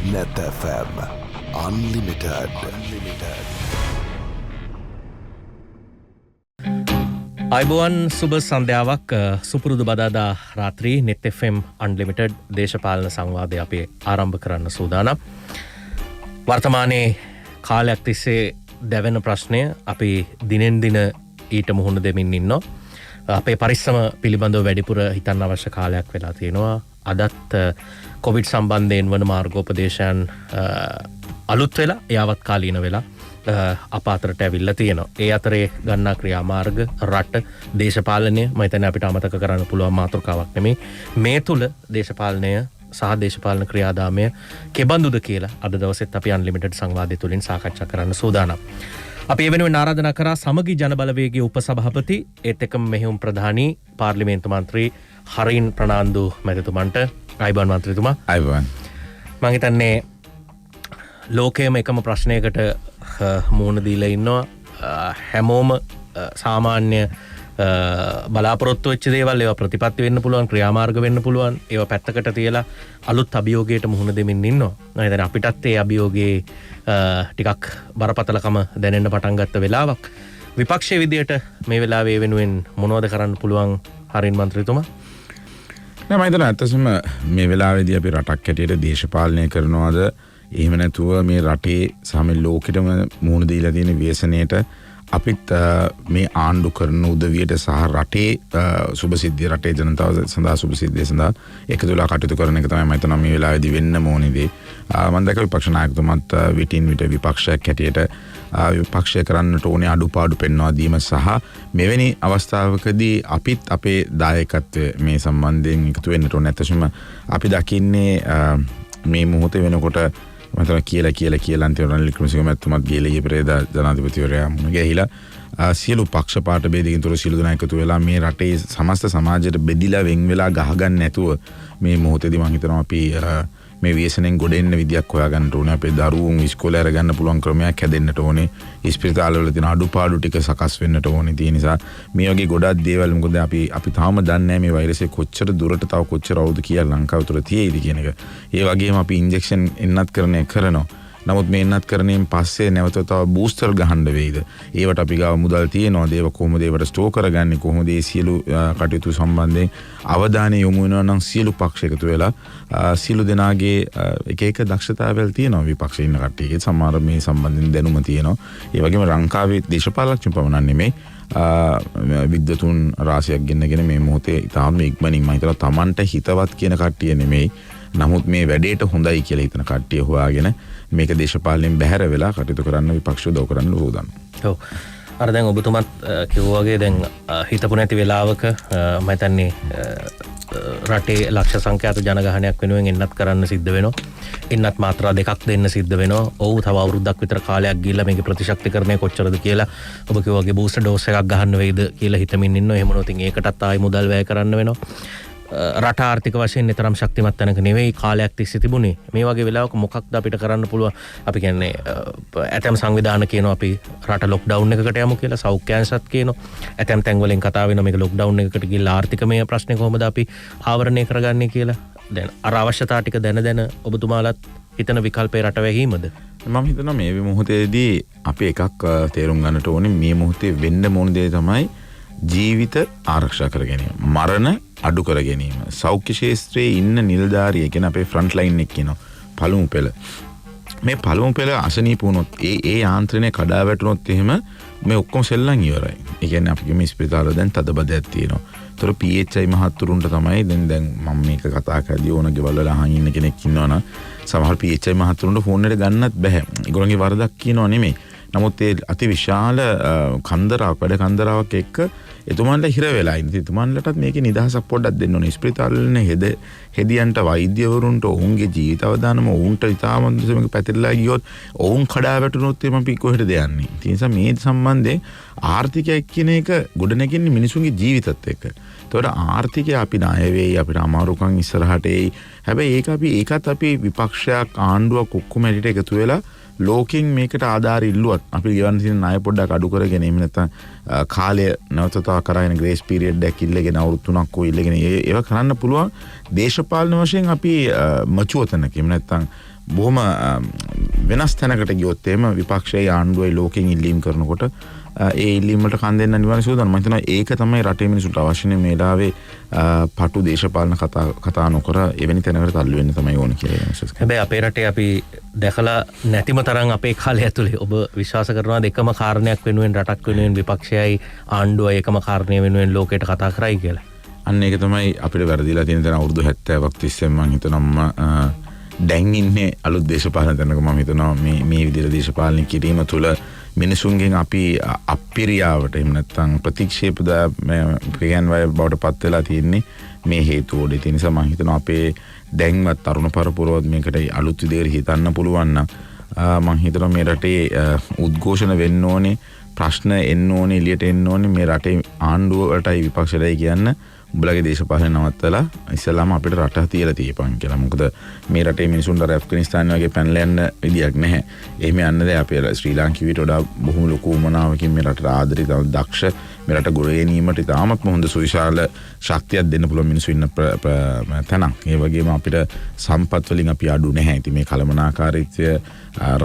Net FM Unlimited. අයිබෝවන් සුබ සන්ධ්‍යාවක් සුපුරුදු බදාදා රාත්‍රී net FM Unlimited දේශපාලන සංවාදය අපි ආරම්භ කරන්න සූදානම්. වර්තමානයේ කාලයක් තිස්සේ දැවෙන ප්‍රශ්නය අපි දිනෙන් දින ඊට මුහුණ දෙමින් ඉන්නවා. අපේ පරිස්සම පිළිබඳව වැඩිපුර හිතන්න අවශ්‍ය කාලයක් වෙලා තියෙනවා. අදත් කොවිඩ් සම්බන්ධයෙන් වන මාර්ගෝපදේශයන් අලුත් වෙලා යාවත් කාලීන වෙලා අප අතරට ඇවිල්ලා තියෙනවා. ඒ අතරේ ගන්නා ක්‍රියාමාර්ග රට දේශපාලනය මම හිතන්නේ අපිට අමතක කරන්න පුළුවන් මාතෘකාවක් නෙමෙයි. මේ තුල දේශපාලනය සහ දේශපාලන ක්‍රියාදාමය කෙබඳුද කියලා අද දවසෙත් අපි අන්ලිමිටඩ් සංවාදය තුලින් සාකච්ඡා කරන්න සූදානම්. අපි ඒ වෙනුවෙන් ආරාධනා කරා සමගි ජනබලවේගයේ උපසභාපති ඒත් එක්කම මෙහෙයුම් ප්‍රධානී පාර්ලිමේන්තු මන්ත්‍රී හරින් ප්‍රනාන්දු මැතිතුමන්ට. අයිබෝන් මන්ත්‍රීතුමා. අයිබෝන්. මම හිතන්නේ ලෝකයේම එකම ප්‍රශ්නයකට මුහුණ දීලා ඉන්නවා. හැමෝම සාමාන්‍ය බලාපොරොත්තු වෙච්ච දේවල් ඒවා ප්‍රතිපත්ති වෙන්න පුළුවන්, ක්‍රියාමාර්ග වෙන්න පුළුවන්. ඒවා පැත්තකට තියලා අලුත් අභියෝගයකට මුහුණ දෙමින් ඉන්නවා. මම හිතන්නේ අපිටත් ඒ අභියෝගේ ටිකක් බරපතලකම දැනෙන්න පටන් ගත්ත වෙලාවක්. විපක්ෂයේ විදියට මේ වෙලාවේ වෙනුවෙන් මොනවද කරන්න පුළුවන් හරින් මන්ත්‍රීතුමා? නෑ, මම හිතනවා ඇත්තටම මේ වෙලාවේදී අපි රටක් හැටියට දේශපාලනය කරනවාද එහෙම නැතුව මේ රටේ සහ මේ ලෝකෙටම මුහුණ දීලා තියෙන ව්‍යසනයට අපිත් මේ ආණ්ඩු කරන උදවියට සහ රටේ සුබසිද්ධිය, රටේ ජනතාව සඳහා සුබසිද්ධිය සඳහා එකතු වෙලා කටයුතු කරන එක තමයි මම හිතනවා මේ වෙලාවේදී වෙන්න ඕනේ දේ. මම දැක්ක විපක්ෂ නායකතුමත් විටින් විට විපක්ෂයක් හැටියට විපක්ෂය කරන්නට ඕනේ අඩුපාඩු පෙන්වා දීම සහ මෙවැනි අවස්ථාවකදී අපිත් අපේ දායකත්වය මේ සම්බන්ධයෙන් එකතු වෙන්නට ඕනේ. නැත්නම් අපි දකින්නේ මේ මොහොතේ වෙනකොට මම කියලා අන්තිම රනිල් වික්‍රමසිංහ මහත්මයාත් ගිහලා පෙරේදා ජනාධිපතිවරයා මුණ ගැහිලා සියලු පක්ෂ පාට ભેදකින් තොර සියලු දෙනා එකතු වෙලා මේ රටේ සමස්ත සමාජයට බෙදිලා වෙන් වෙලා ගහගන්න නැතුව මේ මොහොතේදී මම හිතනවා අපි මේ ව්‍යසනෙන් ගොඩ එන්න විදියක් හොයාගන්න ඕනේ. අපේ දරුවෝ ඉස්කෝලේ අරගන්න පුළුවන් ක්‍රමයක් හැදෙන්නට ඕනේ. ඉස්පිරිතාලවල තියෙන අඩුපාඩු ටික සකස් වෙන්නට ඕනේ. ඒ නිසා මේ වගේ ගොඩක් දේවල් මොකද අපි තාම දන්නේ නැහැ මේ වෛරසය කොච්චර දුරට තව කොච්චර අවුද කියලා ලංකාව තුළ තියෙයිද කියන එක. ඒ වගේම අපි ඉන්ජෙක්ෂන් එන්නත් කරනවා. නමුත් මේ එන්නත් කරණයෙන් පස්සේ නැවත තව බූස්ටර් ගහන්න වෙයිද? ඒවට අපි ගාව මුදල් තියෙනවද? ඒව කොහොමද ඒවට ස්ටෝර් කරගන්නේ? කොහොමද මේ සියලු කටයුතු සම්බන්ධයෙන් අවධානය යොමු වෙනවා නම් සියලු පක්ෂ එකතු වෙලා සියලු දෙනාගේ එක දක්ෂතාවල් තියෙනවා. විපක්ෂයේ ඉන්න කට්ටියගේ සමහර මේ සම්බන්ධයෙන් දැනුම තියෙනවා. ඒ වගේම ලංකාවේ දේශපාලනඥයන් පමණක් නෙමෙයි විද්වතුන් රාශියක් ගෙන්නගෙන මේ මොහොතේ ඉතාම ඉක්මනින් මම හිතනවා Tamanට හිතවත් කියන කට්ටිය නෙමෙයි. නමුත් මේ වැඩේට හොඳයි කියලා හිතන කට්ටිය හොයාගෙන මේක දේශපාලනයෙන් බැහැර වෙලා කටයුතු කරන්න විපක්ෂය උදව් කරන්න ඕන. ඔව්. අර දැන් ඔබතුමත් කිව්වා වගේ දැන් හිතපු නැති වෙලාවක මම හිතන්නේ රටේ ලක්ෂ සංඛ්‍යාත ජනගහනයක් වෙනුවෙන් එන්නත් කරන්න සිද්ධ වෙනවා. එන්නත් මාත්‍රා දෙකක් දෙන්න සිද්ධ වෙනවා. ඔව්, තව අවුරුද්දක් විතර කාලයක් ගිහිල්ලා මේකේ ප්‍රතිශක්තිකරණය කොච්චරද කියලා ඔබ කිව්වා වගේ බූස්ටර් ඩෝස් එකක් ගහන්න වෙයිද කියලා හිතමින් ඉන්නවා. එහෙම නොතින් ඒකටත් ආයි මුදල් වැය කරන්න වෙනවා. රට ආර්ථික වශයෙන් තරම් ශක්තිමත් තැනක නෙවෙයි කාලයක් තිස්සේ තිබුණේ. මේ වගේ වෙලාවක මොකක්ද අපිට කරන්න පුළුවන්? අපි කියන්නේ ඇතැම් සංවිධාන කියනවා අපි රට ලොක්ඩවුන් එකකට යමු කියලා, සෞඛ්‍ය අංශත් කියනවා. ඇතැම් තැන් වලින් කතා වෙනවා මේක ලොක්ඩවුන් එකකට ගිහලා ආර්ථිකමය ප්‍රශ්නේ කොහොමද අපි ආවරණය කරගන්නේ කියලා. දැන් අර අවශ්‍යතා ටික දැන ඔබතුමාලත් හිතන විකල්පේ රට වැහිීමද? මම හිතනවා මේ මොහොතේදී අපි එකක් තේරුම් ගන්නට ඕනේ. මේ මොහොතේ වෙන්න ඕන දේ තමයි ජීවිත ආරක්ෂා කර ගැනීම, මරණ අඩු කර ගැනීම. සෞඛ්‍ය ශාස්ත්‍රයේ ඉන්න නිලධාරියෙක් කියන අපේ ෆ්‍රන්ට් ලයින් එක කියනවා පළමු පෙළ. මේ පළමු පෙළ අසනීප වුණොත් ඒ යාන්ත්‍රණය කඩා වැටුණොත් එහෙම මේ ඔක්කොම සෙල්ලම් ඉවරයි. ඒ කියන්නේ අපි මේ ස්පිරිතාල දැන් තදබදයක් තියෙනවා. ඒතර PHI මහත්තුරුන්ට තමයි දැන් මම මේක කතා කරද්දී ඕන ගෙවල් වල අහන් ඉන්න කෙනෙක් ඉන්නවනම් සමහර PHI මහත්තුරුන්ට ෆෝන් එකට ගන්නත් බෑ. ඒගොල්ලන්ගේ වරදක් කියනවා නෙමෙයි. නමුත් ඒ අති විශාල වැඩ කන්දරාවක් එක්ක එතුමන්ලා හිර වෙලා ඉන්නේ. එතුමන්ලටත් මේකේ නිදහසක් පොඩ්ඩක් දෙන්න ඕනේ. ස්පිරිතාලවල හෙදියන්ට වෛද්‍යවරුන්ට ඔවුන්ගේ ජීවිත අවදානම ඔවුන්ට ඉතාමත් මේක පැතිරලා ගියොත් ඔවුන් කඩා වැටුනොත් එම අපි කොහෙටද යන්නේ? ඒ නිසා මේ සම්බන්ධයෙන් ආර්ථිකය කියන එක ගොඩනැගෙන්නේ මිනිසුන්ගේ ජීවිතත් එක්ක. ඒතකොට ආර්ථිකය අපි ණය වෙයි, අපිට අමාරුකම් ඉස්සරහට එයි. හැබැයි ඒකත් අපි විපක්ෂයක් ආණ්ඩුවක් ඔක්කොම ඇලිට එකතු වෙලා ලෝකෙන් මේකට ආධාර ඉල්ලුවත් අපි ගෙවන්න තියෙන ණය පොඩ්ඩක් අඩු කරගෙන එහෙම නැත්නම් කාලය නැවතතා කරගෙන ග්‍රේස් පීරියඩ් එකක් ඉල්ලගෙන අවුරුදු 3ක් ඉල්ලගෙන ඒව කරන්න පුළුවන් දේශපාලන වශයෙන් අපි මචුව තැනක එහෙම නැත්නම් බොහොම වෙනස් තැනකට ගියොත් එහෙම විපක්ෂයේ ආණ්ඩුවයි ලෝකෙන් ඉල්ලීම් කරනකොට ඒ ඉල්ලීම් වලට කන් දෙන්න නිවන සූදානම්. මම හිතනවා ඒක තමයි රටේ මිනිසුන්ට අවශ්‍ය නේ මේ ලාවේ පටු දේශපාලන කතා නොකර එවැනි තැනකට තල්ලු වෙන්න තමයි ඕන කියලා මම හිතනවා. හැබැයි අපේ රටේ අපි දැකලා නැතිම තරම් අපේ කාලය ඇතුලේ ඔබ විශ්වාස කරනවාද එකම කාරණයක් වෙනුවෙන් රටක් වෙනුවෙන් විපක්ෂයයි ආණ්ඩුවයි එකම කාරණය වෙනුවෙන් ලෝකයට කතා කරයි කියලා? අන්න ඒක තමයි අපිට වැරදිලා තියෙන තැන. අවුරුදු 70ක් තිස්සේ මම හිතනවා දැන් ඉන්නේ අලුත් දේශපාලන තැනක. මම හිතනවා මේ විදිහට දේශපාලන කිරීම තුළ මිනිසුන්ගෙන් අපි අපිරියාවට එහෙම නැත්නම් ප්‍රතික්ෂේප ප්‍රයන්වය බවට පත් වෙලා තියෙන්නේ මේ හේතු වලට. ඒ නිසා මම හිතනවා අපේ දැන්වත් තරුණ පරපුරවත් මේකට අලුත් විදිහට හිතන්න පුළුවන් නම් මම හිතනවා මේ රටේ උද්ඝෝෂණ වෙන්න ඕනේ, ප්‍රශ්න එන්න ඕනේ, එළියට එන්න ඕනේ. මේ රටේ ආණ්ඩුවටයි විපක්ෂයටයි කියන්න උඹලගේ දේශපාලන නවත්තලා ඉස්සලාම අපිට රට තියලා තියපන් කියලා. මොකද මේ රටේ මිනිසුන්ට ඇෆ්ගනිස්තාන් වගේ පැනලා යන්න විදියක් නැහැ. එහෙම යන්න දැන් අපේ ශ්‍රී ලාංකිකයට වඩා බොහොම ලොකු උමනාවකින් මේ රටට ආදරේ දක්ෂ මේ රට ගොඩ ගැනීමට ඉතාමත් හොඳ සුවිශාල ශක්තියක් දෙන්න පුළුවන් මිනිස්සු ඉන්න තැනක්. ඒ වගේම අපිට සම්පත් වලින් අපි අඩු නැහැ. ඉතින් මේ කළමනාකාරීත්වය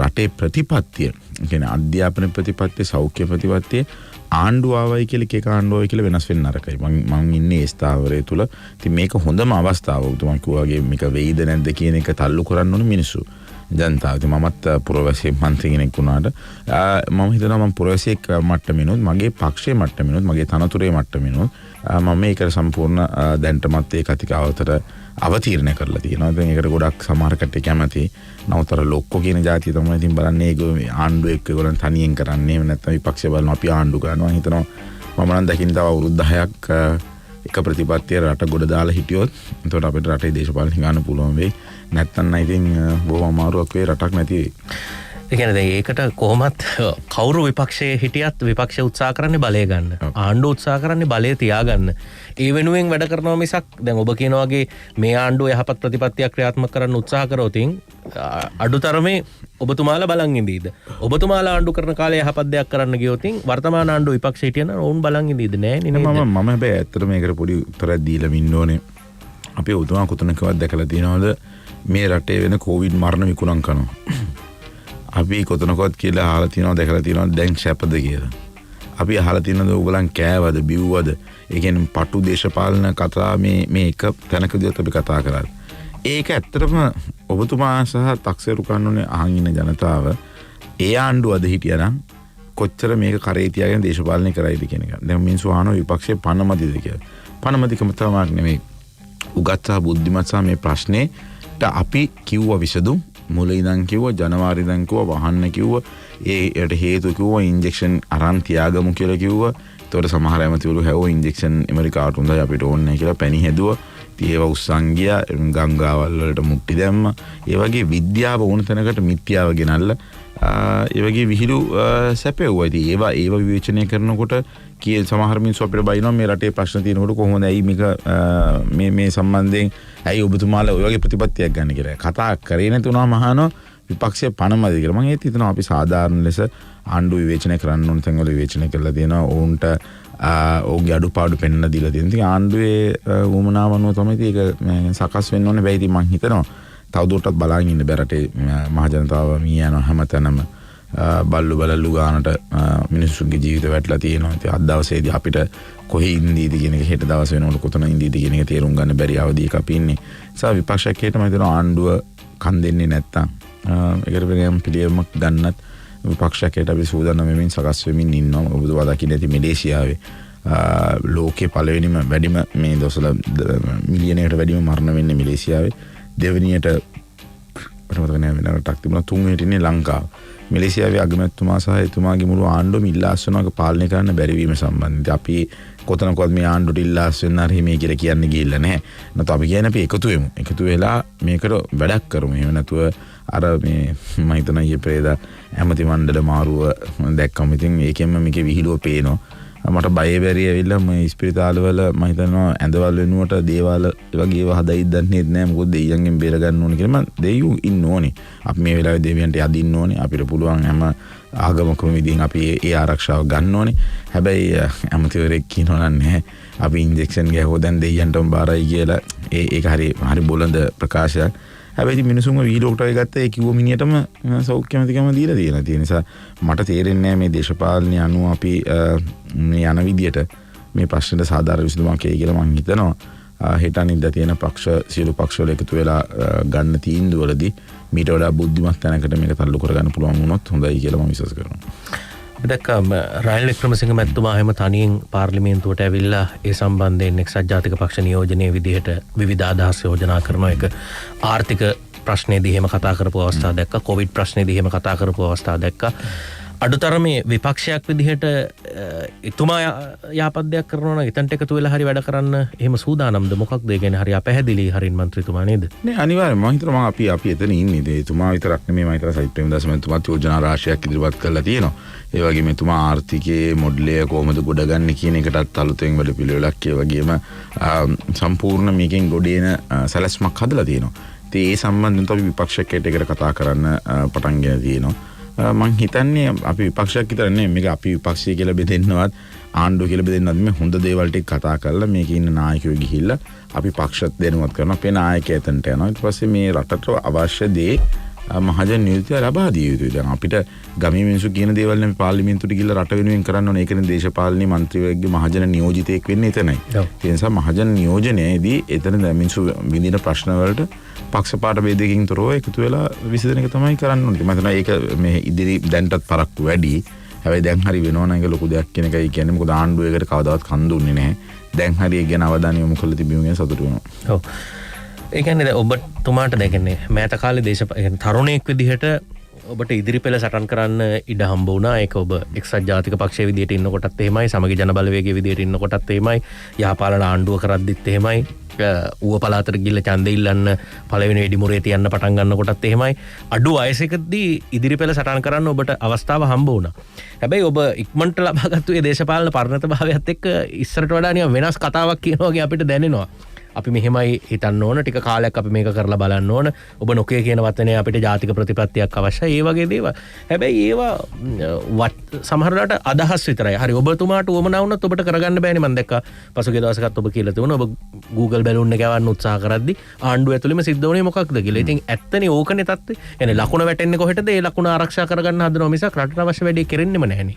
රටේ ප්‍රතිපත්තිය, කියන්නේ අධ්‍යාපන ප්‍රතිපත්තිය, සෞඛ්‍ය ප්‍රතිපත්තිය ආණ්ඩුව ආවයි කියලා එක ආණ්ඩුවයි කියලා වෙනස් වෙන්න නරකයි. මම ඉන්නේ ඒ ස්ථාවරය තුල. ඉතින් මේක හොඳම අවස්ථාව. උතුමන් කිව්වාගේ මේක වෙයිද නැද්ද කියන එක තල්ලු කරන්න ඕනේ මිනිස්සු. ජනතාව. ඉතින් මමත් පුරවැසියෙක් මන්ත්‍රී කෙනෙක් වුණාට මම හිතනවා මම පුරවැසියෙක් මට්ටමිනුත් මගේ පක්ෂයේ මට්ටමිනුත් මගේ තනතුරේ මට්ටමිනුත් මම මේකට සම්පූර්ණ දැන්ටමත් ඒ කතිකාවතට අවතීර්ණ කරලා තියෙනවා. ඉතින් ඒකට ගොඩක් සමහර කට්ටිය කැමති. නවතර ලොක්කෝ කියන જાතිය තමයි ඉතින් බලන්නේ ඒක ආණ්ඩුව එක්ක ඒගොල්ලන් තනියෙන් කරන්නේ. එහෙම නැත්නම් විපක්ෂය බලනවා අපි ආණ්ඩු කරනවා. හිතනවා මම නම් දකින්න තව අවුරුදු 10ක් එක ප්‍රතිපත්තිය රට ගොඩ දාලා හිටියොත් එතකොට අපිට රටේ දේශපාලන ගන්න පුළුවන් වෙයි. නැත්තම් ඉතින් බොහොම අමාරුවක් වෙයි, රටක් නැති වෙයි. ඒ කියන්නේ දැන් ඒකට කොහොමත් කවුරු විපක්ෂයේ හිටියත් විපක්ෂය උත්සාහ කරන්නේ බලය ගන්න. ආණ්ඩුව උත්සාහ කරන්නේ බලය තියාගන්න. ඒ වෙනුවෙන් වැඩ කරනවා මිසක් දැන් ඔබ කියන වගේ මේ ආණ්ඩුව යහපත් ප්‍රතිපත්තියක් ක්‍රියාත්මක කරන්න උත්සාහ කරොතින් අඩුතරමේ ඔබතුමාලා බලන් ඉඳීද? ඔබතුමාලා ආණ්ඩු කරන කාලේ යහපත් දෙයක් කරන්න ගියොතින් වර්තමාන ආණ්ඩුව විපක්ෂයට හිටියනම් ඔවුන් බලන් ඉඳීද? නෑ නේ. මම හැබැයි ඇත්තට මේකට පොඩි උත්තරයක් දීලා ඉන්න ඕනේ. අපේ උතුමා කොතනකවත් දැකලා තියෙනවද මේ රටේ වෙන කොවිඩ් මරණ විකුණම් කරනවා? අපි කොතනකවත් කියලා අහලා තියෙනවද දැකලා තියෙනවද දැන් ශපද කියලා? අපි අහලා තියෙනවද ඔයගලන් කෑවද බිව්වද? ඒ කියන්නේ පටු දේශපාලන කතා මේ එක තැනකදීත් අපි කතා කරා. ඒක ඇත්තටම ඔබතුමා සහ තක්සේරු කන්නුනේ අහන් ඉන්න ජනතාව ඒ ආණ්ඩුව අද හිටියනම් කොච්චර මේක කරේ තියාගෙන දේශපාලනය කරයිද කියන එක. දැන් මිනිස්සු අහනවා විපක්ෂයේ පනමදිද කියලා. පනමදිකම තමයි නෙමෙයි. උගත් සහ බුද්ධිමත් සහ මේ ප්‍රශ්නේට අපි කිව්ව විසඳුම් මුල ඉඳන් කිව්වා, ජනවාරි ඉඳන් කිව්වා, වහන්න කිව්වා, ඒකට හේතු කිව්වා, ඉන්ජෙක්ෂන් අරන් තියාගමු කියලා කිව්වා. ඒතකොට සමහර ඇමතිවරු හැවෝ ඉන්ජෙක්ෂන් ඇමරිකාට හොඳයි අපිට ඕනේ නැහැ කියලා පැණි හැදුවා. ඉතින් ඒවා උස්සන් ගියා, ගංගාවල් වලට මුට්ටි දැම්මා. ඒ වගේ විද්‍යාව ඕන තැනකට මිත්‍යාව ගෙනල්ලා ඒ වගේ විහිළු සැපෙව්වා. ඉතින් ඒවා විවේචනය කරනකොට කී සමහර මිනිස්සු අපිට බයිනවා මේ රටේ ප්‍රශ්න තියෙනකොට කොහොමද ඇයි මේ සම්බන්ධයෙන් ඇයි ඔබතුමාලා ඔය වගේ ප්‍රතිපත්තියක් ගන්න කියලා. කතා කරේ නැතුණාම අහනවා විපක්ෂය පනමද කියලා. මම ඒත් හිතනවා අපි සාධාරණ ලෙස ආණ්ඩුව විවේචනය කරන්න ඕන තැන්වල විවේචනය කරලා දෙනවා. ඔවුන්ට ඔවුන්ගේ අඩුපාඩු පෙන්වලා දීලා තියෙනවා. ඉතින් ආණ්ඩුවේ වුමනාව අනුව තමයි ඒක සකස් වෙන්න ඕනේ. බෑ ඉතින් මම හිතනවා තවදුරටත් බලන් ඉන්න බෑ රටේ මහ ජනතාව මිය යන හැමතැනම බල්ලු බලල්ලු ගානට මිනිස්සුන්ගේ ජීවිත වැටලා තියෙනවා. ඉතින් අද දවසේදී අපිට කොහේ ඉඳීද කියන එක හෙට දවස් වෙනකොට කොතන ඉඳීද කියන එක තේරුම් ගන්න බැරි අවධියක අපි ඉන්නේ. සා විපක්ෂයක් හේතම හිතනවා ආණ්ඩුව කන් දෙන්නේ නැත්තම් ඒකට වෙනම පිළියමක් ගන්නත් විපක්ෂයක් හේත අපි සූදානම් වෙමින් සකස් වෙමින් ඉන්නවා. ඔබතුමා දකින්න ඇති මැලේසියාවේ ලෝකේ පළවෙනිම වැඩිම මේ දවස්වල මිලියනයකට වැඩිම මරණ වෙන්නේ මැලේසියාවේ. දෙවෙනියට මට නෑ වෙන රටක් තිබුණා. තුන්වෙනියට ඉන්නේ ලංකාව. මැලේසියාවේ අගමැතිතුමා සහ එතුමාගේ මුළු ආණ්ඩුවම ඉල්ලාස් වෙනවා පාලනය කරන්න බැරි වීම සම්බන්ධයෙන්. අපි කොතනකවත් මේ ආණ්ඩුවට ඉල්ලාස් වෙන්න හරි මේ කියලා කියන්නේ ගිහිල්ලා නැහැ. නැත්නම් අපි කියන්නේ අපි එකතු වෙමු. එකතු වෙලා මේකට වැඩක් කරමු. එහෙම නැතුව අර මේ මම හිතන ඊයේ පෙරේදා ඇමති මණ්ඩල මාරුව දැක්කම ඉතින් ඒකෙන්ම මේකේ විහිළුව පේනවා. මට බය බැරි ඇවිල්ලා මේ ස්පිරිතාලවල මම හිතනවා ඇඳවල වෙනුවට දේවාල වගේ ඒවා හදයි දන්නේ නැහැ මොකද දෙයියන්ගෙන් බේර ගන්න ඕනේ කියලා. මම දෙයියෝ ඉන්න ඕනේ. අපි මේ වෙලාවේ දෙවියන්ට යදින්න ඕනේ. අපිට පුළුවන් හැම ආගමකම විදිහින් අපි ඒ ආරක්ෂාව ගන්න ඕනේ. හැබැයි ඇමතිවරයෙක් කියනවා නැහැ. අපි ඉන්ජෙක්ෂන් ගහුවා දැන් දෙයියන්ටම බාරයි කියලා. ඒක හරි බොළඳ ප්‍රකාශයක්. හැබැයි මිනිසුන්ව වීඩියෝකට ගත්තා ඒ කිව්ව මිනිහටම සෞඛ්‍යමතිකම දීලා තියෙනවා. ඒ නිසා මට තේරෙන්නේ නැහැ මේ දේශපාලනය අනුව අපි මේ යන විදියට මේ ප්‍රශ්නෙට සාධාරණ විසඳුමක් එයි කියලා මම හිතනවා. හෙට අනිද්දා තියෙන සියලු පක්ෂවල එකතු වෙලා ගන්න තීන්දුවවලදී මීට වඩා බුද්ධිමත් තැනකට මේක තල්ලු කරගන්න පුළුවන් වුණොත් හොඳයි කියලා මම විශ්වාස කරනවා. අපි දැක්කා රනිල් වික්‍රමසිංහ මැතිතුමා හැම තනියෙන් පාර්ලිමේන්තුවට ඇවිල්ලා ඒ සම්බන්ධයෙන් එක්සත් ජාතික පක්ෂ නියෝජනයේ විදිහට විවිධ අදහස් යෝජනා කරන එක ආර්ථික ප්‍රශ්නේදී එහෙම කතා කරපු අවස්ථා දැක්කා. කොවිඩ් ප්‍රශ්නේදී එහෙම කතා කරපු අවස්ථා දැක්කා. අඩුතරමේ විපක්ෂයක් විදිහට එතුමා යාපද්‍යයක් කරනවා නම් එතනට එකතු වෙලා හරි වැඩ කරන්න එහෙම සූදානම්ද මොකක්ද ඒ කියන්නේ හරි අපැහැදිලි හරින් മന്ത്രിතුමා නේද? නේ අනිවාර්යයෙන් මම හිතනවා අපි එතන ඉන්නේ. එතුමා විතරක් නෙමෙයි මම හිතලා සයිත් ප්‍රේමදාස මහත්මයාත් යෝජනා රාශියක් ඉදිරිපත් කරලා තියෙනවා. ඒ වගේම එතුමා ආර්ථිකයේ මොඩලය කොහොමද ගොඩගන්නේ කියන එකටත් අලුතෙන් වැඩ පිළිවෙලක් ඒ වගේම සම්පූර්ණ මේකෙන් ගොඩේන සැලැස්මක් හදලා තියෙනවා. ඉතින් ඒ සම්බන්ධයෙන් අපි විපක්ෂයකට එකට කතා කරන්න පටන් ගෙන තියෙනවා. මං හිතන්නේ අපි විපක්ෂයක් විතර නෙමෙයි මේක අපි විපක්ෂය කියලා බෙදෙන්නවත් ආණ්ඩුව කියලා බෙදෙන්නවත් මේ හොඳ දේවල් ටික කතා කරලා මේකේ ඉන්න නායකයෝ ගිහිල්ලා අපි පක්ෂත් දෙනුවත් කරනවා අපේ නායකයා එතනට යනවා ඊට පස්සේ මේ රටට අවශ්‍ය දේ මහජන නියුතිය ලබා දිය යුතුයි. දැන් අපිට ගමේ මිනිස්සු කියන දේවල් නෙමෙයි පාර්ලිමේන්තුවට ගිහිල්ලා රට වෙනුවෙන් කරන්න ඕනේ. ඒකනේ දේශපාලනීය മന്ത്രിවරුගේ මහජන නියෝජිතයෙක් වෙන්නේ එතනයි. ඒ නිසා මහජන නියෝජනයේදී එතන මිනිස්සු විඳින ප්‍රශ්න වලට පක්ෂපාත ભેදයකින් තොරව එකතු වෙලා විසඳන එක තමයි කරන්න ඕනේ. මම හිතනවා ඒක මේ ඉදිරි දැන්ටත් පරක්කු වැඩි. හැබැයි දැන් හරි වෙනවා නම් ඒක ලොකු දෙයක් කියන එකයි කියන්නේ. මොකද ආණ්ඩුවේකට කවදාවත් කන් දුන්නේ නැහැ. දැන් හරි ඒ ගැන අවධානය යොමු කරලා තිබීම ගැන සතුටු වෙනවා. ඔව්. ඒ කියන්නේ ඔබතුමාට දැකන්නේ මෑත කාලේ දේශපාලන තරුණයෙක් විදිහට ඔබට ඉදිරි පෙළ සටන් කරන්න ඉඩ හම්බ වුණා. ඒක ඔබ එක්සත් ජාතික පක්ෂයේ විදිහට ඉන්න කොටත් එහෙමයි, සමගි ජන බලවේගයේ විදිහට ඉන්න කොටත් එහෙමයි, යහපාලන ආණ්ඩුව කරද්දිත් එහෙමයි, ඌව පළාතට ගිහිල්ලා ඡන්දෙ ඉල්ලන්න පළවෙනි වෙඩිමුරේ තියන්න පටන් ගන්න කොටත් එහෙමයි. අඩු වයසකදී ඉදිරි පෙළ සටන් කරන්න ඔබට අවස්ථාව හම්බ වුණා. හැබැයි ඔබ ඉක්මනට ලබාගත්තු මේ දේශපාලන පරිණතභාවයත් එක්ක ඉස්සරට වඩා නිකන් වෙනස් කතාවක් කියනවා වගේ අපිට දැනෙනවා. අපි මෙහෙමයි හිතන්න ඕන, ටික කාලයක් අපි මේක කරලා බලන්න ඕන, ඔබ නොකිය කියන වචනේ අපිට ජාතික ප්‍රතිපත්තියක් අවශ්‍යයි, ඒ වගේ දේවල්. හැබැයි ඒවා සමහරවිට අදහස් විතරයි. හරි ඔබතුමාට උවමනා වුණොත් ඔබට කරගන්න බෑනේ. මම දැක්කා පසුගිය දවසකත් ඔබ කියලා තිබුණා ඔබ Google බැලුන් එක යවන්න උත්සාහ කරද්දි ආණ්ඩුව ඇතුළෙම සිද්ධ වුණේ මොකක්ද කියලා. ඉතින් ඇත්තනේ ඕකනේ තත්ත්වය. يعني ලකුණ වැටෙන්නේ කොහෙටද? ඒ ලකුණ ආරක්ෂා කරගන්න හදනවා මිසක් රටට අවශ්‍ය වැඩේ කෙරෙන්නෙම නැහනේ.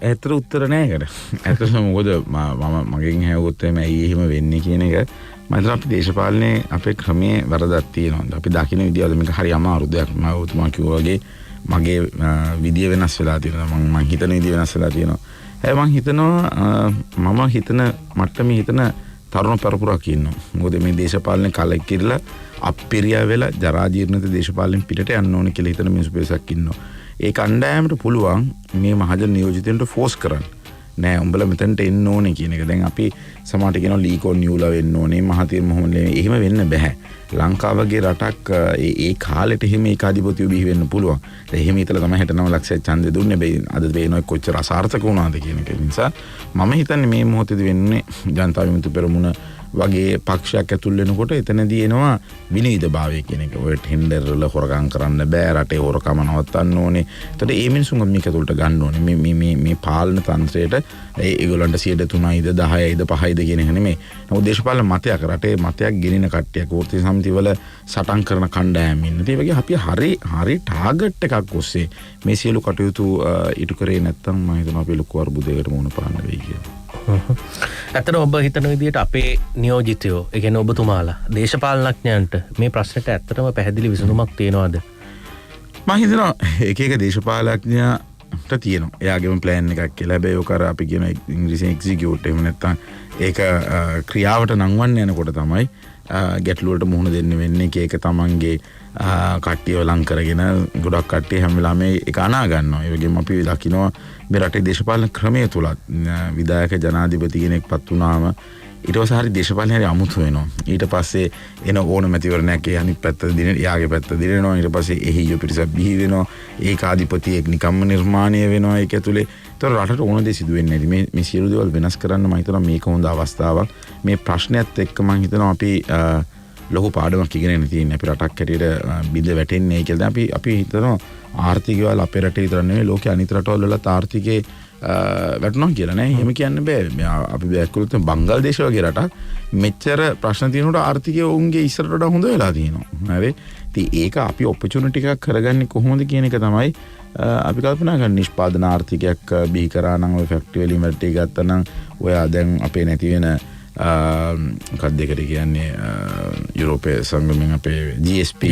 ඇත්තට උත්තර නෑ ඒකට. ඇත්තටම මොකද මම මගෙන් හැවුවොත් ඇයි එහෙම වෙන්නේ කියන එක මම හිතනවා අපි දේශපාලනේ අපේ ක්‍රමයේ වරදක් තියෙනවා. අපි දකින්න විදිය අද මේක හරි අමාරු දෙයක්. මම ඔතුමා කිව්වා වගේ මගේ විදිය වෙනස් වෙලා තියෙනවා. මම හිතන විදිය වෙනස් වෙලා තියෙනවා. මම හිතනවා මම හිතන මට්ටමේ හිතන තරුණ පරපුරක් ඉන්නවා. මොකද මේ දේශපාලනේ කලකිරලා අප්පිරියා වෙලා ජරා ජීර්ණිත දේශපාලෙන් පිටට යන්න ඕනේ කියලා හිතන මිනිස්සු පිරිසක් ඉන්නවා. ඒ කණ්ඩායමට පුළුවන් මේ මහජන නියෝජිතයන්ට ෆෝස් කරන්න. නෑ උඹලා මෙතනට එන්න ඕනේ කියන එක. දැන් අපි සමහරට කියනවා ලීකෝන් නියුලා වෙන්න ඕනේ, මහතීර් මොහොමඩ් එහෙම වෙන්න බෑ. ලංකාව වගේ රටක් ඒ කාලෙට එහෙම ඒකාධිපතිය බිහි වෙන්න පුළුවන්. දැන් එහෙම හිතලා තමයි 69 ලක්ෂයක් ඡන්දෙ දුන්නේ. අද වෙනොයි කොච්චර අසාර්ථක වුණාද කියන එක. නිසා මම හිතන්නේ මේ මොහොතේදී වෙන්නේ ජනතා විමුක්ති පෙරමුණ වගේ පක්ෂයක් ඇතුල් වෙනකොට එතනදී එනවා විනීතභාවය කියන එක. ඔය ටෙන්ඩර් වල හොරගම් කරන්න බෑ, රටේ හොරකම නවත්තන්න ඕනේ. එතකොට මේ මිනිසුන්ව මේක ඇතුළට ගන්න ඕනේ. මේ පාලන තන්ත්‍රයට ඒගොල්ලන්ට 3%යිද 10%යිද 5%යිද කියන එක නෙමෙයි. නමුත් දේශපාලන මතයක් රටේ මතයක් ගෙනින කට්ටියක් වෘත්තීය සමිතිවල සටන් කරන කණ්ඩායම් ඉන්න. ඒ වගේ අපි හරි ටාගට් එකක් ඔස්සේ මේ සියලු කටයුතු ඉටු කරේ නැත්නම් මම හිතනවා අපි ලොකු අර්බුදයකට මුහුණ පාන්න වෙයි කියලා. ඇත්තට ඔබ හිතන විදිහට අපේ නියෝජිතයෝ, ඒ කියන්නේ ඔබතුමාලා දේශපාලනඥයන්ට මේ ප්‍රශ්නෙට ඇත්තටම පැහැදිලි විසඳුමක් තියෙනවද? මම හිතනවා එක දේශපාලනඥයාට තියෙනවා එයාගේම ප්ලෑන් එකක් කියලා. හැබැයි ඔක අර අපි කියන ඉංග්‍රීසියෙන් එක්සිකියුට් එහෙම නැත්නම් ඒක ක්‍රියාවට නංවන්න යනකොට තමයි ගැටලුවට මුහුණ දෙන්න වෙන්නේ. ඒක තමන්ගේ කට්ටියව ලං කරගෙන ගොඩක් කට්ටිය හැම වෙලාවෙම ඒක අනා ගන්නවා. ඒ වගේම අපි දකිනවා මේ රටේ දේශපාලන ක්‍රමය තුලත් විධායක ජනාධිපති කෙනෙක්පත් වුණාම ඊට පස්සේ හරි දේශපාලනේ හරි අමුතු වෙනවා. ඊට පස්සේ එන ඕන මැතිවරණයක් ඒ අනිත් පැත්ත දින යාගේ පැත්ත දිනනවා. ඊට පස්සේ එහිය පිරිසක් බිහි වෙනවා. ඒකාධිපතියෙක් නිකම්ම නිර්මාණය වෙනවා ඒක ඇතුලේ. ඒතර රටට ඕන දේ සිදු වෙන්නේ නැති. මේ සියලු දේවල් වෙනස් කරන්න මම හිතනවා මේක හොඳ අවස්ථාවක්. මේ ප්‍රශ්නයත් එක්ක මම හිතනවා අපි ලොකු පාඩමක් ඉගෙනගෙන තියෙන්නේ. අපි රටක් හැටියට බිඳ වැටෙන්නේ නැහැ කියලා. අපි හිතනවා ආර්ථිකවල අපේ රටේ විතර නෙවෙයි ලෝකේ අනිත් රටවල වලත් ආර්ථිකේ වැටුණා කියලා නෑ. එහෙම කියන්න බෑ. අපි බැලුවොත් බංග්ලාදේශ වගේ රටක් මෙච්චර ප්‍රශ්න තියෙනකොට ආර්ථිකය උන්ගේ ඉස්සරට වඩා හොඳ වෙලා තියෙනවා. හරි. ඉතින් ඒක අපි ඔපචුනිටි එකක් කරගන්නේ කොහොමද කියන එක තමයි අපි කල්පනා කරන්නේ. නිෂ්පාදන ආර්ථිකයක් බිහි කරා නම් ඔය ෆැක්ටරි වලින් වැඩි ගත්තා නම් ඔයා දැන් අපේ නැති වෙන මොකක්ද ඒකට කියන්නේ යුරෝපයේ සංගමයෙන් අපේ GSP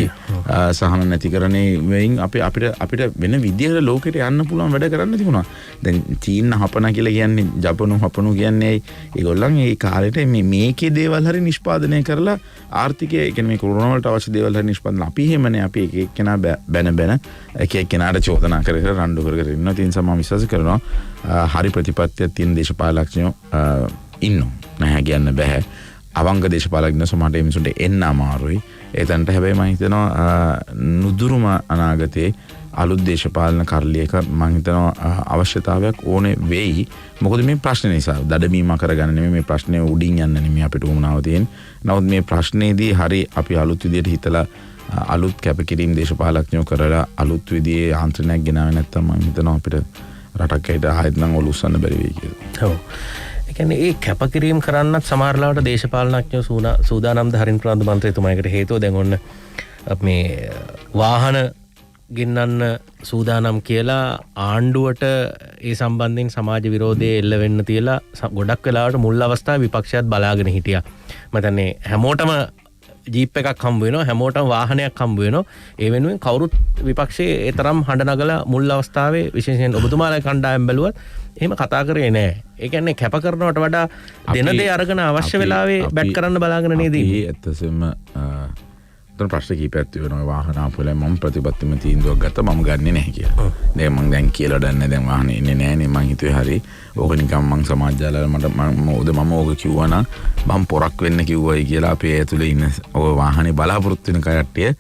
සහන නැතිකරණේ වෙයින් අපිට වෙන විදියකට ලෝකෙට යන්න පුළුවන් වැඩ කරන්න තිබුණා. දැන් චීන හපන කියලා කියන්නේ ජපනු හපනු කියන්නේ ඒගොල්ලන් ඒ කාලේට මේකේ දේවල් හරි නිෂ්පාදනය කරලා ආර්ථිකය කියන්නේ මේ කොරෝනා වලට අවශ්‍ය දේවල් හරි නිෂ්පාදනය අපි එහෙමනේ අපි එක එක්කෙනා බැන එක එක්කෙනාට චෝදනා කර රණ්ඩු කර ඉන්නවා. ඒ නිසා මම විශ්වාස කරනවා හරි ප්‍රතිපත්තියක් තියෙන දේශපාලකඥයෝ ඉන්නවා. නැහැ කියන්න බෑ. අවංග දේශපාලකඥයෝ සමහරට මේ මිනිසුන්ට එන්න අමාරුයි. ඒතනට හැබැයි මම හිතනවා නුදුරුම අනාගතේ අලුත් දේශපාලන කරලියක මම හිතනවා අවශ්‍යතාවයක් ඕනේ වෙයි. මොකද මේ ප්‍රශ්නේ නිසා දඩමීම කරගන්න නෙමෙයි මේ ප්‍රශ්නේ උඩින් යන්න නෙමෙයි අපිට උමනාව තියෙන්නේ. නමුත් මේ ප්‍රශ්නේදී හරි අපි අලුත් විදියට හිතලා අලුත් කැපකිරීම දේශපාලකඥයෝ කරලා අලුත් විදියේ ආන්ත්‍රණයක් ගෙනාවේ නැත්තම් මම හිතනවා අපිට රටක් ඇයිද ආයෙත් නම් ඔලුස්සන්න බැරි වෙයි කියලා. ඔව්. ඒ කියන්නේ ඒ කැපකිරීම කරන්නත් සමහරලාට දේශපාලනඥයෝ සූදානම්ද හරින් ප්‍රාන්ත මන්ත්‍රීතුමායකට හේතුව දැන් ඔන්න මේ වාහන ගෙන්නන්න සූදානම් කියලා ආණ්ඩුවට ඒ සම්බන්ධයෙන් සමාජ විරෝධය එල්ල වෙන්න තියලා ගොඩක් වෙලාවට මුල් අවස්ථාවේ විපක්ෂයත් බලාගෙන හිටියා. මම හිතන්නේ හැමෝටම ජීප් එකක් හම්බ වෙනවා, හැමෝටම වාහනයක් හම්බ වෙනවා. ඒ වෙනුවෙන් කවුරුත් විපක්ෂයේ ඒ තරම් හඬ නගලා මුල් අවස්ථාවේ විශේෂයෙන් ඔබතුමාලා කණ්ඩායම් බැලුවත් එහෙම කතා කරේ නෑ. ඒ කියන්නේ කැප කරනවට වඩා දෙන දේ අරගෙන අවශ්‍ය වෙලාවේ බැට් කරන්න බලාගෙන නේද ඉන්නේ. ඇත්තටම ප්‍රශ්න කීපයක් තියෙනවා. වාහන ආපුවල මම ප්‍රතිපත්තිම තීන්දුවක් ගත්තා මම ගන්නෙ නැහැ කියලා. දැන් මම දැන් කියලා දන්නේ දැන් වාහනේ ඉන්නේ නැහනේ. මං හිතුවේ හරි ඕක නිකන් මං සමාජ ජාලවල මම ඕක කිව්වා නම් මම පොරක් වෙන්න කිව්වයි කියලා අපේ ඇතුලේ ඉන්න ඔය වාහනේ බලාපොරොත්තු වෙන කට්ටිය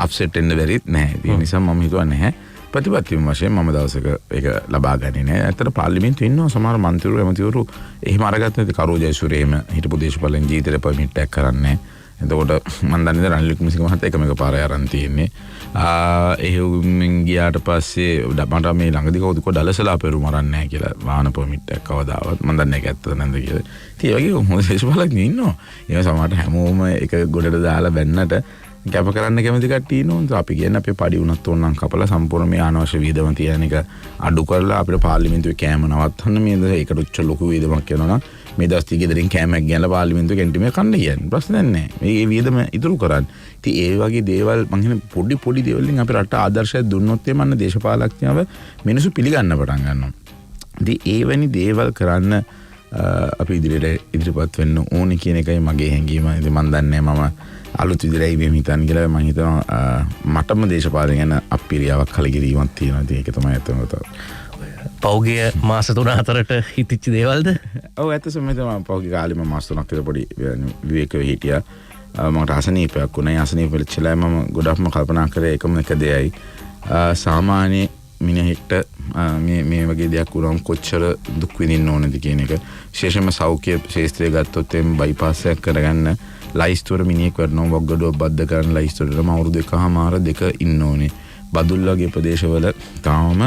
අප්සෙට් වෙන්න බැරිත් නැහැ. ඒ නිසා මම හිතුවා නැහැ ප්‍රතිපත්තිම වශයෙන් මම දවසක ඒක ලබා ගන්නේ නැහැ. ඇත්තට පාර්ලිමේන්තුවේ ඉන්නවා සමහර මන්ත්‍රීවරු ඇමතිවරු එහෙම අරගත්ත නැති කරු ජයසූරිය එහෙම හිටපු දේශපාලන ජීවිතේ පර්මිට් එකක් කරන්නේ. එතකොට මම දන්නේ රනිල් වික්‍රමසිංහ මහත්තයා එකම පාරේ අරන් තියෙන්නේ. එහෙම ගියාට පස්සේ මට මේ ළඟදී කවුද ඩලසලා පෙරුම අරන් නැහැ කියලා වාහන පර්මිට් එකක් කවදාවත් මම දන්නේ නැහැ ඇත්තද නැද්ද කියලා. ඉතින් ඒ වගේ හොඳ දේශපාලකයෝ ඉන්නවා. ඒ සමහරට හැමෝම එක ගොඩට දාලා බැන්නට කැප කරන්න කැමති කට්ටිය ඉන්නවා. අපි කියන්නේ අපේ පඩි උනත් ඕනනම් කපලා සම්පූර්ණ මේ අනවශ්‍ය වියදම තියන එක අඩු කරලා අපිට පාර්ලිමේන්තුවේ කෑම නවත්තන්න මේ ඒකට උච්ච ලොකු වියදමක් කරනවා නම් මේ දවස් ටික ගෙදරින් කෑමක් ගෙනලා පාර්ලිමේන්තුවේ කැන්ටිමේ කන්න කියන්නේ ප්‍රශ්නයක් නැහැ. මේ වියදම ඉතුරු කරන්න. ඉතින් ඒ වගේ දේවල් මම හිතන්නේ පොඩි දේවල් වලින් අපේ රට ආදර්ශයක් දුන්නොත් එමන්න දේශපාලකඥයව මිනිස්සු පිළිගන්න පටන් ගන්නවා. ඉතින් ඒ වැනි දේවල් කරන්න අපි ඉදිරිපත් වෙන්න ඕනේ කියන එකයි මගේ හැඟීම. ඉතින් මම දන්නේ මම අලුත් විදිහට මේ හිතන්නේ කියලා මම හිතනවා මටම දේශපාලන ගැන අපිරියාවක් කලකිරීමක් තියෙනවා. ඉතින් ඒක තමයි අතම කතාව. පෞගිය මාස 3-4ට හිතිච්ච දේවල්ද? ඔව් ඇත්තටම මම පෞගිය කාලේ මම මාස 3ක් විතර පොඩි විවේකයේ හිටියා. මට අසනීපයක් වුණා. අසනීප වෙලච්චලා මම ගොඩක්ම කල්පනා කරේ එකම එක දෙයයි. සාමාන්‍ය මිනිහෙක්ට මේ වගේ දෙයක් වුණාම කොච්චර දුක් විඳින්න ඕනද කියන එක. විශේෂයෙන්ම සෞඛ්‍ය ශාස්ත්‍රය ගත්තොත් එම් බයිපාස් එකක් කරගන්න ලයිස්තුවර මිනිහෙක් වඩනවා වග්ගඩුව බද්ද කරන ලයිස්තුවරම අවුරුදු 1.5 ඉන්න ඕනේ. බදුල්ල වගේ ප්‍රදේශවල තාම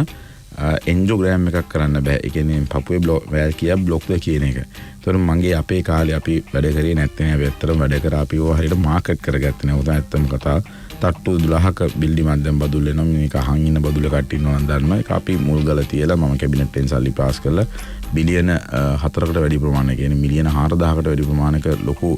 එන්ජෝග්‍රෑම් එකක් කරන්න බෑ. ඒ කියන්නේ පපුවේ වැල් කියා බ්ලොක්ද කියන එක. ඒතර මගේ අපේ කාලේ අපි වැඩ කරේ නැත්නම් අපි ඇත්තටම වැඩ කරා අපි ඕවා හරියට මාකට් කරගත්තේ නැහැ. උදා ඇත්තම කතාව. තට්ටු 12ක බිල්ඩින් මැද්දෙන් බදුල් එනවා. මේක අහන් ඉන්න බදුල කට්ටිය ඉන්නවා නම් දන්නවා. ඒක අපි මුල් ගල තියලා මම කැබිනට් එකෙන් සල්ලි පාස් කරලා බිලියන 4කට වැඩි ප්‍රමාණයක් කියන්නේ මිලියන 4000කට වැඩි ප්‍රමාණයක ලොකු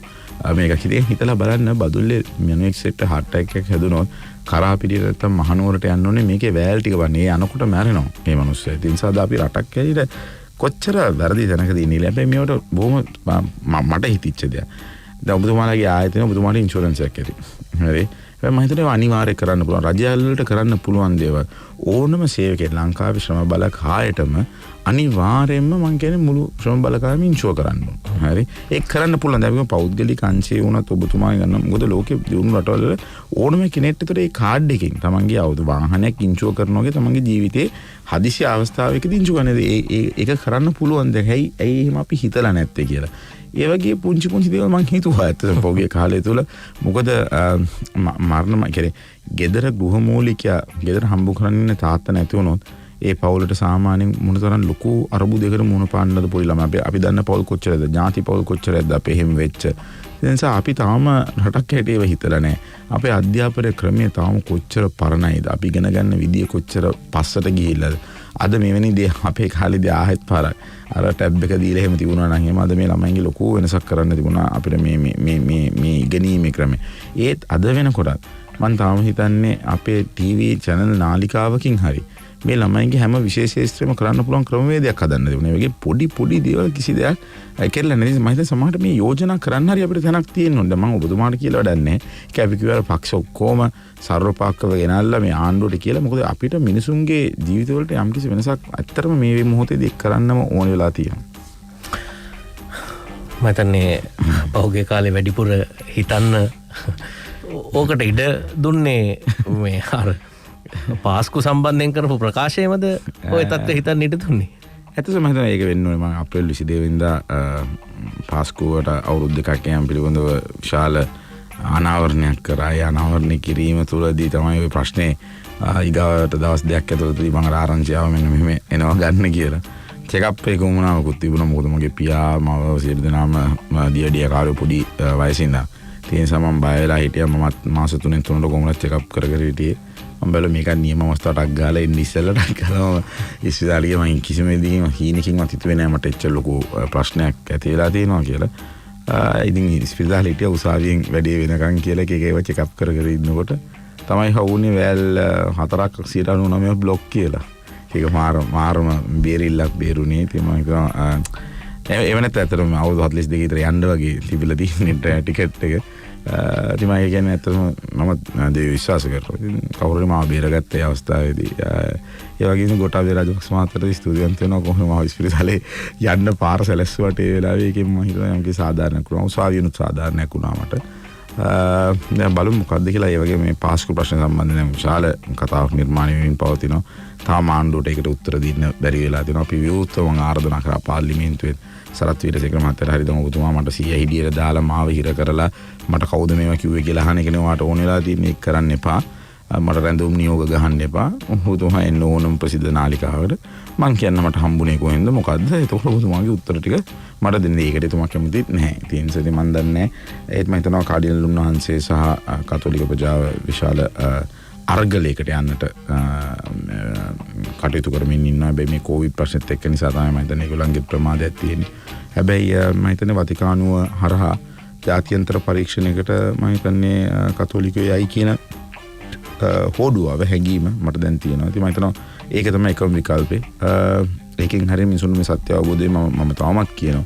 මේක හිතලා බලන්න බදුල්ලේ මිනිහෙක් සෙට් හાર્ට් ඇටැක් එකක් හැදුනොත් කරා පිටියට නැත්තම් මහනුවරට යන්න ඕනේ මේකේ වැල් ටික වන්නේ. ඒ අනකොට මැරෙනවා මේ මිනිස්සු. ඒ නිසා අපි රටක් ඇවිල්ලා කොච්චර වැරදි තැනකද ඉන්නේ. හැබැයි මේවට බොහොම මට හිතිච්ච දෙයක්. දැන් ඔබතුමාලාගේ ආයතන ඔබතුමාට ඉන්ෂුරන්ස් එකක් ඇති. හරි. මම හිතනවා අනිවාර්යයෙන් කරන්න පුළුවන්. රජයල් වලට කරන්න පුළුවන් දේවල්. ඕනම සේවකයෙක් ලංකාවේ ශ්‍රම බල කායයටම අනිවාර්යයෙන්ම මං කියන්නේ මුළු ශ්‍රම බලකායම ඉන්ෂුව කරන්න ඕන. හරි. ඒක කරන්න පුළුවන්. දැන් අපි පෞද්ගලික අංශේ වුණත් ඔබතුමාගේ ගන්න. මොකද ලෝකේ දියුණු රටවල ඕනම කෙනෙක්ට ඒතර ඒ කාඩ් එකකින් තමන්ගේ අවුද වාහනයක් ඉන්ෂුව කරනවා වගේ තමන්ගේ ජීවිතේ හදිසි අවස්ථාවකදී ඉන්ෂුව කරන ඒක කරන්න පුළුවන්. දැන් ඇයි එහෙම අපි හිතලා නැත්තේ කියලා. ඒ වගේ පුංචි දේවල් මං හිතුවා ඇත්තටම පොගේ කාලය තුල. මොකද මරණ කියන්නේ ගෙදර ගෘහමූලිකයා ගෙදර හම්බ කරන්නේ තාත්තා නැති වුණොත් ඒ පවුලට සාමාන්‍යයෙන් මොනතරම් ලොකු අරබුදයකට මුහුණ පාන්නද පොඩි ළමයි. අපි දන්න පවුල් කොච්චරද, ඥාති පවුල් කොච්චරද අපේ එහෙම වෙච්ච. ඒ නිසා අපි තාම රටක් හැටියව හිතලා නැහැ. අපේ අධ්‍යාපන ක්‍රමය තාම කොච්චර පරණයිද, අපි ඉගෙන ගන්න විදිය කොච්චර පස්සට ගිහිල්ලාද. අද මෙවැනි දේ අපේ කාලේදී ආයෙත් පාරක් අර ටැබ් එක දීලා එහෙම තිබුණා නම් එහෙම අද මේ ළමයින්ගේ ලොකු වෙනසක් කරන්න තිබුණා අපිට මේ ඉගෙනීමේ ක්‍රමය. ඒත් අද වෙනකොටත් මම තාම හිතන්නේ අපේ ටීවී channel නාලිකාවකින් හරි මේ ළමයින්ගේ හැම විශේෂ ශාස්ත්‍රෙම කරන්න පුළුවන් ක්‍රමවේදයක් හදන්න තිබුණා. ඒ වගේ පොඩි දේවල් කිසි දෙයක් කෙරෙලා නැති. මම හිතන්නේ සමහරට මේ යෝජනා කරන්න හරි අපිට තැනක් තියෙන්න ඕනේ. මම ඔබතුමාට කියලා වැඩක් නැහැ. ඒක අපි කිව්වා පක්ෂ ඔක්කොම සර්වපාක්කව ගෙනල්ලා මේ ආණ්ඩුවට කියලා. මොකද අපිට මිනිසුන්ගේ ජීවිතවලට යම්කිසි වෙනසක් ඇත්තටම මේ මොහොතේදී කරන්නම ඕන වෙලා තියෙනවා. මම හිතන්නේ පහුගිය කාලේ වැඩිපුර හිතන්න ඕකට ඉඩ දුන්නේ මේ අර පාස්කු සම්බන්ධයෙන් කරපු ප්‍රකාශයමද ඔය තත්ත්වය හිතන්න ඉඩ දුන්නේ. ඇත්තටම මම හිතනවා ඒක වෙන්න ඕනේ. මම අප්‍රේල් 22 වෙනිදා පාස්කුවට අවුරුදු දෙකක් යම් පිළිබඳව විශාල අනාවරණයක් කරා. ඒ අනාවරණය කිරීම තුළදී තමයි ওই ප්‍රශ්නේ ඊගාවට දවස් දෙකක් ඇතුළතදී මම ආරංචි ආව මෙන්න මෙහෙම එනවා ගන්න කියලා. චෙක්අප් එක වුණාමකුත් තිබුණා. මොකද මගේ පියා මව සියලු දෙනාම දියඩිය කාලේ පොඩි වයසින් ඉඳන්. ඒ නිසා මම බය වෙලා හිටියා. මමත් මාස 3න් 3ට කොහොමද චෙක්අප් කර හිටියේ. මම බැලුවා මේක නියම අවස්ථාවක් ගාලා ඉන්න ඉස්සෙල්ලට කරනවා ඉස්පිතාලේ මම කිසිම දෙයකින් හීනකින්වත් හිතුවේ නෑ මට එච්චර ලොකු ප්‍රශ්නයක් ඇති වෙලා තියෙනවා කියලා. ඉතින් ඉස්පිතාලේ හිටියා උසාවියෙන් වැඩේ වෙනකන් කියලා ඒකේව චෙක්අප් කර ඉන්නකොට තමයි හවුනේ වැල් 4.99 බ්ලොක් කියලා. ඒක මාරම බේරිල්ලක් බේරුනේ. ඉතින් මම හිතුවා එවනත් ඇත්තටම අවුරුදු 42 විතර යන්න වගේ තිබිලා තියෙන ටිකට් එක. ඉතින් මම කියන්නේ ඇත්තටම මම දෙවි විශ්වාස කරනවා. ඉතින් කවුරු හරි මාව බේරගත්ත ඒ අවස්ථාවේදී ඒ වගේම ගෝඨාභය රාජපක්ෂ මහත්තයාට ස්තුතිවන්ත වෙනවා කොහොම මාව ඉස්පිරිතාලේ යන්න පාර සැලැස්සුවට ඒ වෙලාවේ ඒකෙන් මම හිතුවා යම්කි සාධාරණයක් වුණා. උසාවියනුත් සාධාරණයක් වුණා මට. දැන් බලමු මොකක්ද කියලා. ඒ වගේ මේ පාස්කු ප්‍රශ්න සම්බන්ධයෙන් විශාල කතාවක් නිර්මාණය වෙමින් පවතිනවා. තාම ආණ්ඩුවට ඒකට උත්තර දෙන්න බැරි වෙලා තියෙනවා. අපි විවෘතව ආරාධනා කරා පාර්ලිමේන්තුවේ සරත් වීරසේකර මහත්තයා හරි දැන් ඔබතුමා මට 100 හිඩියට දාලා මාව හිර කරලා මට කවුද මේවා කිව්වේ කියලා අහන එකනේ ඔයාට ඕන වෙලා තියෙන්නේ. ඒක කරන්න එපා. මට රැඳුම් නියෝග ගහන්න එපා. ඔබතුමා එන්න ඕනම ප්‍රසිද්ධ නාලිකාවට. මං කියන්න මට හම්බුනේ කොහෙන්ද මොකද්ද? ඒතකොට ඔබතුමාගේ උත්තර ටික මට දෙන්න. ඒකට එතුමා කැමතිත් නැහැ. ඒ නිසා ඉතින් මන් දන්නේ නැහැ. ඒත් මම හිතනවා කාඩිනල් උන්වහන්සේ සහ කතෝලික ප්‍රජාව විශාල අර්ගලයකට යන්නට කටයුතු කරමින් ඉන්නවා. හැබැයි මේ කෝවිඩ් ප්‍රශ්නෙත් එක්ක නිසා තමයි මම හිතන්නේ ඒගොල්ලන්ගේ ප්‍රමාදයක් තියෙන්නේ. හැබැයි මම හිතන්නේ වතිකානුව හරහා ජාත්‍යන්තර පරීක්ෂණයකට මම හිතන්නේ කතෝලිකයෝ යයි කියන හෝඩුවාව හැඟීම මට දැන් තියෙනවා. ඉතින් මම හිතනවා ඒක තමයි එකම විකල්පේ. ඒකෙන් හරිය මිනිසුන්ගේ සත්‍ය අවබෝධය මම තවමත් කියනවා.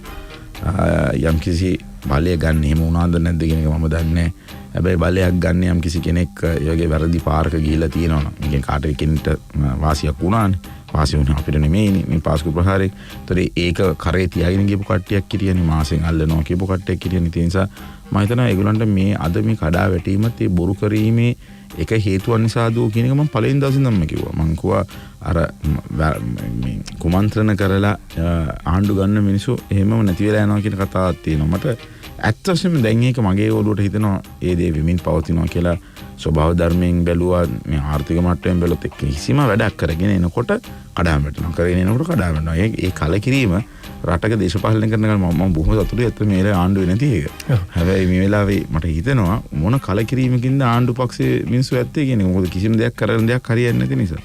යම්කිසි බලය ගන්න එහෙම වුණාද නැද්ද කියන එක මම දන්නේ නැහැ. හැබැයි බලයක් ගන්න යම් කිසි කෙනෙක් ඒ වගේ වැරදි පාරක ගිහිල්ලා තියෙනවා නම් ඉතින් කාට කෙනෙක්ට වාසියක් වුණානේ. වාසිය වුණා අපිට නෙමෙයිනේ මේ පාස්කු ප්‍රහාරේ. ඒතර ඒක කරේ තියාගෙන ගියපු කට්ටියක් කිරියනේ මාසෙන් අල්ලනවා කියපු කට්ටියක් කිරියනේ. ඒ නිසා මම හිතනවා ඒගොල්ලන්ට මේ අද මේ කඩා වැටීමත් ඒ බොරු කිරීමේ එක හේතුවක් නිසා දෝ කියන එක මම පළවෙනි දවසේ ඉඳන්ම කිව්වා. මං කිව්වා අර මේ කුමන්ත්‍රණ කරලා ආණ්ඩු ගන්න මිනිස්සු එහෙමම නැති වෙලා යනවා කියන කතාවක් තියෙනවා. මට ඇත්ත වශයෙන්ම දැන් ඒක මගේ ඔළුවට හිතෙනවා ඒ දේ වෙමින් පවතිනවා කියලා. ස්වභාව ධර්මයෙන් බැලුවා මේ ආර්ථික මට්ටමින් බැලුවොත් එක්ක කිසිම වැඩක් කරගෙන එනකොට කඩාවැටෙනවා. කරගෙන එනකොට කඩාවැටෙනවා. ඒ කලකිරීම රටක දේශපාලනය කරන ගමන් මම බොහොම සතුටුයි ඇත්ත මේ ආණ්ඩුවේ නැති එක. හැබැයි මේ වෙලාවේ මට හිතෙනවා මොන කලකිරීමකින්ද ආණ්ඩු පක්ෂයේ මිනිස්සු ඇත්තේ කියන්නේ. මොකද කිසිම දෙයක් කරන දෙයක් හරියන්නේ නැති නිසා.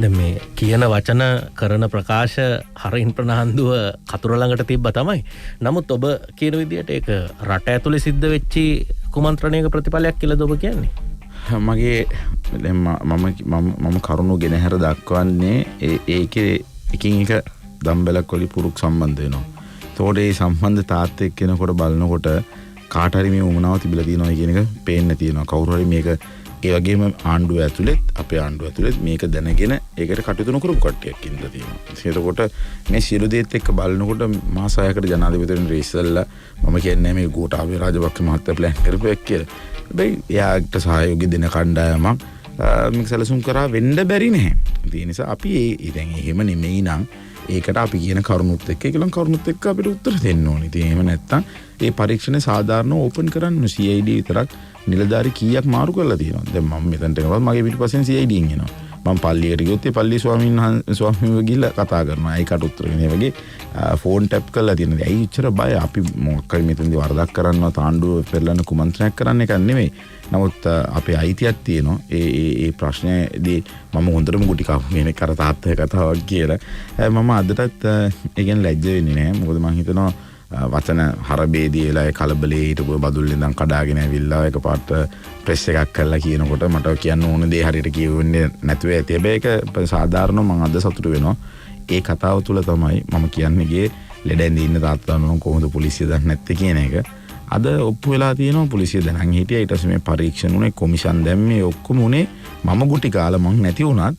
දැන් මේ කියන වචන කරන ප්‍රකාශ හරින් ප්‍රනාන්දුව කතුර ළඟට තිබ්බා තමයි. නමුත් ඔබ කියන විදිහට ඒක රට ඇතුලේ සිද්ධ වෙච්චි කුමන්ත්‍රණයක ප්‍රතිඵලයක් කියලාද ඔබ කියන්නේ? මගේ මම කරුණු ගෙන හැර දක්වන්නේ ඒකේ එකින් එක දම්බැලක් වලි පුරුක් සම්බන්ධ වෙනවා. ඒතකොට මේ සම්බන්ධතාවත් එක්ක කෙනකොට බලනකොට කාට හරි මේ උමනාව තිබිලා තියෙනවා කියන එක පේන්න තියෙනවා. කවුරු හරි මේක ඒ වගේම ආණ්ඩුව ඇතුළෙත් අපේ ආණ්ඩුව ඇතුළෙත් මේක දැනගෙන ඒකට කටයුතු නොකරපු කට්ටියක් ඉඳලා තියෙනවා. එතකොට මේ සියලු දේත් එක්ක බලනකොට මාස 6කට ජනාධිපතිවරණ ඉස්සෙල්ලා මම කියන්නේ මේ ගෝඨාභය රාජපක්ෂ මහත්තයා ප්ලෑන් කරපුවක් කියලා. හැබැයි එයාට සහයෝගය දෙන කණ්ඩායමක් මේක සැලසුම් කරා වෙන්න බැරි නැහැ. ඒ නිසා අපි දැන් එහෙම නෙමෙයි නම් ඒකට අපි කියන කරුණුත් එක්ක ඒකලම් කරුණුත් එක්ක අපිට උත්තර දෙන්න ඕනේ. ඉතින් එහෙම නැත්තම් ඒ පරීක්ෂණය සාධාරණව ඕපන් කරන්න CID විතරක් නිලධාරි කීයක් මාරු කරලා තියෙනවා. දැන් මම මෙතනට එනකොට මගේ පිටිපස්සෙන් CID එනවා. මම පල්ලියට ගියොත් ඒ පල්ලි ස්වාමීන්ව ගිහලා කතා කරනවා. ඒකට උත්තර දෙන වගේ ෆෝන් ටැප් කරලා තියෙනවා. ඇයි ඉච්චර බය? අපි මොකක් හරි මෙතනදී වරදක් කරනවා තාණ්ඩුව පෙරලන්න කුමන්ත්‍රණයක් කරන්න එකක් නෙමෙයි. නමුත් අපේ අයිතියක් තියෙනවා. ඒ ප්‍රශ්නේදී මම හොඳටම ගුටි කාපු කෙනෙක් අර තාත්තගේ කතාවක් කියලා. මම අදටත් ඒ කියන්නේ ලැජ්ජ වෙන්නේ නැහැ. මොකද මම හිතනවා වචන හරබේදීලා ඒ කලබලේ හිටපු බදුල්ලෙන් ඉඳන් කඩාගෙන ඇවිල්ලා එකපාරට ප්‍රෙස් එකක් කරලා කියනකොට මට කියන්න ඕන දේ හරියට කියවෙන්නේ නැතුව ඇති. හැබැයි ඒක සාධාරණව මම අද සතුටු වෙනවා. ඒ කතාව තුළ තමයි මම කියන්නේ ගියේ ලෙඩෙන්දී ඉන්න තාත්තා මම කොහොමද පොලිසිය දන්නේ නැත්තේ කියන එක. අද ඔප්පු වෙලා තියෙනවා පොලිසිය දැනන් හිටියා. ඊට පස්සේ මේ පරීක්ෂණ උනේ කොමිෂන් දැම්මේ ඔක්කොම උනේ මම ගුටි කාලා මං නැති වුණත්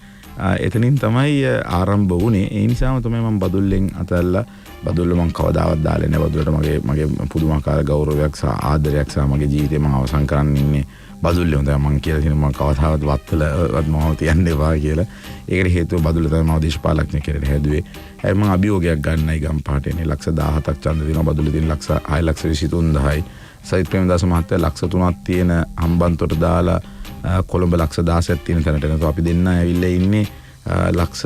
එතනින් තමයි ආරම්භ වුණේ. ඒ නිසාම තමයි මම බදුල්ලෙන් අතල්ලා බදුල්ල මං කවදාවත් දාලා නැහැ. බදුල්ලට මගේ පුදුමාකාර ගෞරවයක් සහ ආදරයක් සහ මගේ ජීවිතේ මම අවසන් කරන්න ඉන්නේ බදුල්ලේ. හොඳයි මං කියලා තියෙනවා මං කවදාවත් වත්තලවත් මාව තියන්න එපා කියලා. ඒකට හේතුව බදුල්ල තමයි මාව දේශපාලඥයෙක් කියලා හැදුවේ. ඒ මං අභියෝගයක් ගන්නයි ගම්පාට එන්නේ. ලක්ෂ 17ක් ඡන්ද දෙනවා. බදුල්ල තියෙන ලක්ෂ 6,23,000යි. සයිත් ප්‍රේමදාස මහත්තයා ලක්ෂ 3ක් තියෙන හම්බන්තොට දාලා කොළඹ ලක්ෂ 16ක් තියෙන තැනට එනවා. අපි දෙන්න ඇවිල්ලා ඉන්නේ ලක්ෂ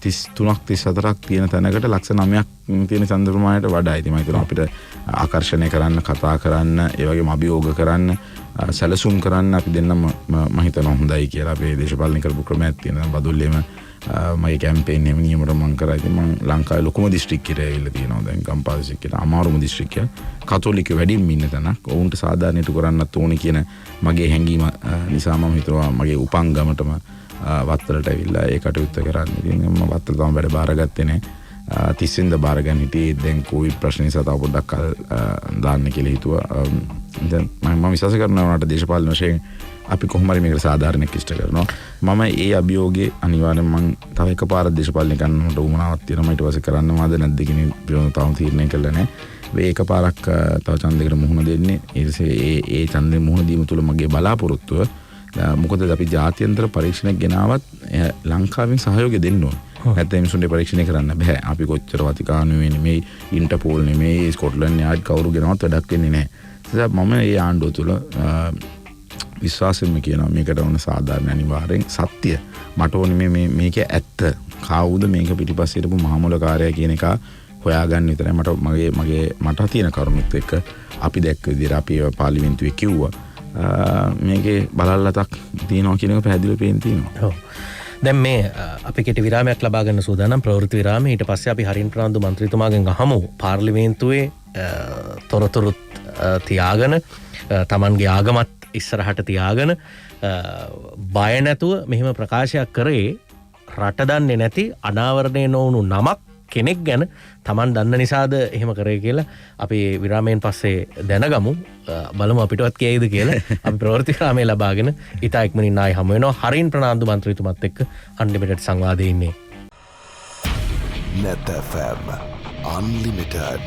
33ක් 34ක් තියෙන තැනකට ලක්ෂ 9ක් තියෙන ඡන්ද ප්‍රමාණයට වඩා. ඉතින් මම හිතනවා අපිට ආකර්ෂණය කරන්න, කතා කරන්න, ඒ වගේම අභියෝග කරන්න, සැලසුම් කරන්න අපි දෙන්නම මම හිතනවා හොඳයි කියලා. අපේ දේශපාලන කරපු ක්‍රමයක් තියෙනවා. බදුල්ලේම මගේ කැම්පේන් එකම නියමට මම කරා. ඉතින් මම ලංකාවේ ලොකුම දිස්ත්‍රික්කයට ඇවිල්ලා තියෙනවා. දැන් ගම්පහ දිස්ත්‍රික්කයට අමාරුම දිස්ත්‍රික්කය. කතෝලික වැඩිම ඉන්න තැනක්. ඔවුන්ට සාධාරණයට කරන්නත් ඕනේ කියන මගේ හැඟීම නිසා මම හිතුවා මගේ උපන් ගමටම වත්තලට ඇවිල්ලා ඒ කටයුත්ත කරන්න. ඉතින් මම වත්තල තමයි වැඩ බාරගත්තේ නේ. 30 වෙනිදා බාරගන්න හිටියේ. දැන් කොවිඩ් ප්‍රශ්න නිසා තව පොඩ්ඩක් දාන්න කියලා හිතුවා. දැන් මම විශ්වාස කරනවා උනාට දේශපාලන වශයෙන් අපි කොහොම හරි මේකට සාධාරණයක් ඉෂ්ට කරනවා. මම ඒ අභියෝගේ අනිවාර්යෙන් මම තව එකපාරක් දේශපාලනය කරන්නට උවමනාවක් තියෙනවා. ඊට පස්සේ කරන්නවද නැද්ද කියන තාම තීරණය කළා නැහැ. මේ එකපාරක් තව ඡන්දයකට මුහුණ දෙන්නේ. ඊට පස්සේ ඒ ඡන්දෙ මුහුණ දීම තුළ මගේ බලාපොරොත්තුව මොකද අපි ජාත්‍යන්තර පරීක්ෂණයක් ගෙනාවත් ලංකාවෙන් සහයෝගය දෙන්න ඕනේ. නැත්නම් මිනිසුන්ගේ පරීක්ෂණය කරන්න බෑ. අපි කොච්චර වතිකානුවේ නෙමෙයි, ඉන්ටර්පෝල් නෙමෙයි, ස්කොට්ලන්ඩ් යාඩ් කවුරු ගෙනවත් වැඩක් වෙන්නේ නැහැ. ඒ නිසා මම මේ ආණ්ඩුව තුළ විශ්වාසයෙන්ම කියනවා මේකට ඕන සාධාරණ අනිවාර්යෙන් සත්‍ය මට ඕනේ මේක ඇත්ත. කවුද මේක පිටිපස්සේ හිටපු මහමොලකාරයා කියන එක හොයාගන්න විතරයි මට තියෙන කරුණුත් එක්ක අපි දැක්ක විදිහට අපි පාර්ලිමේන්තුවේ කිව්වා. මේකේ බලල්ලතක් තියෙනවා කියන එක පැහැදිලිව පේන්න තියෙනවා. ඔව්. දැන් මේ අපි කෙටි විරාමයක් ලබා ගන්න සූදානම් ප්‍රවෘත්ති විරාමය. ඊට පස්සේ අපි හරින් ප්‍රනාන්දු මන්ත්‍රීතුමාගෙන් අහමු පාර්ලිමේන්තුවේ තොරතුරුත් තියාගෙන තමන්ගේ ආගමත් ඉස්සරහට තියාගෙන බය නැතුව මෙහෙම ප්‍රකාශයක් කරේ රට දන්නේ නැති අනාවරණය නොවුණු නමක් කෙනෙක් ගැන තමන් දන්න නිසාද එහෙම කරේ කියලා අපි විරාමයෙන් පස්සේ දැනගමු. බලමු අපිටවත් කියයිද කියලා. අපි ප්‍රවෘත්ති විරාමය ලබාගෙන ඉතා ඉක්මනින් ආයි හමු වෙනවා. හරින් ප්‍රනාන්දු මන්ත්‍රීතුමත් එක්ක අන්ලිමිටඩ් සංවාදයේ ඉන්නේ. Net FM Unlimited.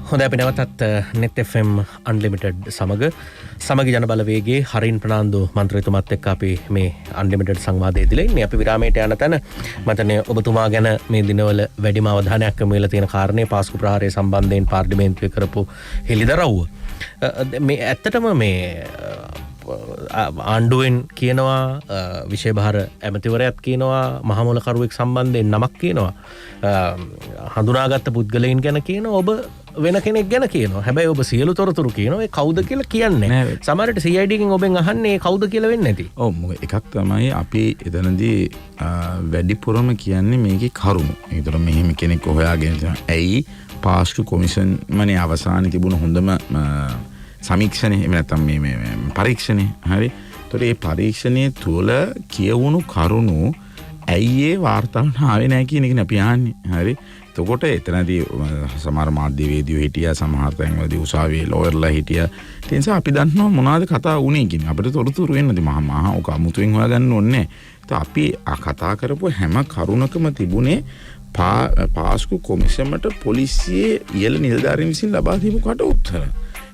හොඳ අපි නැවතත් net FM unlimited සමග ජන බලවේගයේ හරින් ප්‍රනාන්දු මන්ත්‍රීතුමත් එක්ක අපි මේ unlimited සංවාදයේදීලා ඉන්නේ. අපි විරාමයට යන තැන මතනේ ඔබතුමා ගැන මේ දිනවල වැඩිම අවධානයක් යොමු වෙලා තියෙන කාරණේ පාස්කු ප්‍රහාරය සම්බන්ධයෙන් පාර්ලිමේන්තුවේ කරපු හෙළිදරව්ව. මේ ඇත්තටම මේ ආණ්ඩුවෙන් කියනවා විශේෂ භාර ඇමතිවරයාත් කියනවා මහමොලකරුවෙක් සම්බන්ධයෙන් නමක් කියනවා හඳුනාගත්ත පුද්ගලයන් ගැන කියනවා ඔබ වෙන කෙනෙක් ගැන කියනවා. හැබැයි ඔබ සියලු තොරතුරු කියනවා ඒ කවුද කියලා කියන්නේ නැහැ. සමහරට CID එකෙන් ඔබෙන් අහන්නේ ඒ කවුද කියලා වෙන්නේ නැති. ඔව් මොකද එකක් තමයි අපි එතනදී වැඩිපුරම කියන්නේ මේකේ කරුණු. ඒතර මෙහෙම කෙනෙක් හොයාගෙන තියෙනවා. ඇයි පාස්කු කොමිෂන් මනේ අවසානයේ තිබුණ හොඳම සමීක්ෂණය එහෙම නැත්නම් මේ පරීක්ෂණය හරි. ඒතකොට මේ පරීක්ෂණයේ තුල කියවුණු කරුණු ඇයි ඒ වාර්තාවට ආවේ නැහැ කියන එක නේ අපි අහන්නේ. හරි. එතකොට එතනදී සමහර මාධ්‍යවේදියෝ හිටියා, සමහර තැන්වලදී උසාවියේ ලෝයර්ලා හිටියා. ඒ නිසා අපි දන්නවා මොනවද කතා වුනේ කියන්නේ. අපිට තොරතුරු එන්නදී මහා ඔක අමුතුවෙන් හොයාගන්න ඕනේ. අපි කතා කරපු හැම කරුණකම තිබුණේ පාස්කු කොමිසමට පොලිසියේ ඉහළ නිලධාරීන් විසින් ලබා දීපු කට උත්තර.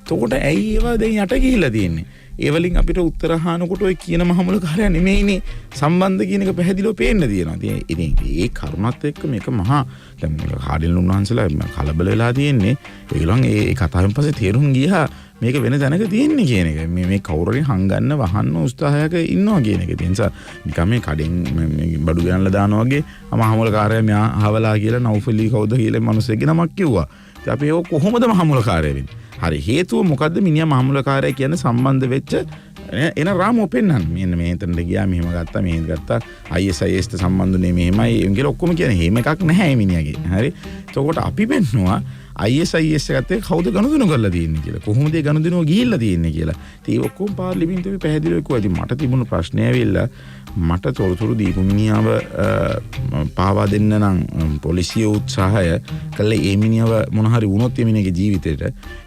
එතකොට ඇයි ඒවා දැන් යට ගිහිල්ලා තියෙන්නේ? ඒ වලින් අපිට උත්තර අහනකොට ඔය කියන මහමුලකාරයා නෙමෙයිනේ සම්බන්ධ කියන එක පැහැදිලිව පේන්න තියෙනවා. ඉතින් ඒ කරුණත් එක්ක මේක මහා දැන් මේක කාඩිනල් උන්වහන්සේලා කලබල වෙලා තියෙන්නේ. ඒගොල්ලන් ඒ කතාවෙන් පස්සේ තේරුම් ගියා මේක වෙන තැනක තියෙන්නේ කියන එක. මේ කවුරුරි හංගන්න වහන්න උත්සාහයක ඉන්නවා කියන එක. ඒ නිසා නිකන් මේ කඩෙන් බඩු ගන්නලා දානවා වගේ මහමුලකාරයා මෙයා අහවලා කියලා නෞෆලි කවුද කියලා මිනිස්සෙක්ගේ නමක් කිව්වා. ඉතින් අපි ඒක කොහොමද මහමුලකාරයා වෙන්නේ? හරි හේතුව මොකද්ද? මිනිහා මහමුලකාරයා කියන්නේ සම්බන්ධ වෙච්ච එන රාමෝ පෙන්නන්න. මෙන්න මෙතනට ගියා, මෙහෙම ගත්තා, මෙහෙම ගත්තා, ISIS ට සම්බන්ධුනේ මෙහෙමයි කියලා ඔක්කොම කියන්නේ. එහෙම එකක් නැහැ මිනිහාගේ. හරි. එතකොට අපි පෙන්නවා ISIS එකත් කවුද ගනුදෙනු කරලා තියෙන්නේ කියලා. කොහොමද ඒ ගනුදෙනුව ගිහිල්ලා තියෙන්නේ කියලා. ඉතින් ඒ ඔක්කොම පාර්ලිමේන්තුවේ පැහැදිලිව කිව්වා. ඉතින් මට තිබුණු ප්‍රශ්නේ ඇවිල්ලා මට තොරතුරු දීපු මිනිහව පාවා දෙන්න නම් පොලිසිය උත්සාහය කළේ ඒ මිනිහව මොන හරි වුණොත් ඒ මිනිහගේ ජීවිතේට.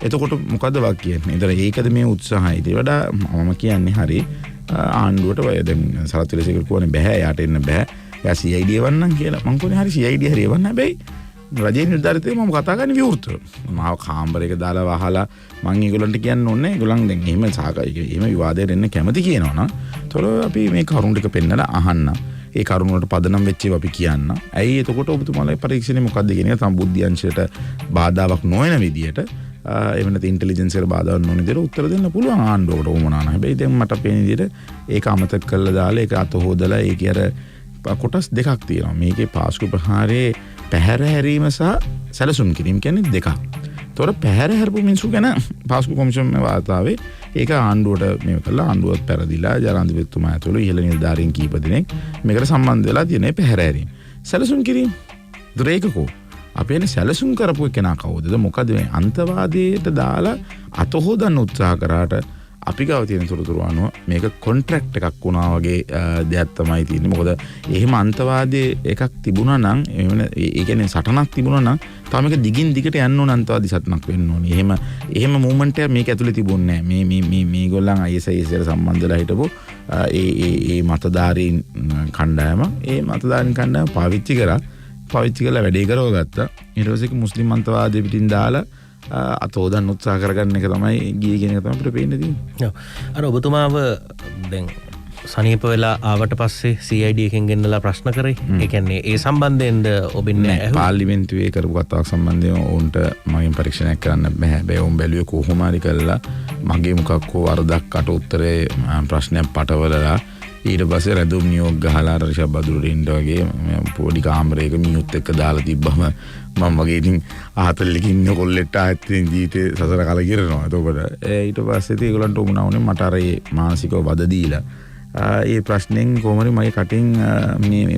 එතකොට මොකද්ද වක් කියන්නේ? ඒතර ඒකද මේ උත්සාහය. ඊට වඩා මම කියන්නේ හරි ආණ්ඩුවට දැන් සරත් විලසේකර කියවනේ බෑ, යාට එන්න බෑ. යා CID වන්නම් කියලා. මං කියන්නේ හරි CID හරි එවන්න. හැබැයි රජයේ නිලධාරීතේ මම කතා කරන්නේ විවෘතව. මාව කාමරයක දාලා වහලා මං ඒගොල්ලන්ට කියන්න ඕනේ. ඒගොල්ලන් දැන් එහෙම එහෙම විවාදයට එන්න කැමති කියනවා නම් තොර අපි මේ කරුණ ටික පෙන්නලා අහන්න. ඒ කරුණ වලට පදනම් වෙච්ච ඒවා අපි කියන්න. ඇයි එතකොට ඔබතුමාලා පරීක්ෂණය මොකද්ද කියන එක සම්බුද්ධියංශයට බාධාවක් නොවන විදියට එහෙම නැත්නම් ඉන්ටෙලිජන්ස් එකට බාධාවක් නොවන විදියට උත්තර දෙන්න පුළුවන් ආණ්ඩුවකට උවමනා නැහැ. හැබැයි දැන් මට පේන විදියට ඒක අමතක කරලා දාලා ඒක අත හොදලා ඒකේ අර කොටස් දෙකක් තියෙනවා. මේකේ පාස්කු ප්‍රහාරයේ පැහැර හැරීම සහ සැලසුම් කිරීම කියන්නේ දෙකක්. ඒතකොට පැහැර හැරපු මිනිස්සු ගැන පාස්කු කොමිෂන් වාතාවේ ඒක ආණ්ඩුවට මේක කළා. ආණ්ඩුවත් පැරදිලා ජනාධිපතිතුමා ඇතුළු ඉහළ නිලධාරීන් කීප දෙනෙක් මේකට සම්බන්ධ වෙලා තියෙන පැහැර හැරීම. සැලසුම් කිරීම. දුරේකකෝ අපි එනේ සැලසුම් කරපු කෙනා කවුද? මොකද මේ අන්තවාදයට දාලා අත හොදන්න උත්සාහ කරාට අපි ගාව තියෙන තොරතුරු අනුව මේක කොන්ට්‍රැක්ට් එකක් වුණා වගේ දෙයක් තමයි තියෙන්නේ. මොකද එහෙම අන්තවාදයේ එකක් තිබුණා නම් ඒ කියන්නේ සටනක් තිබුණා නම් තාම මේක දිගින් දිගට යන්න ඕන අන්තවාදී සටනක් වෙන්න ඕනේ. එහෙම මූවමන්ට් එකක් මේක ඇතුලේ තිබුණේ නැහැ. මේගොල්ලන් ISIS එකට සම්බන්ධලා හිටපු ඒ මතධාරීන් කණ්ඩායම පාවිච්චි කරලා වැඩේ කරව ගත්තා. ඊට පස්සේ මුස්ලිම් අන්තවාදයේ පිටින් දාලා අතෝදන් උත්සාහ කරගන්න එක තමයි ගියේ කියන එක තමයි අපිට පේන්නේ තියෙන්නේ. අර ඔබතුමාව දැන් සනීප වෙලා ආවට පස්සේ CID එකෙන් ගෙන්නලා ප්‍රශ්න කරේ. ඒ කියන්නේ ඒ සම්බන්ධයෙන්ද ඔබින් පාර්ලිමේන්තුවේ කරපු කතාවක් සම්බන්ධයෙන් ඔවුන්ට මගෙන් පරීක්ෂණයක් කරන්න බෑ. හැබැයි ඔවුන් බැලුවේ කොහොම හරි කරලා මගේ මොකක් හෝ වරදක් කට උත්තරේ ප්‍රශ්නයක් පටවලලා ඊට පස්සේ රැඳුම් නියෝග ගහලා රිෂබ් බදුරින්ට වගේ පොඩි කාමරයක මියුත් එක්ක දාලා තිබ්බම මම වගේ ඉතින් ආතල්ලකින් ඉන්න කොල්ලෙක්ට ආයෙත් ජීවිතේ සසර කලකිරනවා. එතකොට ඊට පස්සේ ඒගොල්ලන්ට උමුණා වුණේ මට අර ඒ මානසිකව වද දීලා ඒ ප්‍රශ්නෙන් කොහොමරි මගේ කටින්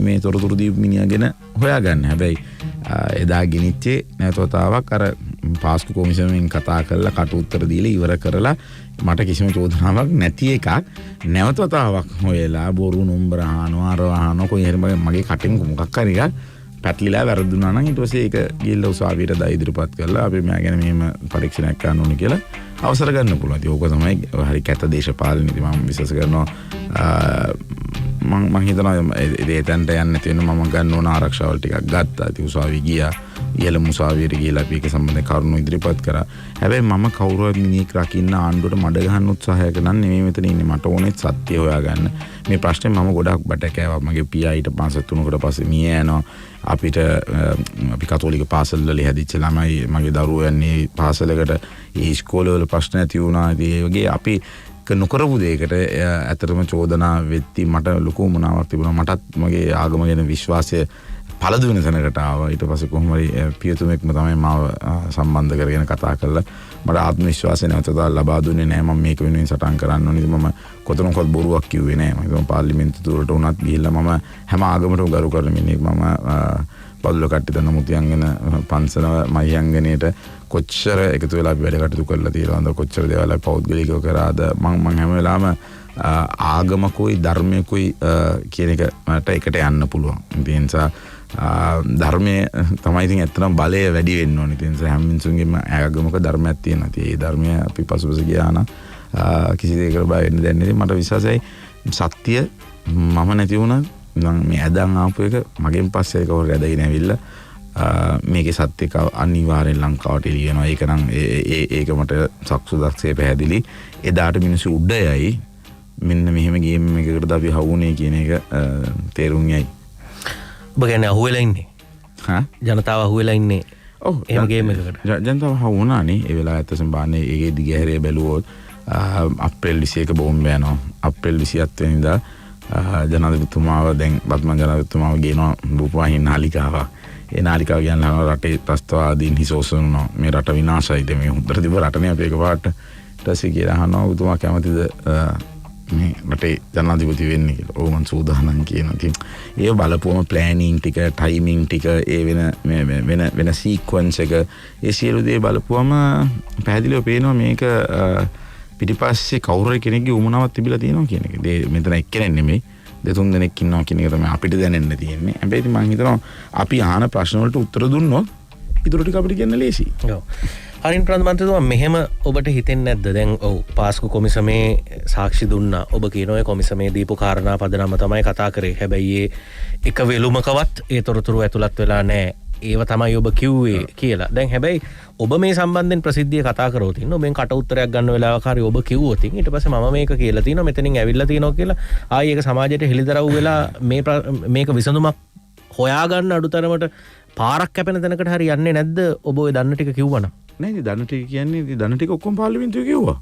මේ තොරතුරු දීපු මිනිහා ගැන හොයාගන්න. හැබැයි එදා ගෙනිච්චේ නැවතතාවක් අර පාස්කු කොමිෂමෙන් කතා කරලා කට උත්තර දීලා ඉවර කරලා මට කිසිම චෝදනාවක් නැති එකක් නැවතතාවක් හොයලා බොරු නම්බර අහනවා අර අහනවා කොහේ හරි මගේ කටින් මොකක් හරි එකක් පැටලිලා වැරදුනා නම් ඊට පස්සේ ඒක ගිහිල්ලා උසාවියට දා ඉදිරිපත් කරලා අපි මෙයා ගැන මෙහෙම පරීක්ෂණයක් කරන්න ඕනේ කියලා අවසර ගන්න පුළුවන්. ඒක තමයි හරි කැත දේශපාලනයේදී මම විශ්වාස කරනවා. මම හිතනවා ඒ තැනට යන්න තියෙන මම ගන්න ඕන ආරක්ෂාවල් ටිකක් ගත්තා. ඉතින් උසාවිය ගියා. ඉහළ මුසාවියට ගිහිල්ලා අපි ඒක සම්බන්ධ කරුණු ඉදිරිපත් කරා. හැබැයි මම කවුරුවත් මිනිහෙක් රකින්න ආණ්ඩුවට මඩ ගහන්න උත්සාහයක නම් නෙමෙයි මෙතන ඉන්නේ. මට ඕනේ සත්‍ය හොයාගන්න. මේ ප්‍රශ්නේ මම ගොඩක් බට කෑවා. මගේ පියා ඊට මාස 3කට පස්සේ මිය යනවා. අපි කතෝලික පාසල් වල හැදිච්ච ළමයි මගේ දරුවෝ යන්නේ පාසලකට ඒ ඉස්කෝලේ වල ප්‍රශ්න ඇති වුණා. ඒ වගේ අපි නොකරපු දෙයකට ඇත්තටම චෝදනා වෙtti මට ලොකු මොනාවක් තිබුණා. මටත් මගේ ආගම ගැන විශ්වාසය පළදු වෙන තැනකට ආවා. ඊට පස්සේ කොහොම හරි පියතුමෙක්ම තමයි මාව සම්බන්ධ කරගෙන කතා කරලා මට ආත්ම විශ්වාසය නැවතත් ලබා දුන්නේ නැහැ. මම මේක වෙනුවෙන් සටන් කරන්න ඕනේ. මම කොතනකවත් බොරුවක් කිව්වේ නැහැ. මම පාර්ලිමේන්තු තුරට උනත් ගිහිල්ලා මම හැම ආගමකටම ගරු කරන මිනිහෙක්. මම බදුල්ල කට්ටිය දන්න මුතියංගන පන්සල මහියංගනේට කොච්චර එකතු වෙලා අපි වැඩ කටයුතු කරලා තියෙනවද, කොච්චර දේවල් අපි පෞද්ගලිකව කරාද. මම හැම වෙලාවෙම ආගමකුයි ධර්මයකුයි කියන එක මට එකට යන්න පුළුවන්. ඒ නිසා ධර්මය තමයි ඉතින් ඇත්තටම බලය වැඩි වෙන්න ඕනේ. ඉතින් හැම මිනිසුන්ගේම ආගමක ධර්මයක් තියෙනවා. ඉතින් ඒ ධර්මය අපි පසුපස ගියා නම් කිසි දෙයකට බය වෙන්න දෙන්නේ නැහැ. මට විශ්වාසයි සත්‍ය මම නැති වුණා මම මේ ඇදන් ආපු එක මගෙන් පස්සේ කවුරු ඇදගෙන ඇවිල්ලා මේකේ සත්‍යක අනිවාර්යෙන් ලංකාවට එළියනවා. ඒක නම් ඒක මට සක්සුදක්සේ පැහැදිලි. එදාට මිනිස්සු උඩයයි මෙන්න මෙහෙම ගේම් එකකට අපි හවුනේ කියන එක තේරුම් යයි. ඔබ කියන්නේ අහුවෙලා ඉන්නේ. ජනතාව අහුවෙලා ඉන්නේ. ඔව් එහෙම ගේම් එකකට. ජනතාව හවුනානේ. ඒ වෙලාව ඇත්තටම බාන්නේ ඒකේ දිගහැරේ බැලුවොත් අප්‍රේල් 21 බෝම්බ යනවා. අප්‍රේල් 27 වෙනිදා ජනාධිපතිතුමාව දැන් බත්මන් ජනාධිපතිතුමාව ගේනවා රූපවාහිනී නාලිකාවක්. ඒ නාලිකාව කියන්නේ රටේ ත්‍රස්තවාදීන් හිසෝසනවා. මේ රට විනාශයිද මේ හොඳට තිබ්බ රටනේ අපි එකපාරට ඊටසේ කියලා අහනවා ඔබතුමා කැමතිද මේ රටේ ජනාධිපති වෙන්නේ කියලා. ඕ මං සූදානම් කියනවා. ඉතින් ඒ බලපුවම ප්ලෑනින් ටික, ටයිමින් ටික, ඒ වෙන සීක්වන්ස් එක, ඒ සියලු දේ බලපුවම පැහැදිලිව පේනවා මේක පිටිපස්සේ කවුරු කෙනෙක්ගේ උමනාවක් තිබිලා තියෙනවා කියන එක. මෙතන එක්කෙනෙක් නෙමෙයි. දෙතුන් දෙනෙක් ඉන්නවා කියන එක තමයි අපිට දැනෙන්න තියෙන්නේ. හැබැයි ඉතින් මම හිතනවා අපි අහන ප්‍රශ්න වලට උත්තර දුන්නොත් ඊටු ටික අපිට කියන්න ලේසි. ඔව්. හරින් ප්‍රධානමන්ත්‍රීතුමා මෙහෙම ඔබට හිතෙන්නේ නැද්ද? දැන් ඔව් පාස්කු කොමිසමේ සාක්ෂි දුන්නා. ඔබ කියනවා කොමිසමේ දීපු කාරණා පදනම තමයි කතා කරේ. හැබැයි ඒ එක වෙලුමකවත් ඒ තොරතුරු ඇතුළත් වෙලා නැහැ. ඒව තමයි ඔබ කිව්වේ කියලා. දැන් හැබැයි ඔබ මේ සම්බන්ධයෙන් ප්‍රසිද්ධිය කතා කරොත් ඉන්න ඔබෙන් කට උත්තරයක් ගන්න වෙලාවක හරි ඔබ කිව්වොත් ඊට පස්සේ මම මේක කියලා තිනවා මෙතනින් ඇවිල්ලා තිනවා කියලා ආයි ඒක සමාජයට හෙළිදරව් වෙලා මේක විසඳුමක් හොයාගන්න අඩුතරමට පාරක් කැපෙන තැනකට හරි යන්නේ නැද්ද ඔබ ඔය දන්න ටික කිව්වනම්? නෑ ඉතින් දන්න ටික කියන්නේ ඉතින් දන්න ටික ඔක්කොම පාර්ලිමේන්තුවේ කිව්වා.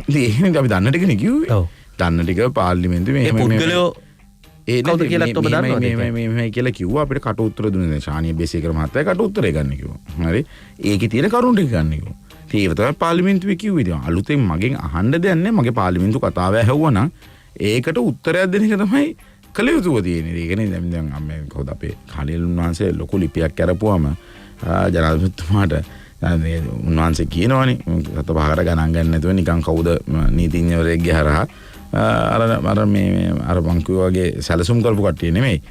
ඉතින් එහෙනම් අපි දන්න ටිකනේ කිව්වේ. ඔව්. දන්න ටික පාර්ලිමේන්තුවේ මේ පුද්ගලයෝ ඒ කවුද කියලාත් ඔබ දන්නවද? මේ කියලා කිව්වා අපිට කට උත්තර දුන්නේ ශානීය බේසේකර මහත්තයා කට උත්තරේ ගන්න කිව්වා. හරි. ඒකේ තියෙන කරුණු ටික ගන්න කිව්වා. ඉතින් ඒක තමයි පාර්ලිමේන්තුවේ කිව්වේ. ඉතින් අලුතෙන් මගෙන් අහන්න දෙයක් නැහැ. මගේ පාර්ලිමේන්තු කතාව ඇහුවනම් ඒකට උත්තරයක් දෙන එක තමයි කළ යුතුව තියෙන්නේ. ඒකනේ දැන් මේ කවුද අපේ කාලියලුන් වහන්සේ ලොකු ලිපියක් කරපුවාම ජනාධිපතිතුමාට උන්වහන්සේ කියනවනේ සත පහකට ගණන් ගන්න නැතුව නිකන් කවුද නීතිඥවරයෙක්ගේ හරහා අර බංකුව වගේ සැලසුම් කරපු කට්ටිය නෙමෙයි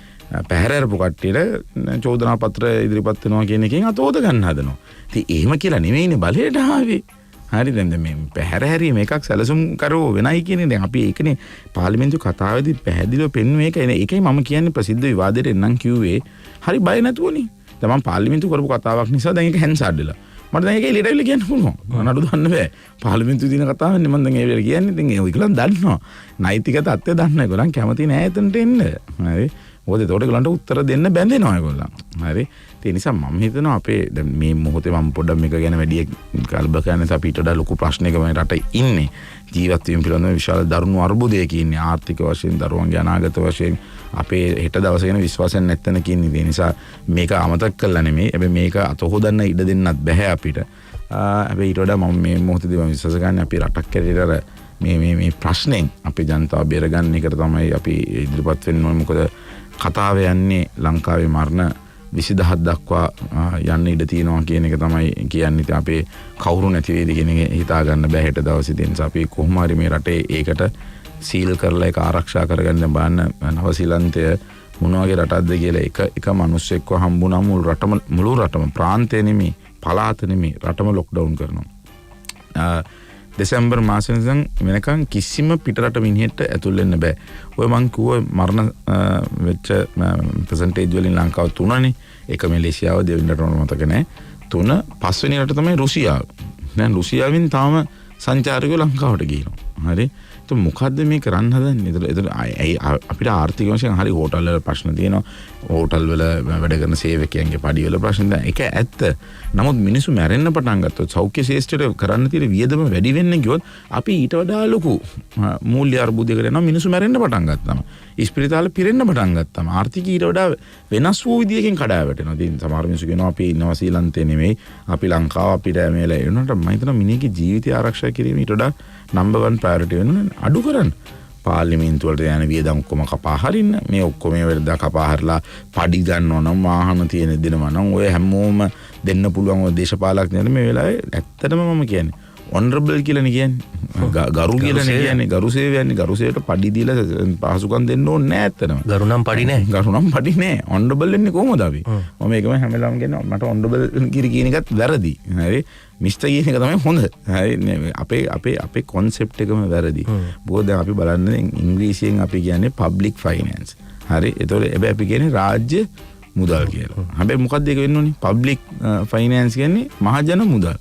පැහැරපු කට්ටියට චෝදනා පත්‍ර ඉදිරිපත් වෙනවා කියන එකෙන් අතෝද ගන්න හදනවා. ඉතින් එහෙම කියලා නෙමෙයිනේ බලයට ආවේ. හරි දැන් මේ පැහැරීම එකක් සැලසුම් කරව වෙනයි කියන්නේ. දැන් අපි ඒකනේ පාර්ලිමේන්තු කතාවේදී පැහැදිලිව පෙන්වුවේ ඒකයි මම කියන්නේ ප්‍රසිද්ධ විවාදයට එන්නම් කිව්වේ. හරි බය නැතුවනේ. දැන් මම පාර්ලිමේන්තු කරපු කතාවක් නිසා දැන් ඒක හැන්සාඩ් වෙලා. මට දැන් ඒක එළියට ඇවිල්ලා කියන්න පුළුවන්. නඩු දාන්න බෑ. පාර්ලිමේන්තුවේ තියෙන කතාවන්නේ මම දැන් ඒ වෙලාවට කියන්නේ. ඉතින් ඒගොල්ලන් දන්නවා. නෛතික තත්ත්වය දන්නවා. ඒගොල්ලන් කැමති නෑ එතනට එන්න. හරි. මොකද ඒකට ඒගොල්ලන්ට උත්තර දෙන්න බැඳෙනවා ඒගොල්ලන්. හරි. ඒ නිසා මම හිතනවා අපේ දැන් මේ මොහොතේ මම පොඩ්ඩක් මේක ගැන වැඩි කල්ප කරන්නේ අපි ඊට වඩා ලොකු ප්‍රශ්නයක මේ රටේ ඉන්නේ. ජීවත් වීම පිළිබඳව විශාල දරුණු අර්බුදයක ඉන්නේ. ආර්ථික වශයෙන්, දරුවන්ගේ අනාගත වශයෙන් අපේ හෙට දවසේ ගැන විශ්වාසයක් නැත්තන කියන්නේ. ඒ නිසා මේක අමතක කළා නෙමෙයි. හැබැයි මේක අත හොදන්න ඉඩ දෙන්නත් බෑ අපිට. හැබැයි ඊට වඩා මම මේ මොහොතේදී මම විශ්වාස කරන්නේ අපි රටක් කැරේට මේ ප්‍රශ්නෙන් අපේ ජනතාව බේරගන්න එකට තමයි අපි ඉදිරිපත් වෙන්න ඕනේ. මොකද කතාව යන්නේ ලංකාවේ මරණ 20000 දක්වා යන්න ඉඩ තියෙනවා කියන එක තමයි කියන්නේ. ඉතින් අපේ කවුරු නැති වේද කියන එක හිතා ගන්න බෑ හෙට දවසේ. ඒ නිසා අපි කොහොම හරි මේ රටේ ඒකට සීල් කරලා ඒක ආරක්ෂා කරගන්න බලන්න. නවසීලන්තය මොන වගේ රටක්ද කියලා එක මිනිස්සෙක්ව හම්බුනම මුළු රටම ප්‍රාන්තය නෙමෙයි, පළාත නෙමෙයි, රටම ලොක්ඩවුන් කරනවා. දෙසැම්බර් මාසෙ ඉඳන් වෙනකන් කිසිම පිටරට මිනිහෙට ඇතුල් වෙන්න බෑ. ඔය මං කිව්ව මරණ වෙච්ච පර්සන්ටේජ් වලින් ලංකාව 3නේ. එක මැලේසියාව දෙවෙනි රට මතක නැහැ. 3 පස්වෙනි රට තමයි රුසියාව. දැන් රුසියාවෙන් තාම සංචාරකයෝ ලංකාවට ගිහිනවා. හරි. તો මොකද්ද මේ කරන්න හදන්නේ? ඒතර අපිට ආර්ථික වශයෙන් හරි හෝටල් වල ප්‍රශ්න තියෙනවා. හෝටල් වල වැඩ කරන සේවකයන්ගේ පඩි වල ප්‍රශ්න තියෙනවා. ඒක ඇත්ත. නමුත් මිනිස්සු මැරෙන්න පටන් ගත්තොත් සෞඛ්‍ය ශාස්ත්‍රයට කරන්න තියෙන වියදම වැඩි වෙන්න ගියොත් අපි ඊට වඩා ලොකු මූල්‍ය අර්බුදයකට යනවා. මිනිස්සු මැරෙන්න පටන් ගත්තාම, ඉස්පිරිතාල පිරෙන්න පටන් ගත්තාම ආර්ථිකය ඊට වඩා වෙනස් වූ විදියකින් කඩා වැටෙනවා. ඉතින් සමහර මිනිස්සු කියනවා අපි නවසීලන්තේ නෙමෙයි, අපි ලංකාව අපිට මේලා එනකොට මම හිතනවා මිනිහගේ ජීවිතය ආරක්ෂා කිරීම ඊට වඩා නම්බර් 1 ප්‍රයොරිටි වෙනවා. අඩු කරන්න. පාර්ලිමේන්තු වලට යන වියදම් ඔක්කොම කපා හරින්න. මේ ඔක්කොම වෙලදා කපා හරලා පඩි ගන්නවා නම් වාහන තියෙන දෙනවා නම් ඔය හැමෝම දෙන්න පුළුවන් ඔය දේශපාලකයන් මේ වෙලාවේ ඇත්තටම මම කියන්නේ ඔනරබල් කියලානේ කියන්නේ. ගරු කියලානේ කියන්නේ ගරු සේවයන්නේ ගරු සේවයට පඩි දීලා පහසුකම් දෙන්න ඕනේ නෑ ඇත්තටම. ගරු නම් පඩි නෑ. ගරු නම් පඩි නෑ. ඔන්ඩබල් වෙන්නේ කොහොමද අපි? මම ඒකම හැම වෙලාවම කියනවා මට ඔන්ඩබල් කියන එකත් වැරදි. හරි. මිස්ටර් කියන එක තමයි හොඳ. හරි. අපේ concept එකම වැරදි. මොකද දැන් අපි බලන්නේ ඉංග්‍රීසියෙන් අපි කියන්නේ public finance. හරි. ඒතකොට හැබැයි අපි කියන්නේ රාජ්‍ය මුදල් කියලා. හැබැයි මොකක්ද ඒක වෙන්න ඕනේ? public finance කියන්නේ මහජන මුදල්.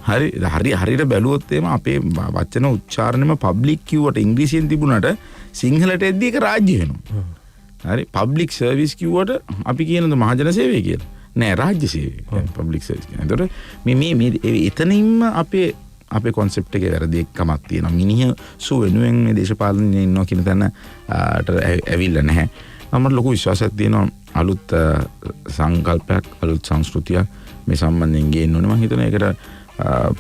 හරියට බැලුවොත් එහෙම අපේ වචන උච්චාරණයම public කිව්වට ඉංග්‍රීසියෙන් තිබුණාට සිංහලට එද්දී ඒක රාජ්‍ය වෙනවා. හරි. public service කිව්වට අපි කියනද මහජන සේවය කියලා. නෑ රාජ්‍ය සේවය. public service කියන. ඒතකොට මේ එතනින්ම අපේ concept එකේ වැරදි එකමක් තියෙනවා. මිනිහසු වෙනුවෙන් මේ දේශපාලනයේ ඉන්නවා කියන තැනට ඇවිල්ලා නැහැ. මම ලොකු විශ්වාසයක් තියෙනවා අලුත් සංකල්පයක් අලුත් සංස්කෘතියක් මේ සම්බන්ධයෙන් ගේන්න ඕනේ. මම හිතනවා ඒකට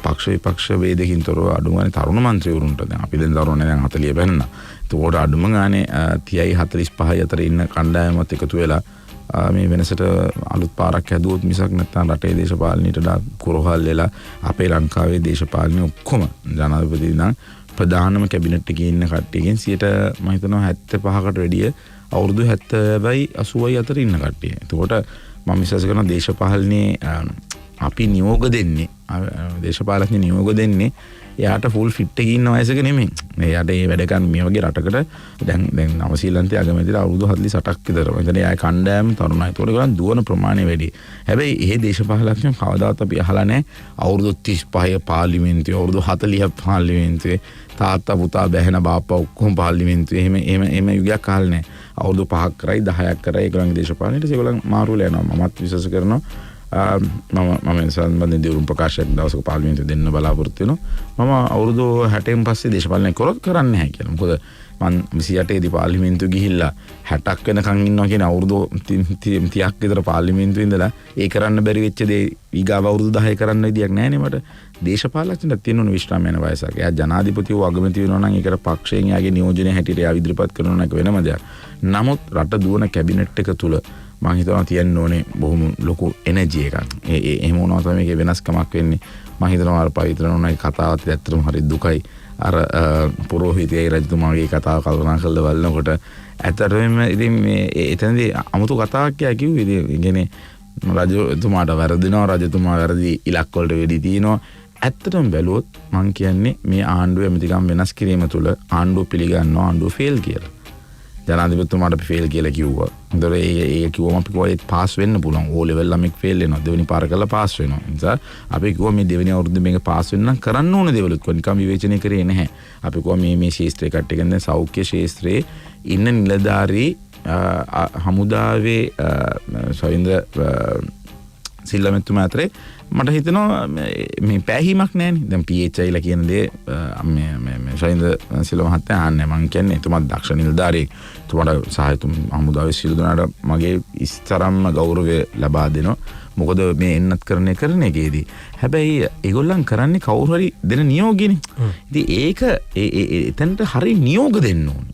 පක්ෂ විපක්ෂ වේදකින් තොරව අඩුම ගානේ තරුණ මන්ත්‍රීවරුන්ට දැන් අපි දැන් තරුණනේ දැන් 40 පැනනවා. ඒකෝට අඩුම ගානේ 30යි 45යි අතර ඉන්න කණ්ඩායමත් එකතු වෙලා මේ වෙනසට අලුත් පාරක් හැදුවොත් මිසක් නැත්නම් රටේ දේශපාලනයට කුරහල් වෙලා අපේ ලංකාවේ දේශපාලනය ඔක්කොම ජනාධිපති නම් ප්‍රධානම කැබිනට් එකේ ඉන්න කට්ටියකින් 100ට මම හිතනවා 75කට වැඩිය අවුරුදු 70යි 80යි අතර ඉන්න කට්ටිය. ඒකෝට මම විශ්වාස කරනවා දේශපාලනයේ අපි නියෝග දෙන්නේ දේශපාලඥ නියෝග දෙන්නේ එයාට ෆුල් ෆිට් එකේ ඉන්න වයසක නෙමෙයි. එයාට මේ වැඩ කරන මේ වගේ රටකට දැන් නව ශ්‍රීලන්තයේ අගමැතිලා අවුරුදු 48ක් විතර. එතන එයා කණ්ඩායම තරුණයි. ඒතකොට ගන්න දුවන ප්‍රමාණය වැඩි. හැබැයි මේ දේශපාලඥයන් කවදාවත් අපි අහලා නැහැ අවුරුදු 35 පාර්ලිමේන්තුවේ අවුරුදු 40 පාර්ලිමේන්තුවේ තාත්තා පුතා බැහැන බාප්පා ඔක්කොම පාර්ලිමේන්තුවේ එහෙම යුගයක් අහලා නැහැ. අවුරුදු 5ක් කරයි 10ක් කරයි ඒගොල්ලන්ගේ දේශපාලනයට ඒගොල්ලන් මාරු වෙලා යනවා. මමත් විශ්වාස කරනවා මම සම්බන්ධයෙන් දියුණු ප්‍රකාශයක් දවසක පාර්ලිමේන්තුවේ දෙන්න බලාපොරොත්තු වෙනවා. මම අවුරුදු 60න් පස්සේ දේශපාලනය කරන්නේ නැහැ කියලා. මොකද මම 28 දී පාර්ලිමේන්තුව ගිහිල්ලා 60ක් වෙනකන් ඉන්නවා කියන අවුරුදු 30ක් විතර පාර්ලිමේන්තුවේ ඉඳලා ඒ කරන්න බැරි වෙච්ච දේ ඊගාව අවුරුදු 10 කරන්න විදියක් නැහැ නේ මට. දේශපාලනයට තියෙන උණු විශ්‍රාම යන වයසක්. එයා ජනාධිපතිව අගමැති වෙනවා නම් ඒකට පක්ෂයෙන් යාගේ නියෝජනය හැටියට එයා ඉදිරිපත් කරනවා නම් වෙනම දෙයක්. නමුත් රට දුවන කැබිනට් එක තුල මම හිතනවා තියන්න ඕනේ බොහොම ලොකු එනර්ජි එකක්. එහෙම වුණා තමයි මේකේ වෙනස්කමක් වෙන්නේ. මම හිතනවා අර පවිත්‍රණෝනාගේ කතාවත් ඇත්තටම හරි දුකයි. අර පොරොහිතේ රජතුමාගේ කතාව කල්පනා කරලා බලනකොට ඇත්තටම ඉතින් මේ එතනදී අමුතු කතාවක් කිව්වේ. ඉතින් රජතුමාට වැරදිනවා රජතුමා වැරදි ඉලක්ක වලට වෙඩි තියනවා. ඇත්තටම බැලුවොත් මම කියන්නේ මේ ආණ්ඩුවේ ඇමතිකම් වෙනස් කිරීම තුළ ආණ්ඩුව පිළිගන්නවා ආණ්ඩුව ෆේල් කියලා. ජනාධිපතිතුමාට අපි ෆේල් කියලා කිව්වා. ඒතර ඒ කිව්වම අපි කොහෙත් පාස් වෙන්න පුළුවන්. ඕ ලෙවල් ළමෙක් ෆේල් වෙනවා. දෙවෙනි පාර කරලා පාස් වෙනවා. ඒ නිසා අපි කිව්වා මේ දෙවෙනි අවුරුද්දේ මේක පාස් වෙන්න නම් කරන්න ඕන දේවලුත් කොහොම නිකම් විවේචනය කරේ නැහැ. අපි කිව්වා මේ ශාස්ත්‍රයේ කට්ටිය කියන්නේ සෞඛ්‍ය ශාස්ත්‍රයේ ඉන්න නිලධාරී හමුදාවේ සවින්ද්‍ර සිල්ලමැතිතුමා අතරේ මට හිතෙනවා මේ පැහැීමක් නැහැනේ. දැන් PHIලා කියන දේ මේ ශෛන්ද්‍ර සිල්වා මහත්තයා ආන්නේ මං කියන්නේ එතුමාත් දක්ෂ නිලධාරියෙක්. එතුමාට සහායතුම් හමුදාවේ සියලු දෙනාට මගේ ඉස්තරම්ම ගෞරවය ලබා දෙනවා. මොකද මේ එන්නත් කරන එකේදී. හැබැයි ඒගොල්ලන් කරන්නේ කවුරු හරි දෙන නියෝගයනේ. ඉතින් ඒක එතනට හරි නියෝග දෙන්න ඕනේ.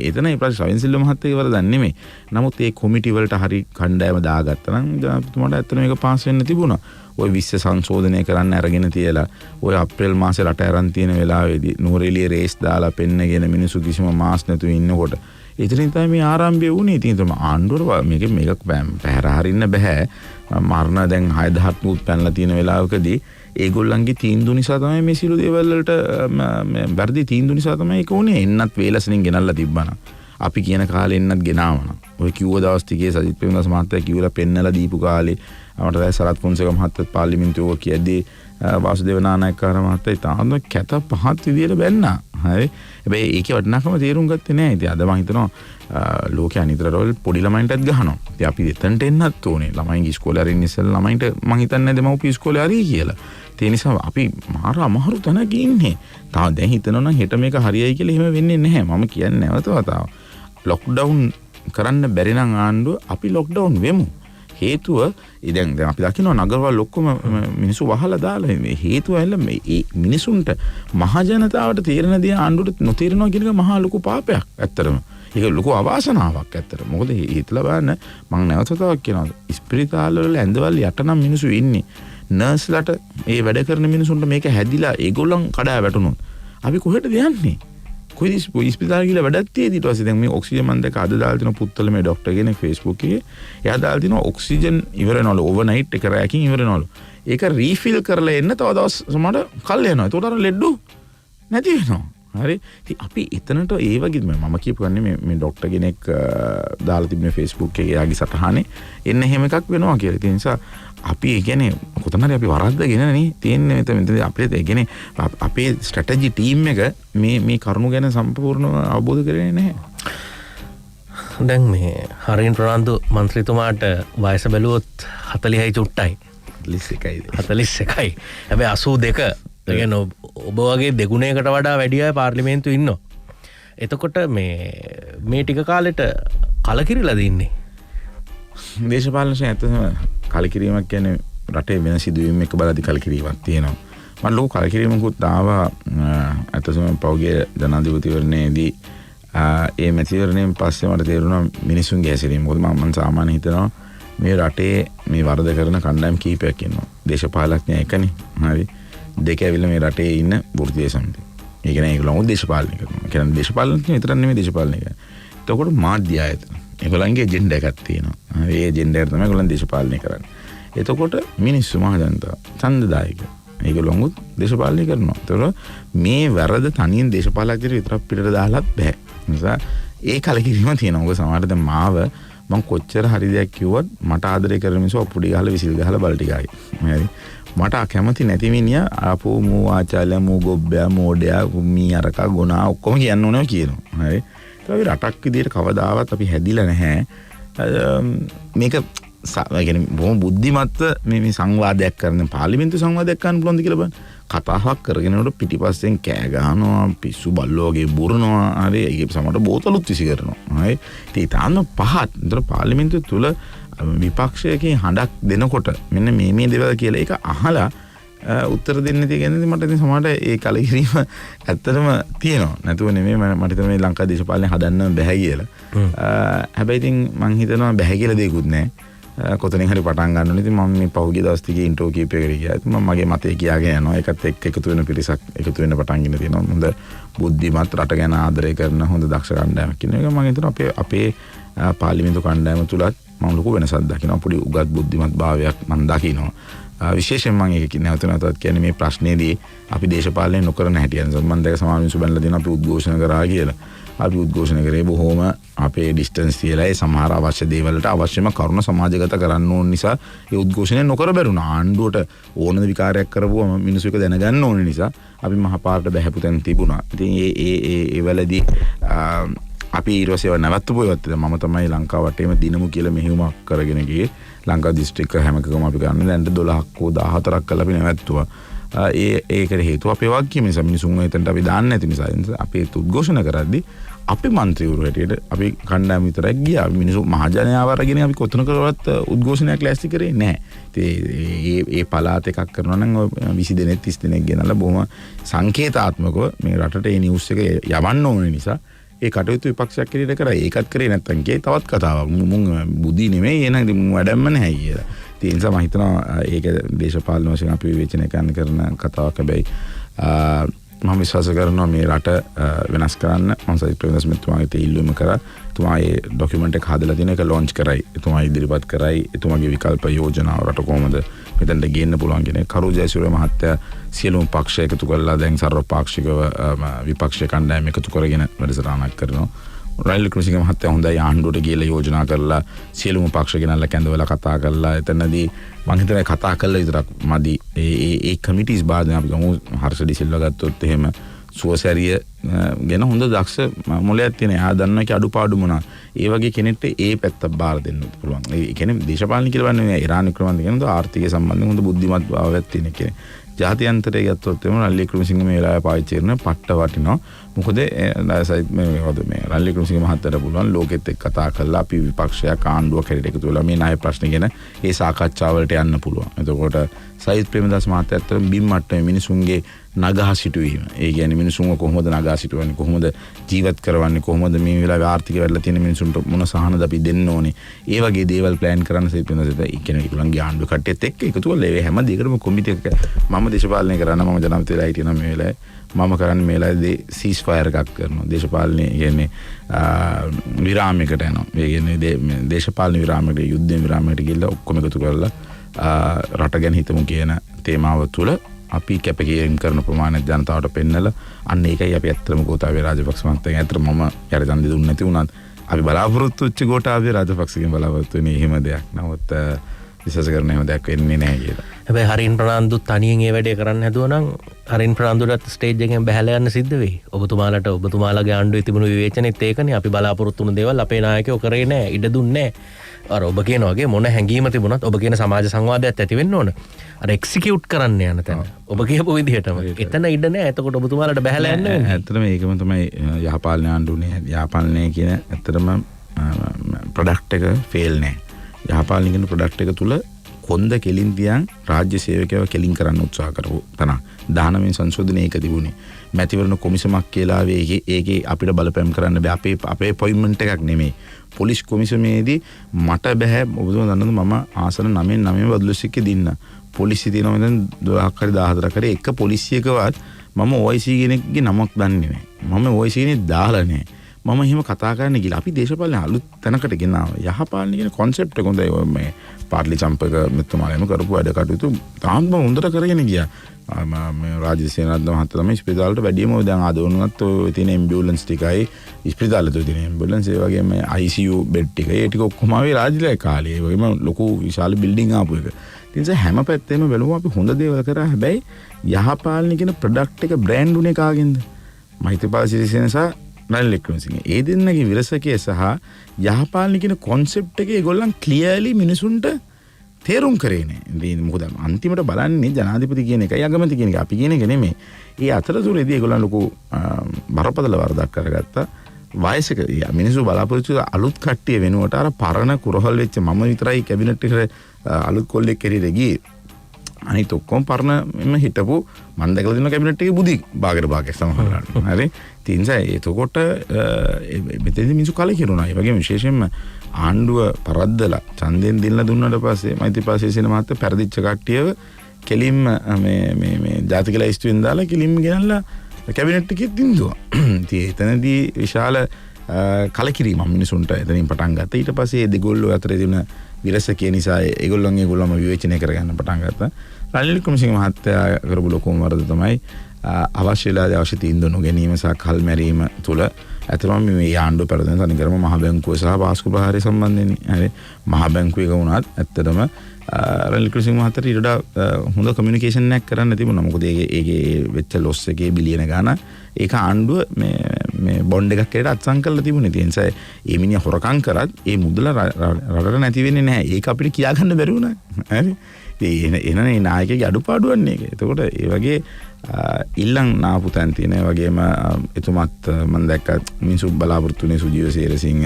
එතන ඒ ප්‍රශ්න ශවින් සිල්වා මහත්තයා වරදක් නෙමෙයි. නමුත් ඒ කොමිටි වලට හරි කණ්ඩායම දාගත්තා නම් ජනාධිපතිතුමාට ඇත්තටම මේක පාස් වෙන්න තිබුණා. ඔය 20 සංශෝධනය කරන්න අරගෙන තියලා ඔය අප්‍රේල් මාසේ රට අරන් තියෙන වෙලාවේදී නූරෙලිය රේස් දාලා පෙන්නගෙන මිනිස්සු කිසිම මාස් නැතුව ඉන්නකොට ඉතින් තමයි මේ ආරම්භය වුණේ. ඉතින් තමයි ආණ්ඩුවට මේක පැහැර හරින්න බෑ. මරණ දැන් 6000ක් මුත් පැනලා තියෙන වෙලාවකදී ඒගොල්ලන්ගේ තීන්දුව නිසා තමයි මේ සිළු දේවල් වලට වැරදි තීන්දුව නිසා තමයි ඒක උනේ. එන්නත් වේලසනින් ගෙනල්ලා තිබ්බනම් අපි කියන කාලේ එන්නත් ගෙනාවනම් ඔය කිව්ව දවස් ටිකේ සජිත් ප්‍රේමදාස මහත්තයා කිව්වලා පෙන්නලා දීපු කාලේ අපට දැන් සරත් පොන්සේක මහත්තයා පාර්ලිමේන්තුවේ කියද්දී වාසුදේව නානායක්කාර මහත්තයා තාම කැත පහත් විදියට බැන්නා. හරි. හැබැයි ඒකේ වටිනාකම තේරුම් ගත්තේ නැහැ. ඉතින් අද මම හිතනවා ලෝකයේ අනිත් රටවල පොඩි ළමයින්ටත් ගහනවා. ඉතින් අපි එතනට එන්නත් ඕනේ. ළමයින්ගේ ඉස්කෝලේ අරින්න ඉස්සෙල්ලා ළමයින්ට මම හිතන්නේ දෙමව්පිය ඉස්කෝලේ අරී කියලා. ඒ නිසා අපි මාර අමාරු තැනක ඉන්නේ. තාම දැන් හිතනවා නම් හෙට මේක හරියයි කියලා එහෙම වෙන්නේ නැහැ. මම කියන්නේ නැවත වතාව. ලොක්ඩවුන් කරන්න බැරි නම් ආණ්ඩුව අපි ලොක්ඩවුන් වෙමු. හේතුව දැන් අපි දකිනවා නගරවල ඔක්කොම මිනිස්සු වහලා දාලා මේ හේතුව ඇවිල්ලා මේ මිනිසුන්ට මහ ජනතාවට තීරණ දිය ආණ්ඩුවට නොතීරනවා කියන එක මහා ලොකු පාපයක් ඇත්තටම. ඒක ලොකු අවාසනාවක් ඇත්තට. මොකද හිතලා බලන්න මම නැවත තවක් කියනවා ඉස්පිරිතාල වල ඇඳවල යට නම් මිනිස්සු ඉන්නේ. නර්ස්ලාට ඒ වැඩ කරන මිනිසුන්ට මේක හැදිලා ඒගොල්ලන් කඩා වැටුණොත් අපි කොහෙටද යන්නේ? කොයි ඉස්පිතාලේ ගිහලා වැඩක් තියෙදි ඊට පස්සේ දැන් මේ ඔක්සිජන් මන් දැක අද දාලා තියෙන පුත්තල මේ ડોක්ටර් කෙනෙක් Facebook එකේ එයා දාලා තියෙනවා ඔක්සිජන් ඉවරනවලු ඕවර්නයිට් එක රැකින් ඉවරනවලු. ඒක රීෆිල් කරලා එන්න තව දවස් සමහර කල් යනවා. ඒකට අර ලෙඩ්ඩු නැති වෙනවා. හරි. ඉතින් අපි එතනට ඒ වගේ මම කියපු ගන්නේ මේ ડોක්ටර් කෙනෙක් දාලා තිබුණේ Facebook එකේ එයාගේ සටහනේ එන්න එහෙම එකක් වෙනවා කියලා. ඒ නිසා අපි ඒ කියන්නේ කොතනද අපි වරද්දගෙන නේ තියෙන්නේ මෙතන අපේ ඒ කියන්නේ අපේ ස්ට්‍රැටජි ටීම් එක මේ කරුණු ගැන සම්පූර්ණව අවබෝධ කරගෙන නැහැ. දැන් මේ හරින් ප්‍රනාන්දු මන්ත්‍රීතුමාට වයස බැලුවොත් 40යි චුට්ටයි 41යි. හැබැයි 82 කියන්නේ ඔබ වගේ දෙගුණයකට වඩා වැඩි අය පාර්ලිමේන්තුවේ ඉන්නවා. එතකොට මේ ටික කාලෙට කලකිරිලා දින්නේ. දේශපාලනය ඇත්තටම කලකිරීමක් කියන්නේ රටේ වෙන සිදුවීම් එක බලද්දි කලකිරීමක් තියෙනවා. මම ලෝක කලකිරීමකුත් ආවා ඇත්තටම පෞගේ ජනාධිපතිවරණයේදී ඒ මැතිවරණයෙන් පස්සේ මට තේරුණා මිනිසුන්ගේ හැසිරීම. මොකද මම සාමාන්‍යයෙන් හිතනවා මේ රටේ මේ වරද කරන කණ්ඩායම් කීපයක් ඉන්නවා. දේශපාලඥය එකනේ. හරි. දෙක ඇවිල්ලා මේ රටේ ඉන්න වෘත්තීය සමිතිය. ඒ කියන්නේ ඒගොල්ලෝ දේශපාලනය කරනවා. ඒ කියන්නේ දේශපාලනඥයෝ විතරක් නෙමෙයි දේශපාලනය කරන්නේ. එතකොට මාධ්‍ය ආයතන. ඒගොල්ලන්ගේ එජෙන්ඩා එකක් තියෙනවා. ඒ එජෙන්ඩා එක තමයි ඒගොල්ලන් දේශපාලනය කරන්නේ. එතකොට මිනිස්සු මහ ජනතාව ඡන්දදායක. ඒගොල්ලොන්ගොත් දේශපාලනය කරනවා. ඒතකොට මේ වැරද තනියෙන් දේශපාලකයන්ට විතරක් පිටට දාලත් බෑ. නිසා ඒ කලකිරීම තියෙනවා. ඔබ සමහරවිට දැන් මාව මම කොච්චර හරි දෙයක් කිව්වත් මට ආදරය කරන මිනිස්සු අපුඩි ගහලා විසිල් ගහලා බල්ටි ගායි. හරි. මට කැමති නැති මිනිහා ආපෝ මූ ආචාර්ය මූ ගොබ්බයා මෝඩයා මී අරකා ගොනා ඔක්කොම කියන්න ඕනේ කියනවා. හරි. ඒක රටක් විදියට කවදාවත් අපි හැදිලා නැහැ. මේක يعني බොහොම බුද්ධිමත්ව මේ සංවාදයක් කරන පාර්ලිමේන්තු සංවාදයක් කරන්න පුළුවන්ද කියලා බලන්න. කතාවක් කරගෙන යනකොට පිටිපස්සෙන් කෑ ගහනවා පිස්සු බල්ලෝ වගේ බුරනවා. හරි. ඒක සමහරට බෝතලුත් විසි කරනවා. හරි. ඉතින් තාන්න පහත්. ඒතර පාර්ලිමේන්තුව තුල විපක්ෂයකින් හඬක් දෙනකොට මෙන්න මේ දේවල් කියලා ඒක අහලා උත්තර දෙන්න තියෙන්නේ මට ඉතින් සමහරට ඒ කලකිරීම ඇත්තටම තියෙනවා. නැතුව නෙමෙයි මට හිතෙනවා මේ ලංකා දේශපාලනය හදන්න බැහැ කියලා. හැබැයි ඉතින් මං හිතනවා බැහැ කියලා දෙයක්වත් නැහැ. කොතනින් හරි පටන් ගන්න ඕනේ. ඉතින් මම මේ පහුගිය දවස් ටිකේ ඉන්ටර්විව් කීපයකට ගියා. ඉතින් මම මගේ මතය කියාගෙන යනවා. ඒකත් එක්ක එකතු වෙන පිරිසක් එකතු වෙන්න පටන් ගෙන තියෙනවා. හොඳ බුද්ධිමත් රට ගැන ආදරය කරන හොඳ දක්ෂ කණ්ඩායමක් කියන එක මම හිතනවා අපේ පාර්ලිමේන්තු කණ්ඩායම තුලත් මම ලොකු වෙනසක් දකිනවා. පොඩි උගත් බුද්ධිමත් භාවයක් මම දකිනවා. විශේෂයෙන් මම ඒක නැවතත් කියන්නේ මේ ප්‍රශ්නේදී අපි දේශපාලනය නොකරන හැටි යන මම දැක සමාන මිනිස්සු බැලලා දෙන අපි උද්ඝෝෂණ කරා කියලා. අපි උද්ඝෝෂණ කරේ බොහොම අපේ ඩිස්ටන්ස් තියලා ඒ සමහර අවශ්‍ය දේවල් වලට අවශ්‍යම කරුණ සමාජගත කරන්න ඕන නිසා ඒ උද්ඝෝෂණය නොකර බැරුණා. ආණ්ඩුවට ඕනද විකාරයක් කරපුවම මිනිස්සු එක දැනගන්න ඕන නිසා අපි මහපාරට බැහැපු තැන් තිබුණා. ඉතින් ඒ වෙලදී අපි ඊරෝසේව නැවතුපු ඒවත් මම තමයි ලංකාව වටේම දිනමු කියලා මෙහෙයුමක් කරගෙන ගියේ. ලංකා දිස්ත්‍රික්ක හැම එකකම අපි ගන්න දැන් 12ක් හෝ 14ක් කරලා අපි නැවතුවා. ඒකට හේතුව අපේ වගකීම නිසා මිනිසුන් එතනට අපි දාන්න නැති නිසා අපි උද්ඝෝෂණ කරද්දී අපි മന്ത്രിවරු හැටියට අපි කණ්ඩායම විතරක් ගියා. මිනිසු මහජනයාව අරගෙන අපි කොතනකවත් උද්ඝෝෂණයක් ලෑස්ති කරේ නැහැ. ඉතින් ඒ පළාත එකක් කරනවා නම් 20 දෙනෙක් 30 දෙනෙක් ගෙනල්ලා බොහොම සංකේතාත්මකව මේ රටට ඒ නිවුස් එක යවන්න ඕන නිසා ඒ කටයුතු විපක්ෂයක් කියලා කරා. ඒකත් කරේ නැත්තම් කියේ තවත් කතාවක්. මුන් බුද්ධි නෙමෙයි එනං මුන් වැඩක්ම නැහැ කියලා. ඒ නිසා මම හිතනවා ඒක දේශපාලන වශයෙන් අපි විවේචනය කරන කතාවක්. හැබැයි මම විශ්වාස කරනවා මේ රට වෙනස් කරන්න මම සජිත් ප්‍රේමදාසතුමාගේ ඉල්ලුම කරා. එතුමා ඒ ડોකියුමන්ට් එක හදලා තියෙන එක ලොන්ච් කරයි. එතුමා ඉදිරිපත් කරයි. එතුමාගේ විකල්ප යෝජනාව රට කොහොමද මෙතනට ගේන්න පුළුවන් කියන කරු ජයසූරිය මහත්තයා සියලුම පක්ෂ එකතු කරලා දැන් සර්වපාක්ෂිකව විපක්ෂ කණ්ඩායම එකතු කරගෙන වැඩසටහනක් කරනවා. රනිල් වික්‍රමසිංහ මහත්තයා හොඳයි ආණ්ඩුවට ගිහලා යෝජනා කරලා සියලුම පක්ෂ ගෙනල්ලා කැඳවලා කතා කරලා එතනදී මම හිතනවා කතා කළා විතරක් මදි. ඒ කමිටිස් බාද අපි ගමු හර්ෂ ඩිසිල්වා ගත්තොත් එහෙම සුවසැරිය ගැන හොඳ දක්ෂ මොලයක් තියෙන. එයා දන්නවා ඒකේ අඩුපාඩු මොනවා. ඒ වගේ කෙනෙක්ට ඒ පැත්ත බාර දෙන්න පුළුවන්. ඒ කියන්නේ දේශපාලන කියලා වන්නේ ඉරාන් වික්‍රමසිංහ කියන ආර්ථිකය සම්බන්ධයෙන් හොඳ බුද්ධිමත් භාවයක් තියෙන කෙනෙක්. ජාත්‍යන්තරය ගත්තොත් එම රනිල් වික්‍රමසිංහ මේ වෙලාවේ පාවිච්චි කරන පට්ට වටිනවා. මොකද මේ රනිල් වික්‍රමසිංහ මහත්තයාට පුළුවන් ලෝකෙත් එක්ක කතා කරලා අපි විපක්ෂයක් ආණ්ඩුවක් හැටියට එකතු වෙලා මේ ණය ප්‍රශ්න ගැන ඒ සාකච්ඡාවලට යන්න පුළුවන්. එතකොට සජිත් ප්‍රේමදාස මහත්තයාට බිම් මට්ටමේ මිනිසුන්ගේ නගා සිටුවීම. ඒ කියන්නේ මිනිසුන්ව කොහොමද නගා සිටුවන්නේ, කොහොමද ජීවත් කරවන්නේ, කොහොමද මේ වෙලාවේ ආර්ථික වැඩලා තියෙන මිනිසුන්ට මොන සහනද අපි දෙන්න ඕනේ. ඒ වගේ දේවල් ප්ලෑන් කරන්න සිටිනසෙත් ඒ කියන්නේ ඒගොල්ලන්ගේ ආණ්ඩුව කට්ටියත් එක්ක එකතු කරලා ඒ හැම දෙයකටම කොමිටි එකක මම දේශපාලනය කරන්න මම ජනාධිපතිලා හිටියනම් මේ වෙලාවේ මම කරන්නේ මේ වෙලාවේ සීස් ෆයර් එකක් කරනවා. දේශපාලනය කියන්නේ විරාමයකට යනවා. ඒ කියන්නේ දේශපාලන විරාමයකට, යුද්ධ විරාමයකට ගිහිල්ලා ඔක්කොම එකතු කරලා රට ගැන හිතමු කියන තේමාව තුළ අපි කැපකිරීම කරන ප්‍රමාණය ජනතාවට පෙන්නලා අන්න ඒකයි අපි ඇත්තටම ගෝඨාභය රාජපක්ෂ මහත්තයා ඇත්තට මම යට දන් දුන්නේ නැති වුණත් අපි බලාපොරොත්තු වෙච්ච ගෝඨාභය රාජපක්ෂගෙන් බලාපොරොත්තු වෙන්නේ එහෙම දෙයක්. නමුත් විශ්වාස කරන එහෙම දෙයක් වෙන්නේ නැහැ කියලා. හැබැයි හරින් ප්‍රනාන්දු තනියෙන් ඒ වැඩේ කරන්න හැදුවා නම් හරින් ප්‍රනාන්දුට ස්ටේජ් එකෙන් බහැලා යන්න සිද්ධ වෙයි. ඔබතුමාලට ඔබතුමාලගේ ආණ්ඩුවේ තිබුණු විවේචනෙත් ඒකනේ. අපි බලාපොරොත්තු වුණු දේවල් අපේ නායකයෝ කරේ නැහැ, ඉඩ දුන්නේ නැහැ. අර ඔබ කියන වගේ මොන හැඟීම තිබුණත් ඔබ කියන සමාජ සංවාදයක් ඇති වෙන්න ඕන. අර එක්සිකියුට් කරන්න යන තැන ඔබ කියපු විදිහටම එතන ඉඩ නැහැ. එතකොට ඔබතුමාලට බහැලා යන්න වෙන්නේ. ඇත්තටම ඒකම තමයි යහපාලන ආණ්ඩුනේ. යහපාලනය කියන ඇත්තටම ප්‍රොඩක්ට් එක ෆේල් නැහැ. යහපාලන කියන ප්‍රොඩක්ට් එක තුල කොන්ද කෙලින් තියන් රාජ්‍ය සේවකයව කෙලින් කරන්න උත්සාහ කරපු තන 19 සංශෝධනය ඒක තිබුණේ. මැතිවරණ කොමිසමක් කියලා ඒකේ අපිට බලපෑම් කරන්න බෑ. අපේ අපොයින්ට්මන්ට් එකක් නෙමෙයි. පොලිස් කොමිසමේදී මට බෑ ඔබතුමා දන්නවද මම ආසන 9 බදලුසික්කේ දින්න. පොලිසිය තියෙනවා දැන් 12ක් හරි 14ක් හරි එක පොලිසියකවත් මම OIC කෙනෙක්ගේ නමක් දන්නේ නැහැ. මම OIC කෙනෙක් දාලා නැහැ. මම එහෙම කතා කරන්න ගිහලා අපි දේශපාලන අලුත් තැනකට ගෙනාවා. යහපාලන කියන concept එක හොඳයි. මේ පාර්ලි චම්පක මෙතුමාලම කරපු වැඩ කටයුතු තාම හොඳට කරගෙන ගියා. මේ රාජ්‍ය සේනාධිපති මහත්තයා තමයි ස්පිතාලට වැඩියම දැන් ආද වුණත් ඔය තියෙන ඇම්බියුලන්ස් ටිකයි ස්පිතාලේ තියෙන ඇම්බියුලන්ස් ඒ වගේම ICU බෙඩ් ටික ඒ ටික ඔක්කොම ආවේ රාජ්‍යලය කාලේ. ඒ වගේම ලොකු විශාල බිල්ඩින් ආපු එක. ඉතින් හැම පැත්තෙම බැලුවම අපි හොඳ දේවල් කරා. හැබැයි යහපාලන කියන ප්‍රොඩක්ට් එක බ්‍රෑන්ඩ් උනේ කාගෙන්ද? මෛත්‍රීපාල සිරිසේන සහ රනිල් වික්‍රමසිංහ. ඒ දෙන්නගේ විරසකයේ සහ යහපාලන කියන concept එක ඒගොල්ලන් clearly මිනිසුන්ට තේරුම් කරේ නෑ. ඉතින් මොකද අන්තිමට බලන්නේ ජනාධිපති කියන එකයි අගමැති කියන එක. අපි කියන එක නෙමෙයි. ඒ අතරතුරේදී ඒගොල්ලන් ලොකු බරපතල වරදක් කරගත්තා. වයසක මිනිස්සු බලාපොරොත්තු අලුත් කට්ටිය වෙනුවට අර පරණ කුරහල් වෙච්ච මම විතරයි කැබිනට් එකට අලුත් කොල්ලෙක් කෙරෙට ගියේ. අනිත් ඔක්කොම පරණ හිටපු මම දැකලා තියෙන කැබිනට් එකේ බුදි භාගයක් සමහරවිට. හරි. තින්සයි එතකොට මෙතනදී මිනිස්සු කලකිරුණා. ඒ වගේම විශේෂයෙන්ම ආණ්ඩුව පරද්දලා ඡන්දයෙන් දෙන්න දුන්නාට පස්සේ මෛත්‍රීපාල සිරිසේන මහත්තයා පෙරදිච්ච කට්ටියව කෙලින්ම මේ ජාතික ලයිස්තුවෙන් දාලා කෙලින්ම ගෙනල්ලා කැබිනට් එකේ දින්දුවා. ඉතින් එතනදී විශාල කලකිරීමක් මිනිසුන්ට එතනින් පටන් ගත්තා. ඊට පස්සේ ඒ දෙගොල්ලෝ අතරේ තිබුණ විරසකේ නිසා ඒගොල්ලොම විවේචනය කරගන්න පටන් ගත්තා. රනිල් වික්‍රමසිංහ මහත්තයා කරපු ලොකුම වරද තමයි අවශ්‍ය වෙලාවේ අවශ්‍ය තීන්දුව නොගැනීම සහ කල් මැරීම තුළ ඇත්තටම මේ ආණ්ඩුව පෙරදෙන තනිකරම මහ බැංකුව සහ පාස්කු ප්‍රහාරය සම්බන්ධයෙන් හරි මහ බැංකුවක වුණත් ඇත්තටම රනිල් වික්‍රමසිංහ මහත්තයාට ඊට වඩා හොඳ කමියුනිකේෂන් එකක් කරන්න තිබුණා. මොකද ඒකේ වෙච්ච ලොස් එකේ බිලියන ගාන ඒක ආණ්ඩුව මේ බොන්ඩ් එකක් එකට අත්සන් කරලා තිබුණේ. ඒ නිසා මේ මිනිහා හොරකම් කරත් ඒ මුදල රටට නැති වෙන්නේ නැහැ. ඒක අපිට කියා ගන්න බැරි වුණා. හරි. එනනේ නායකගේ අඩුපාඩුවන්නේ ඒක. එතකොට ඒ වගේ ඉල්ලන් නාපු තැන් තියෙන වගේම එතුමත් මම දැක්ක මිනිස්සු බලාපොරොත්තු වෙන්නේ සුජීව සේරසිංහ,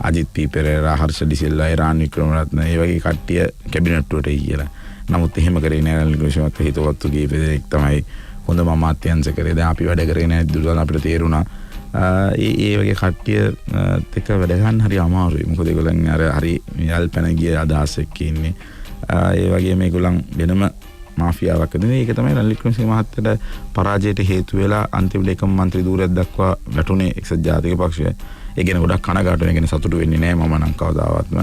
අජිත් පී පෙරේරා, හර්ෂ ඩිසිල්ලා, රාන් වික්‍රමරත්න ඒ වගේ කට්ටිය කැබිනට් වලට කියලා. නමුත් එහෙම කරේ නෑ. රනිල් වික්‍රමසිංහත් හිතවත්තු ගිහිපෙදෙක් තමයි හොඳ අමාත්‍යංශ කරේ. දැන් අපි වැඩ කරේ නෑ දුරදන් අපිට තේරුණා. ඒ වගේ කට්ටිය එක්ක වැඩ ගන්න හරි අමාරුයි. මොකද ඒගොල්ලන් අර හරි යල්පැන ගිය අදහස් එක්ක ඉන්නේ. ඒ වගේම ඒගොල්ලන් වෙනම මාෆියාවක් දෙන්නේ. ඒක තමයි රනිල් වික්‍රමසිංහ මහත්තයාට පරාජයට හේතු වෙලා අන්තිමට එකම മന്ത്രി ධූරයක් දක්වා වැටුනේ එක්සත් ජාතික පක්ෂය. ඒ ගැන ගොඩක් කනගාටු වෙන. ඒ ගැන සතුටු වෙන්නේ නැහැ මම නම් කවදාවත්ම.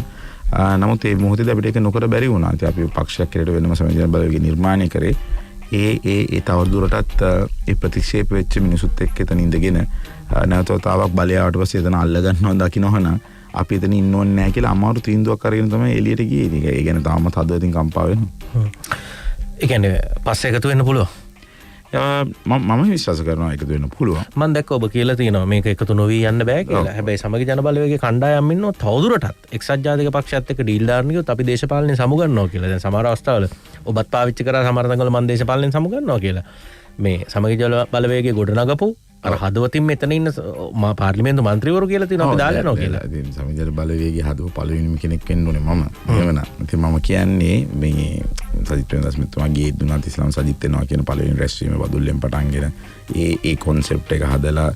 නමුත් මේ මොහොතේදී අපිට ඒක නොකර බැරි වුණා. ඉතින් අපි පක්ෂයක් කෙරෙට වෙනම සංවිධාන බලවේගය නිර්මාණය කරේ. ඒ තවදුරටත් ඒ ප්‍රතික්ෂේප වෙච්ච මිනිසුත් එක්ක එතන ඉඳගෙන නැවතතාවක් බලයාවට පස්සේ එතන අල්ල ගන්නවා දකින්නවනම් අපි එතන ඉන්න ඕනේ නැහැ කියලා අමාරු තීන්දුවක් අරගෙන තමයි එළියට ගියේ. ඒ ගැන තාමත් හදවතින් කම්පා වෙනවා. ඒ කියන්නේ පස්සේ එකතු වෙන්න පුළුවන්. මම විශ්වාස කරනවා එකතු වෙන්න පුළුවන්. මම දැක්ක ඔබ කියලා තියෙනවා මේක එකතු නොවී යන්න බෑ කියලා. හැබැයි සමගි ජන බලවේගයේ කණ්ඩායම් ඉන්නෝ තවදුරටත් එක්සත් ජාතික පක්ෂයත් එක්ක ඩීල් දාන්න ගියොත් අපි දේශපාලනේ සමු ගන්නවා කියලා. දැන් සමහර අවස්ථාවල ඔබත් පාවිච්චි කරා සමහර තැන්වල මම දේශපාලනේ සමු ගන්නවා කියලා. මේ සමගි ජන බලවේගයේ ගොඩනගපු අර හදවතින් මෙතන ඉන්න පාර්ලිමේන්තු මන්ත්‍රීවරු කියලා තියෙනවා අපි දාලා යනවා කියලා. ඉතින් සමිජන බලවේගය හදව පළවෙනිම කෙනෙක් වෙන්න ඕනේ මම. එහෙම නා. ඉතින් මම කියන්නේ මේ සජිත් ප්‍රේමදාස මහත්මයා ගියේ දුනාත් ඉස්ලාම් සජිත් වෙනවා කියන පළවෙනි රැස්වීම බදුල්ලෙන් පටන්ගෙන ඒ කොන්සෙප්ට් එක හදලා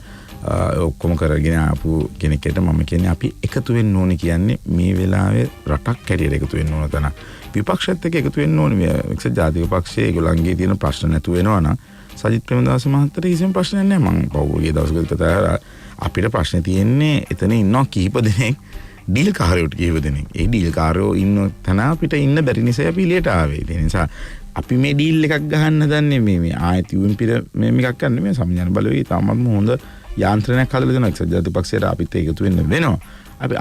ඔක්කොම කරගෙන ආපු කෙනෙක්ට මම කියන්නේ අපි එකතු වෙන්න ඕනේ කියන්නේ මේ වෙලාවේ රටක් කැඩියට එකතු වෙන්න ඕන තැන. විපක්ෂත් එක්ක එකතු වෙන්න ඕනේ. එක්සත් ජාතික පක්ෂයේ ඒගොල්ලන්ගේ තියෙන ප්‍රශ්න නැතු වෙනවා නම් සජිත් ප්‍රේමදාස මහත්තයාට කිසිම ප්‍රශ්නයක් නැහැ. මම පහුගිය දවසක අපිට ප්‍රශ්නේ තියෙන්නේ එතන ඉන්නවා කිහිප දෙනෙක් ඩීල් කාරයෝට කිහිප දෙනෙක්. ඒ ඩීල් කාරයෝ ඉන්න තැන අපිට ඉන්න බැරි නිසා අපි එළියට ආවේ. ඒ නිසා අපි මේ ඩීල් එකක් ගහන්න දන්නේ මේ ආයත UMP මේ එකක් ගන්න මේ සම්ඥාන බලවේගය තාමත් හොඳ යාන්ත්‍රණයක් හදලා දෙනවා. එක්සත් ජාතික පක්ෂයට අපිත් එකතු වෙන්න වෙනවා.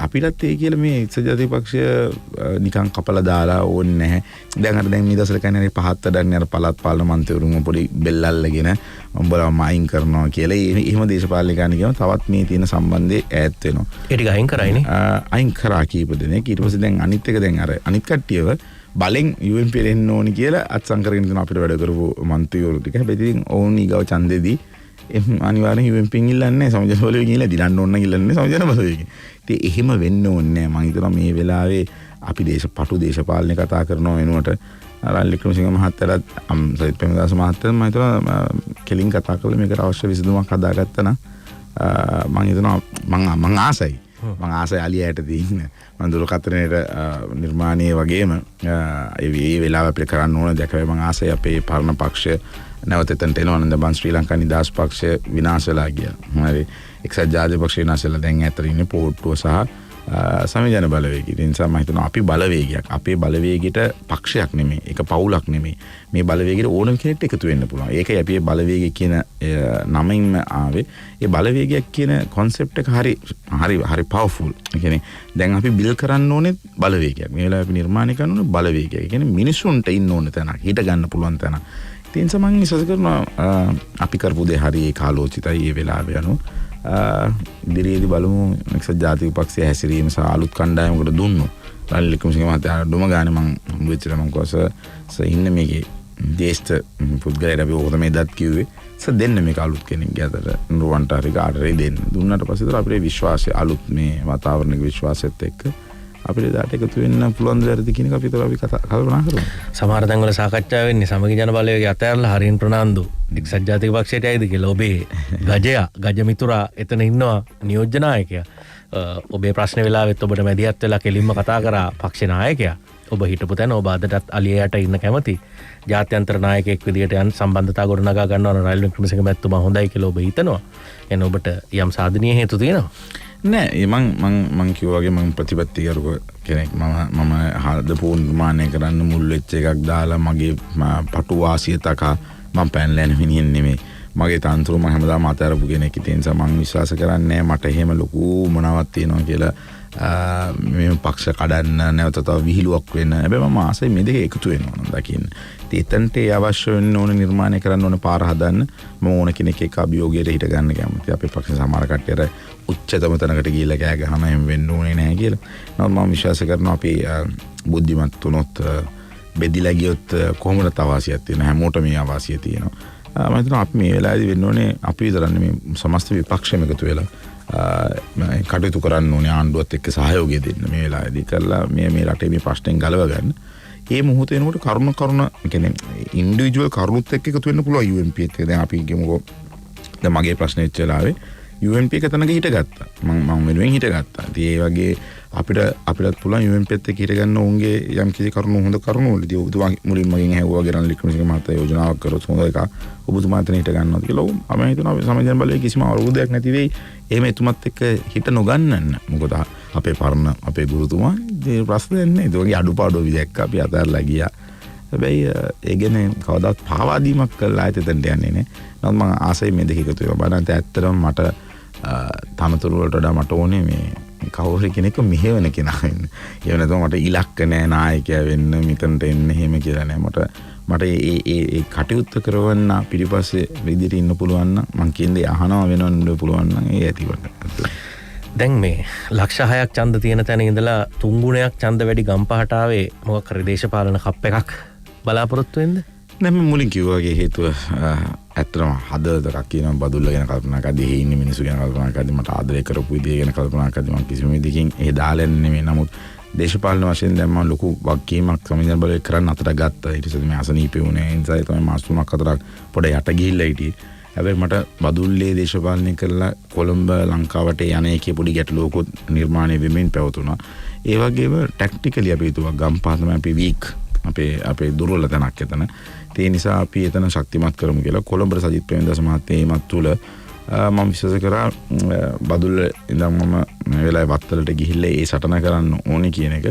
අපිටත් ඒ කියලා මේ එක්සත් ජාතික පක්ෂය නිකන් කපලා දාලා ඕනේ නැහැ. දැන් මේ දවස්වල කියන්නේ පහත් දන්නේ අර පළාත් පාලන මන්ත්‍රීවරුන් පොඩි බෙල් අල්ලගෙන උඹලම අයින් කරනවා කියලා. එහෙම දේශපාලනිකයන් කියනවා තවත් මේ තියෙන සම්බන්ධය ඈත් වෙනවා. ඒ ටික අයින් කරයිනේ. අයින් කරා කීප දෙනෙක්. ඊට පස්සේ දැන් අනිත් එක දැන් අර අනිත් කට්ටියව බලෙන් UMP එන්න ඕනි කියලා අත්සන් කරගෙන ඉඳන අපිට වැඩ කරපු මන්ත්‍රීවරු ටික. හැබැයි ඉතින් ඕන් ඊගව ඡන්දෙදී අනිවාර්යෙන් UMP ඉල්ලන්නේ සමජන බලවේගය ඉල්ලන්නේ දිනන්න ඕන ඉල්ලන්නේ සමජන බලවේගය. ඉතින් එහෙම වෙන්න ඕනේ නැහැ. මම හිතනවා මේ වෙලාවේ අපි දේශපාලනේ කතා කරනවා වෙනුවට රනිල් වික්‍රමසිංහ මහත්තයාට සජිත් ප්‍රේමදාස මහත්තයාට මම හිතනවා කෙලින් කතා කරලා මේකට අවශ්‍ය විසඳුමක් හදාගත්තා නම් මම හිතනවා මම ආසයි. මම ආසයි අලියට දින්න. මම දුරකථනයේ නිර්මාණයේ වගේම ඒ වෙලාව අපිට කරන්න ඕන දැකලා මම ආසයි අපේ පරණ පක්ෂය නැවත එතනට එනවා. නේද බන් ශ්‍රී ලංකා නිදහස් පක්ෂය විනාශලා ගියා. හරි. එක්සත් ජාතික පක්ෂය විනාශලා දැන් ඇතර ඉන්නේ පොට්ටුව සහ සමිජන බලවේගය. ඒ නිසා මම හිතනවා අපි බලවේගයක්. අපේ බලවේගයට පක්ෂයක් නෙමෙයි. ඒක පවුලක් නෙමෙයි. මේ බලවේගයට ඕනම කෙනෙක්ට එකතු වෙන්න පුළුවන්. ඒකයි අපි මේ බලවේගය කියන නමින්ම ආවේ. ඒ බලවේගයක් කියන concept එක හරි powerful. ඒ කියන්නේ දැන් අපි බිල් කරන්න ඕනේ බලවේගයක්. මේ වෙලාවේ අපි නිර්මාණය කරන්න ඕනේ බලවේගයක්. ඒ කියන්නේ මිනිසුන්ට ඉන්න ඕන තැනක්, හිට ගන්න පුළුවන් තැනක්. ඒ නිසා මම විශ්වාස කරනවා අපි කරපු දේ හරි ඒකාලෝචිතයි මේ වෙලාවේ යනවා. ඉදිරියේදී බලමු එක්සත් ජාතික පක්ෂයේ හැසිරීම සහ අලුත් කණ්ඩායමකට දුන්නු රනිල් වික්‍රමසිංහ මහත්තයා ඩොම ගානේ මම හම්බෙච්ච මම කොහොස ඉන්න මේකේ දේශත පුද්ගලයාට අපි ඕක තමයි දත් කිව්වේ දෙන්න මේක අලුත් කෙනෙක්ගේ අතට නුවන්ට හරි කාටද දෙන්න දුන්නාට පස්සේ අපේ විශ්වාසය අලුත් මේ වාතාවරණික විශ්වාසයත් එක්ක අපිට දාට එකතු වෙන්න පුළුවන් දෙයක් කියන එක අපි කල්පනා කරමු. සමහර තැන්වල සාකච්ඡා වෙන්නේ සමගි ජන බලවේගය අතහැරලා හරින් ප්‍රනාන්දු එක්සත් ජාතික පක්ෂයට ඇයිද කියලා. ඔබේ ගජ මිතුරා එතන ඉන්නවා නියෝජ්‍ය නායකයා. ඔබේ ප්‍රශ්න වෙලාවෙත් ඔබට මැදිහත් වෙලා කෙලින්ම කතා කරා පක්ෂ නායකයා. ඔබ හිටපු තැන ඔබ අදටත් අලියට ඉන්න කැමති ජාත්‍යන්තර නායකයෙක් විදියට යන සම්බන්ධතා ගොඩනගා ගන්නවා රනිල් වික්‍රමසිංහ මැතිතුමා හොඳයි කියලා ඔබ හිතනවා. එන ඔබට යම් සාධනීය හේතු තියෙනවා. නෑ මං කිව්වා වගේ මං ප්‍රතිපත්තිකරුක කෙනෙක්. මම හදපු නිර්මාණය කරන්න මුල් වෙච්ච එකක් දාලා මගේ පටු වාසිය තකා මං පැනලා යන මිනිහෙක් නෙමෙයි. මගේ තන්තුරු මම හැමදාම අතාරපු කෙනෙක්. ඒ නිසා මං විශ්වාස කරන්නේ මට එහෙම ලොකු මොනවක් තියෙනවා කියලා මේ පක්ෂ කඩන්න නැවත තව විහිළුවක් වෙන්න. හැබැයි මම ආසයි මේ දෙක එකතු වෙනවා නම් දකින්න. එතනට අවශ්‍ය වෙන්න ඕන නිර්මාණය කරන්න ඕන පාර හදන්න මම ඕන කෙනෙක් එක්ක අභියෝගයට හිට ගන්න කැමතියි. අපේ පක්ෂ සමහර කට්ටියට උච්චතම තැනකට ගිහිල්ලා කෑ ගහම එහෙම වෙන්න ඕනේ නැහැ කියලා. නමුත් මම විශ්වාස කරනවා අපි බුද්ධිමත් වුණොත් බෙදිලා ගියොත් කොහොමද අවාසියක් තියෙන හැමෝටම මේ අවාසිය තියෙනවා. මම හිතනවා අපි මේ වෙලාවේදී වෙන්න ඕනේ අපි විතරන්නේ මේ සමස්ත විපක්ෂෙම එකතු වෙලා කටයුතු කරන්න ඕනේ ආණ්ඩුවත් එක්ක සහයෝගය දෙන්න මේ වෙලාවේදී කරලා මේ රටේ මේ ප්‍රශ්නෙන් ගලව ගන්න. ඒ මොහොත එනකොට කරුණ කියන්නේ ඉන්ඩිවිජුවල් කරුණුත් එක්ක එකතු වෙන්න පුළුවන් UMP එක්ක. දැන් අපි කියමුකෝ දැන් මගේ ප්‍රශ්නේ වෙච්ච වෙලාවේ UMP එක තැනක හිටගත්තා. මම වෙනුවෙන් හිටගත්තා. ඉතින් ඒ වගේ අපිටත් පුළුවන් UMP එක්ක හිට ගන්න උන්ගේ යම් කිසි කරුණු හොඳ කරුණු වලදී ඔබතුමා මුලින්ම මගෙන් ඇහුවා වගේ රනිල් වික්‍රමසිංහ මහතා යෝජනාවක් කරොත් හොඳ එකක්. ඔබතුමා එතන හිට ගන්නවද කියලා. මම හිතනවා සමාජයෙන් බලයේ කිසිම අවුරුද්දක් නැති වෙයි. එහෙම එතුමත් එක්ක හිට නොගන්නන්න. මොකද අපේ පරණ අපේ ගුරුතුමා ඒ ප්‍රශ්නේ නැහැ. ඒ වගේ අඩුපාඩු විදිහක් අපි අතහැරලා ගියා. හැබැයි ඒ ගැන කවදාවත් පාවා දීමක් කළා ඇතෙන්ට යන්නේ නැහැ. නමුත් මම ආසයි මේ දෙක එකතු වෙනවා. බලන්න ඇත්තටම මට තනතුරු වලට වඩා මට ඕනේ මේ කවුරු කෙනෙක් මෙහෙවන කෙනා වෙන්න. ඒ වෙනතම මට ඉලක්ක නැහැ නායකයා වෙන්න මෙතනට එන්න එහෙම කියලා නැහැ. මට ඒ කටයුත්ත කරවන්න පිටිපස්සේ විදිහට ඉන්න පුළුවන් නම් මං කියන්නේ අහනවා වෙනවන්න පුළුවන් නම් ඒ ඇතිවට. දැන් මේ ලක්ෂ 6ක් ඡන්ද තියෙන තැන ඉඳලා 3 ගුණයක් ඡන්ද වැඩි ගම්පහට ආවේ මොකක් හරි දේශපාලන කප් එකක් බලාපොරොත්තු වෙන්න? නෑ මම මුලින් කිව්වා වගේ හේතුව ඇත්තටම හදවතක් කියන බදුල්ල ගැන කල්පනා කරද්දී එහි ඉන්න මිනිස්සු ගැන කල්පනා කරද්දී මට ආදරය කරපු විදිය ගැන කල්පනා කරද්දී මම කිසිම විදිහකින් ඒ දාලා නෙමෙයි. නමුත් දේශපාලන වශයෙන් දැන් මම ලොකු වගකීමක් සමිතිය බලය කරන්න අතට ගත්තා. ඊට පස්සේ මේ අසනීපේ වුණේ ඒ නිසා තමයි මාස 3ක් 4ක් පොඩ යට ගිහිල්ලා හිටියේ. හැබැයි මට බදුල්ලේ දේශපාලනය කරලා කොළඹ ලංකාවට යන එකේ පොඩි ගැටලුවකුත් නිර්මාණය වෙමින් පැවතුණා. ඒ වගේම ටැක්ටිකලි අපි හිතුවා ගම්පහ තමයි අපි වීක් අපේ දුර්වල තැනක් එතන. ඒ නිසා අපි එතන ශක්තිමත් කරමු කියලා කොළඹ සජිත් ප්‍රේමදාස මහත්තයා ඒමත් තුල මම විශ්වාස කරා බදුල්ල ඉඳන් මම මේ වෙලාවේ වත්තලට ගිහිල්ලා ඒ සටන කරන්න ඕනේ කියන එක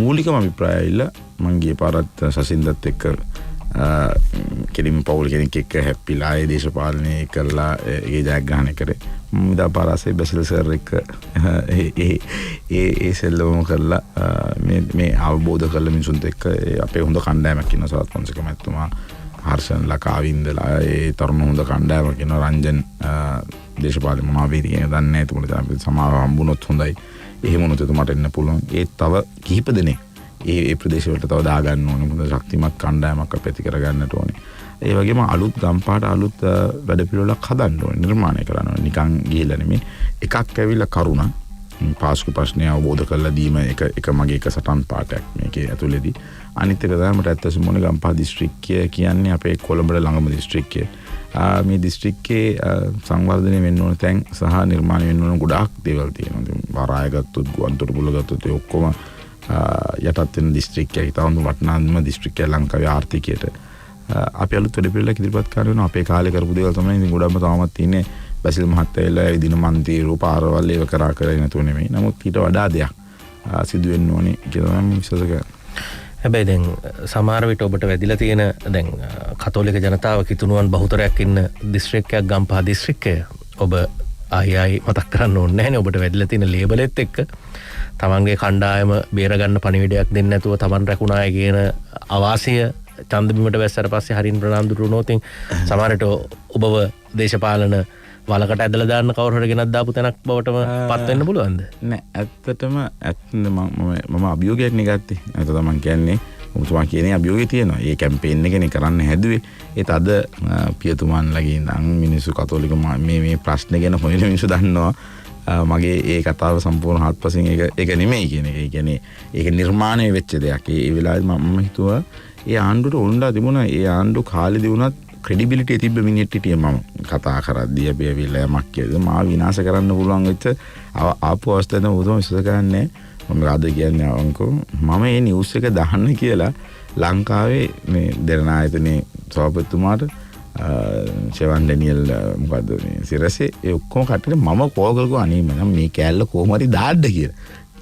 මූලිකම අභිප්‍රායයිල මං ගිය පාරත් සසින්දත් එක්ක කෙලින් පවුල් කෙනෙක් එක්ක හැප්පිලා ඒ දේශපාලනය කරලා ඒ ජයග්‍රහණය කරේ. මිදා පාරාසේ බැසිල් සර් එක්ක ඒ සෙල්ලම කරලා මේ අවබෝධ කරලා මිනිසුන්ට එක්ක අපේ හොඳ කණ්ඩායමක් ඉන්නවා. සරත් පොන්සේක මහත්මයා, හර්ෂන් ලකාවින්දලා, ඒ තරුණ හොඳ කණ්ඩායමක් ඉන්නවා. රංජන් දේශපාලන මහාවීරි කියන දන්නේ නැහැ. තුමුණ තමයි සමාව හම්බුනොත් හොඳයි. එහෙම වුණොත් එතුමාට එන්න පුළුවන්. ඒ තව කිහිප දෙනෙක් ඒ ප්‍රදේශවලට තව දාගන්න ඕනේ. මොකද ශක්තිමත් කණ්ඩායමක් අපිට කරගන්නට ඕනේ. ඒ වගේම අලුත් ගම්පාට අලුත් වැඩපිළිවෙලක් හදන්න ඕනේ, නිර්මාණය කරන්න ඕනේ. නිකන් ගිහිල්ලා නෙමෙයි. එකක් ඇවිල්ලා කරුණා පාස්කු ප්‍රශ්නය අවබෝධ කරලා දීම එක මගේ එක සටන් පාටයක් මේකේ ඇතුළේදී. අනිත් එක තමයි මට ඇත්තටම මොනේ ගම්පහ දිස්ත්‍රික්කය කියන්නේ අපේ කොළඹට ළඟම දිස්ත්‍රික්කය. මේ දිස්ත්‍රික්කේ සංවර්ධනය වෙන්න ඕන තැන් සහ නිර්මාණය වෙන්න ඕන ගොඩාක් දේවල් තියෙනවා. වරාය ගත්තොත්, ගුවන්තොටුපොළ ගත්තොත් ඒ ඔක්කොම යටත් වෙන දිස්ත්‍රික්කයක්. ඉතාම වටිනාම දිස්ත්‍රික්කයක් ලංකාවේ ආර්ථිකයට. අපි අලුත් වැඩ පිළිවෙලක් ඉදිරිපත් කරනවා. අපේ කාලේ කරපු දේවල් තමයි ඉතින් ගොඩක්ම තාමත් තියෙන්නේ. බැසිල් මහත්තයා එලා විදින මන්තිරු පාරවල් ඒව කරේ නැතුව නෙමෙයි. නමුත් ඊට වඩා දෙයක් සිදු වෙන්න ඕනේ කියලා මම විශ්වාස කරනවා. හැබැයි දැන් සමහර විට ඔබට වැදිලා තියෙන දැන් කතෝලික ජනතාව කිතුණුවන් බහුතරයක් ඉන්න දිස්ත්‍රික්කයක් ගම්පහ දිස්ත්‍රික්කය ඔබ ආයි මතක් කරන්න ඕනේ නැහැ නේ. ඔබට වැදිලා තියෙන ලේබලෙත් එක්ක තමන්ගේ කණ්ඩායම බේරගන්න පණිවිඩයක් දෙන්න නැතුව තමන් රැකුණාය කියන අවාසිය චන්දබිමට වැස්සට පස්සේ හරින් ප්‍රනාන්දුරු වුණොත් සමහරට ඔබව දේශපාලන වලකට ඇදලා දාන්න කවුරු හරි ගෙනත් දාපු තැනක් බවටම පත් වෙන්න පුළුවන්ද? නෑ, ඇත්තටම මම අභියෝගයක් නේ ගත්තේ. ඒක තමයි කියන්නේ ඔබතුමා කියන්නේ අභියෝගය තියෙනවා. ඒ කැම්පේන් එකනේ කරන්න හැදුවේ. ඒත් අද පියතුමන්ලගේ ඉඳන් මිනිස්සු කතෝලික මේ ප්‍රශ්න ගැන හොයන මිනිස්සු දන්නවා. මගේ ඒ කතාව සම්පූර්ණ හත්පසින් ඒක නෙමෙයි කියන එක. ඒ කියන්නේ ඒක නිර්මාණය වෙච්ච දෙයක්. ඒ වෙලාවේ මම හිතුවා ඒ ආණ්ඩුවට උණ්ඩා තිබුණා. ඒ ආණ්ඩු කාලෙදී වුණත් ක්‍රෙඩිබිලිටි තිබ්බ මිනිහෙක් හිටියේ මම. කතා කරද්දී අපි ඇවිල්ලා යමක් කියද මා විනාශ කරන්න පුළුවන් වෙච්ච ආපු අවස්ථාවෙන් උදම විශ්වාස කරන්නේ මම අද කියන්නේ අංකෝ මම මේ නිවුස් එක දාන්න කියලා ලංකාවේ මේ දෙරණායතනේ සභාපතිතුමාට ෂෙවන් ඩැනියල් මොකද්ද මේ සිරසේ ඒ ඔක්කොම කට්ටියට මම කෝල් කරගෝ අනේ මම මේ කෑල්ල කොහොම හරි දාන්න කියලා.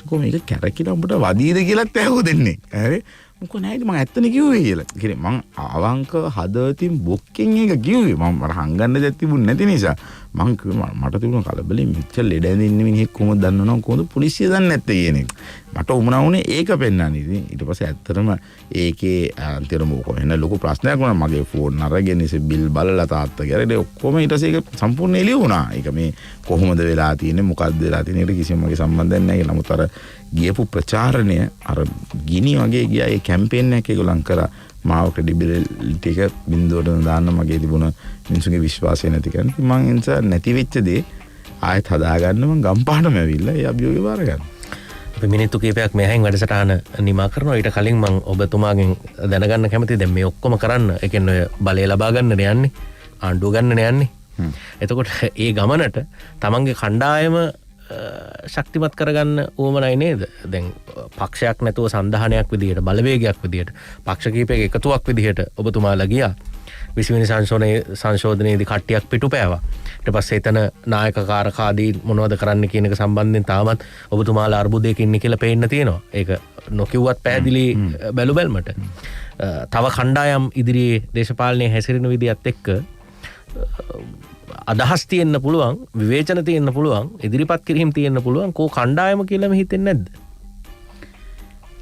කොහොම මේක කැරකිලා උඹට වදීද කියලාත් ඇහුව දෙන්නේ. හරි මොකෝ නෑද මම ඇත්තනේ කිව්වේ කියලා. ඉතින් මම අවංක හදවතින් බොක්කෙන් එක කිව්වේ. මම මට හංගන්න දෙයක් තිබුණ නැති නිසා මම කිව්වා මට තිබුණ කලබලෙන් මෙච්චර ලෙඩ ඇඳින්න මිනිහෙක් කොහොමද දන්නවනම් කොහොමද පොලිසිය දන්නේ නැත්තේ කියන එක. මට උමනා වුණේ ඒක පෙන්නන්න. ඉතින් ඊට පස්සේ ඇත්තටම ඒකේ අන්තිම මොකෝ එන ලොකු ප්‍රශ්නයක් වුණා. මගේ ෆෝන් අරගෙන ඉසේ බිල් බලලා තාත්තා ගැරේ ඔක්කොම ඊට පස්සේ ඒක සම්පූර්ණ එළිය වුණා. ඒක මේ කොහොමද වෙලා තියෙන්නේ මොකද්ද වෙලා තියෙන්නේ ඒකට කිසිම මගේ සම්බන්ධයක් නැහැ. නමුත් අර ගියපු ප්‍රචාරණය අර ගිනි වගේ ගියා. ඒ කැම්පේන් එක ඒගොල්ලන් කරා. මාව ක්‍රෙඩිබිලිටි එක බින්දුවට දාන්න මගේ තිබුණ මිනිස්සුගේ විශ්වාසය නැති කරන. මම එනිසා නැති වෙච්ච දේ ආයෙත් හදාගන්න මම ගම්පහටම ඇවිල්ලා ඒ අභියෝගය බාර ගන්න. අපි මිනිත්තු කිහිපයක් මෙහෙන් වැඩසටහන නිමා කරනවා. ඊට කලින් මම ඔබතුමාගෙන් දැනගන්න කැමතියි දැන් මේ ඔක්කොම කරන්න ඒ කියන්නේ බලය ලබා ගන්න යන්නේ ආණ්ඩුව ගන්න යන්නේ. එතකොට ඒ ගමනට තමන්ගේ කණ්ඩායම ශක්තිමත් කරගන්න ඕමනයි නේද? දැන් පක්ෂයක් නැතුව සන්ධානයක් විදිහට බලවේගයක් විදිහට පක්ෂ කීපයක එකතුවක් විදිහට ඔබතුමාලා ගියා. 20 වෙනි සංශෝධනයේදී කට්ටියක් පිටුපෑවා. ඊට පස්සේ එතන නායකකාරකාදී මොනවද කරන්න කියන එක සම්බන්ධයෙන් තාමත් ඔබතුමාලා අර්බුදයක ඉන්නේ කියලා පේන්න තියෙනවා. ඒක නොකියුවත් පැහැදිලි බැලු බැලමට. තව කණ්ඩායම් ඉදිරියේ දේශපාලනයේ හැසිරෙන විදිහත් එක්ක අදහස් තියෙන්න පුළුවන්, විවේචන තියෙන්න පුළුවන්, ඉදිරිපත් කිරීම තියෙන්න පුළුවන්. කෝ කණ්ඩායම කියලාම හිතෙන්නේ නැද්ද?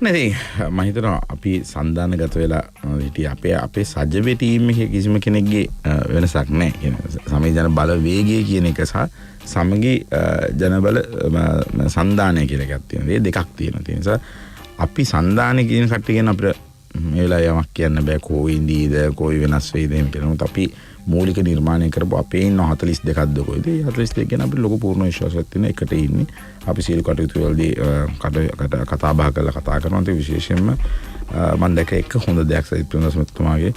නැති මම හිතනවා අපි සන්දානගත වෙලා හිටියේ අපේ සජ්ජවේ ටීම් එකේ කිසිම කෙනෙක්ගේ වෙනසක් නැහැ. කියන්නේ සමගි ජන බල වේගය කියන එක සහ සමගි ජන බල සන්දානය කියලා එකක් තියෙනවා. මේ දෙකක් තියෙනවා. ඒ නිසා අපි සන්දානය කියන කට්ටිය ගැන අපිට මේ වෙලාවේ යමක් කියන්න බෑ කොයි ඉඳීද කොයි වෙනස් වෙයිද එහෙම කියලා. නමුත් අපි මූලික නිර්මාණය කරපු අපේ ඉන්න 42ක්ද කොයිද? ඒ 42 ගැන අපිට ලොකු පූර්ණ විශ්වාසයක් තියෙන එකට ඉන්නේ. අපි සියලු කටයුතු වලදී කතා බහ කරලා කතා කරනවා. ඒ විශේෂයෙන්ම මම දැක එක හොඳ දෙයක් සජිත් ප්‍රේමදාසතුමාගේ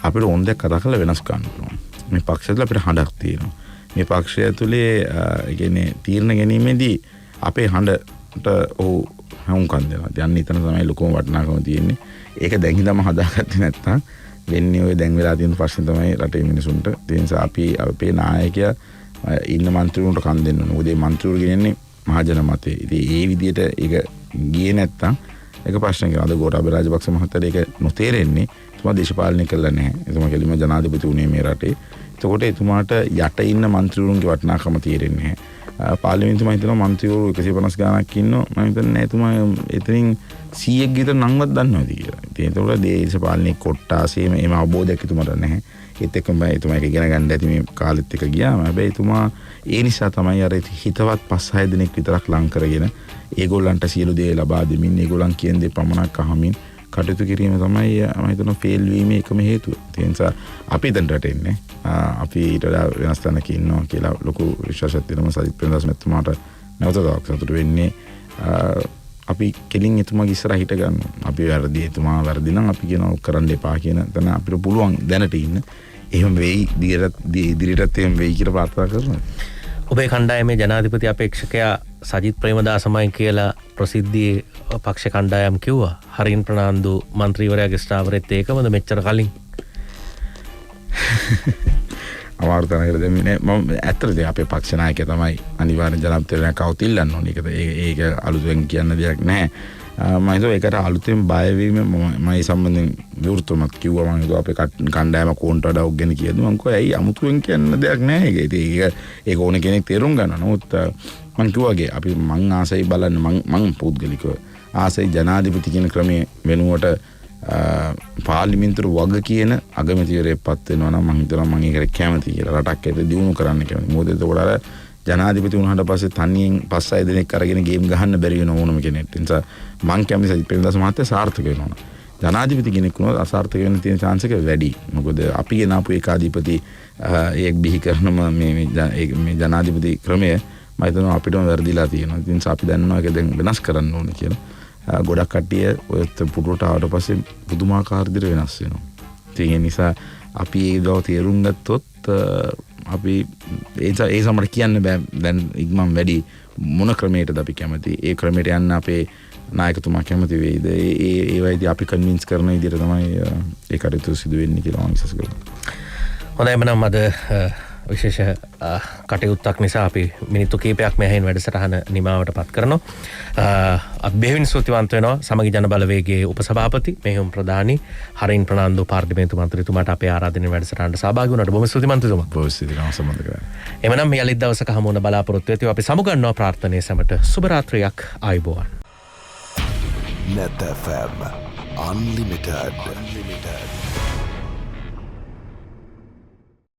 අපිට ඕන දෙයක් කතා කරලා වෙනස් කරන්න පුළුවන්. මේ පක්ෂය තුළ අපිට හඬක් තියෙනවා. මේ පක්ෂය තුලේ ඒ කියන්නේ තීරණ ගැනීමේදී අපේ හඬට ඔව් හුම්කම් දෙනවා. දැන් ඊතන තමයි ලොකුම වටිනාකම තියෙන්නේ. ඒක දැන් හිතම හදාගත්තේ නැත්නම් වෙන්නේ ඔය දැන් වෙලා තියෙන ප්‍රශ්නේ තමයි රටේ මිනිසුන්ට. ඒ නිසා අපි අපේ නායකයා ඉන්න മന്ത്രിවරුන්ට කන් දෙන්න ඕනේ. මොකද මේ മന്ത്രിවරු කියන්නේ මහජන මතේ. ඉතින් ඒ විදිහට ඒක ගියේ නැත්නම් ඒක ප්‍රශ්නයක්. අද ගෝඨාභය රාජපක්ෂ මහත්තයාට ඒක නොතේරෙන්නේ. එතුමා දේශපාලනය කළා නැහැ. එතුමා කෙලින්ම ජනාධිපති වුණේ මේ රටේ. එතකොට එතුමාට යට ඉන්න മന്ത്രിවරුන්ගේ වටිනාකම තේරෙන්නේ නැහැ. පාර්ලිමේන්තුව මම හිතනවා മന്ത്രിවරු 150 ගාණක් ඉන්නවා. මම හිතන්නේ එතුමා එතනින් 100ක් විතර නම්වත් දන්නවද කියලා. ඉතින් ඒතකොට දේශපාලනික කොට්ටාසේ මේ අවබෝධයක් එතුමාට නැහැ. ඒත් එක්කම එතුමා ඒක ඉගෙන ගන්න ඇති මේ කාලෙත් එක ගියාම. හැබැයි එතුමා ඒ නිසා තමයි අර හිතවත් 5-6 දිනක් විතරක් ලං කරගෙන ඒගොල්ලන්ට සියලු දේ ලබා දෙමින් ඒගොල්ලන් කියන දේ පමණක් අහමින් කටයුතු කිරීම තමයි මම හිතනවා ෆේල් වීමේ එකම හේතුව. ඒ නිසා අපි දැන් රටෙන්නේ අපි ඊට වඩා වෙනස් තැනක ඉන්නවා කියලා ලොකු විශ්වාසයක් තියෙනවා. සජිත් ප්‍රේමදාස මහත්මයාට නැවත තවක් සතුටු වෙන්නේ. අපි කෙලින් එතුමාගේ ඉස්සරහ හිට ගන්නවා. අපි වැරදි එතුමා වැරදි නම් අපි කියනවා කරන්න එපා කියන තැන අපිට පුළුවන් දැනට ඉන්න. එහෙම වෙයි ඉදිරියටත් එහෙම වෙයි කියලා ප්‍රාර්ථනා කරනවා. ඔබේ කණ්ඩායමේ ජනාධිපති අපේක්ෂකයා සජිත් ප්‍රේමදාසමයි කියලා ප්‍රසිද්ධියේ පක්ෂ කණ්ඩායම් කිව්වා. හරින් ප්‍රනාන්දු മന്ത്രിවරයාගේ ස්ථාවරෙත් ඒකමද මෙච්චර කලින්? අමාරු තැනකට දෙන්නේ මම ඇත්තටම අපේ පක්ෂ නායකයා තමයි අනිවාර්යෙන් ජනාධිපතිවරයා කවුත් ඉල්ලන්න ඕනේ. ඒක අලුතෙන් කියන්න දෙයක් නැහැ. මම හිතුවා ඒකට අලුතෙන් බය වීම මම සම්බන්ධයෙන් විවෘතවමත් කිව්වා. මම හිතුවා අපේ කණ්ඩායම කෝන්ට වඩා උගෙන කියද්දි මම කිව්වා ඇයි අමුතුවෙන් කියන්න දෙයක් නැහැ. ඒක ඕන කෙනෙක් තේරුම් ගන්නවා. නමුත් මම කිව්වාගේ අපි මං ආසයි බලන්න මං පෞද්ගලිකව ආසයි ජනාධිපති කියන ක්‍රමයේ වෙනුවට පාර්ලිමේන්තුව වග කියන අගමැතිවරයෙක්පත් වෙනවා නම් මම හිතනවා මම ඒකට කැමතියි කියලා. රටක් ඇතුලේ දියුණු කරන්න කැමතියි. මොකද එතකොට අර ජනාධිපති වුණාට පස්සේ තනියෙන් 5-6 දෙනෙක් අරගෙන ගේම් ගහන්න බැරි වෙන ඕනම කෙනෙක්ට. ඒ නිසා මං කැමති සජිත් ප්‍රේමදාස මහත්තයා සාර්ථක වෙනවා. ජනාධිපති කෙනෙක් වුණොත් අසාර්ථක වෙන්න තියෙන chance එක වැඩි. මොකද අපි ගෙනාපු ඒකාධිපති ඒක බිහි කරනම මේ ජනාධිපති ක්‍රමය මම හිතනවා අපිටම වැරදිලා තියෙනවා. ඒ නිසා අපි දන්නවා ඒක දැන් වෙනස් කරන්න ඕනේ කියලා. ගොඩක් කට්ටිය ඔය පුටුවට ආවට පස්සේ පුදුමාකාර විදිහට වෙනස් වෙනවා. ඒ නිසා අපි ඒ දව තේරුම් ගත්තොත් අපි ඒ සමහර කියන්න බෑ දැන් ඉක්මන් වැඩි මොන ක්‍රමයකටද අපි කැමති. ඒ ක්‍රමයට යන්න අපේ නායකතුමා කැමති වෙයිද? ඒ වයිදී අපි කන්වින්ස් කරන විදිහට තමයි ඒ කටයුතු සිදු වෙන්නේ කියලා මම විශ්වාස කරනවා. හොඳයි මනම් අද විශේෂ කටයුත්තක් නිසා අපි මිනිත්තු කීපයක් මෙහෙන් වැඩසටහන නිමාවට පත් කරනවා. අබ්බෙහින් ස්තුතිවන්ත වෙනවා සමගි ජන බලවේගයේ උපසභාපති මෙහෙයුම් ප්‍රධානී හරින් ප්‍රනාන්දු පාර්ලිමේන්තු මන්ත්‍රීතුමාට අපේ ආරාධනෙ වැඩසටහනට සහභාගී වුණාට බොහොම ස්තුතිවන්ත තුමා. බොහොම ස්තුතියි සම්බන්ධ කරා. එමනම් යලිත් දවසක හමු වන බලාපොරොත්තු වෙති අපි සමුගන්නවා ප්‍රාර්ථනාවේ සමට සුබ රාත්‍රියක් ආයුබෝවන්. Net FM Unlimited.